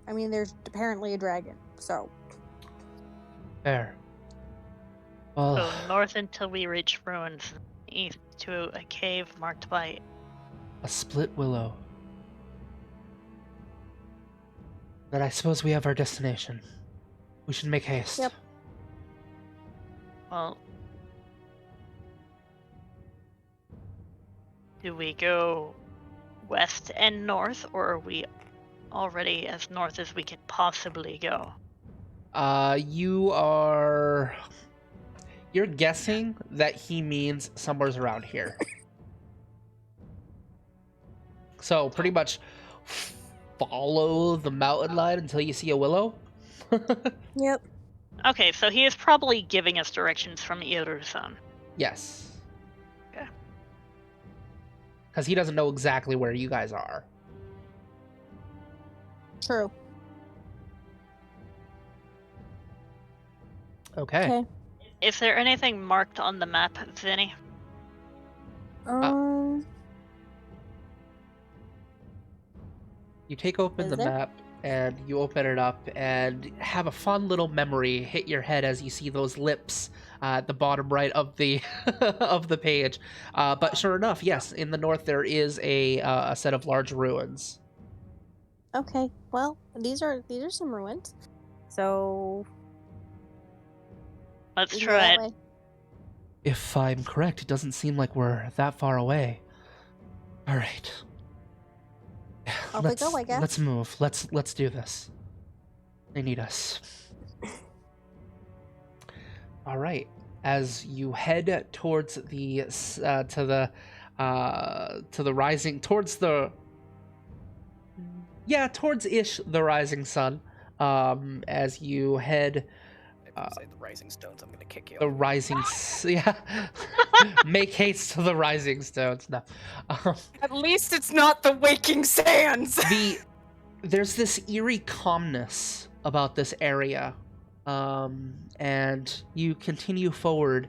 I mean, there's apparently a dragon, so. Fair. Well, So north until we reach ruins, east to a cave marked by... a split willow. Then I suppose we have our destination. We should make haste. Yep. Well, do we go west and north, or are we already as north as we could possibly go? You're guessing that he means somewhere's around here. So pretty much follow the mountain line until you see a willow. Yep. Okay, so he is probably giving us directions from Irusan. Yes. Okay. Because he doesn't know exactly where you guys are. True. Okay. Okay. Is there anything marked on the map, Vinny? You take open Is the there? map and you open it up and have a fun little memory hit your head as you see those lips at the bottom right of the of the page. But sure enough, yes, in the north there is a set of large ruins. Okay. Well, these are some ruins. So Let's we go try that it. way. If I'm correct, it doesn't seem like we're that far away. All right. Off we go, I guess. Let's move. Let's do this. They need us. All right. As you head towards the rising towards the towards the rising sun. As you head If you say the rising stones, I'm gonna kick you. the rising make haste to the rising stones. No. At least it's not the waking sands. There's this eerie calmness about this area, and you continue forward,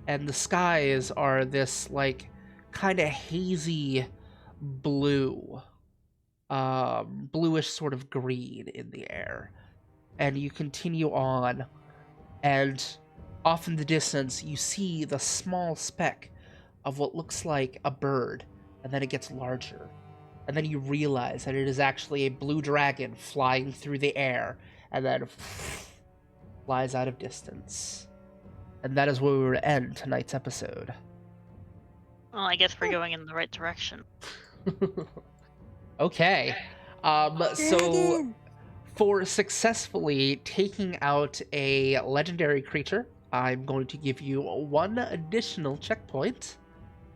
and the skies are this like kind of hazy blue, bluish sort of green in the air, and you continue on, and off in the distance you see the small speck of what looks like a bird, and then it gets larger. And then you realize that it is actually a blue dragon flying through the air, and then flies out of distance. And that is where we will end tonight's episode. Well, I guess we're going in the right direction. Okay. So Dragon! for successfully taking out a legendary creature, I'm going to give you one additional checkpoint,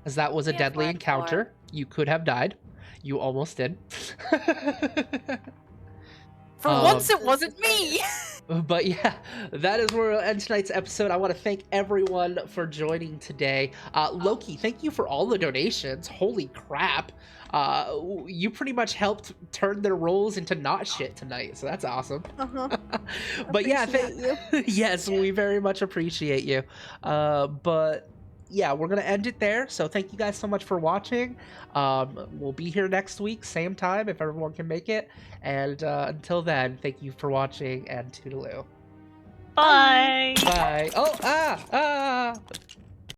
as that was a Yeah, deadly flag encounter. You could have died. You almost did. For once, it wasn't me. But yeah, that is where we'll end tonight's episode. I want to thank everyone for joining today. Loki, thank you for all the donations. Holy crap. You pretty much helped turn their roles into not shit tonight, so that's awesome. But yeah, Appreciate you. yes, we very much appreciate you. But yeah, we're gonna end it there. So thank you guys so much for watching. We'll be here next week, same time, if everyone can make it. And until then, thank you for watching, and toodaloo. Bye! Bye. Oh,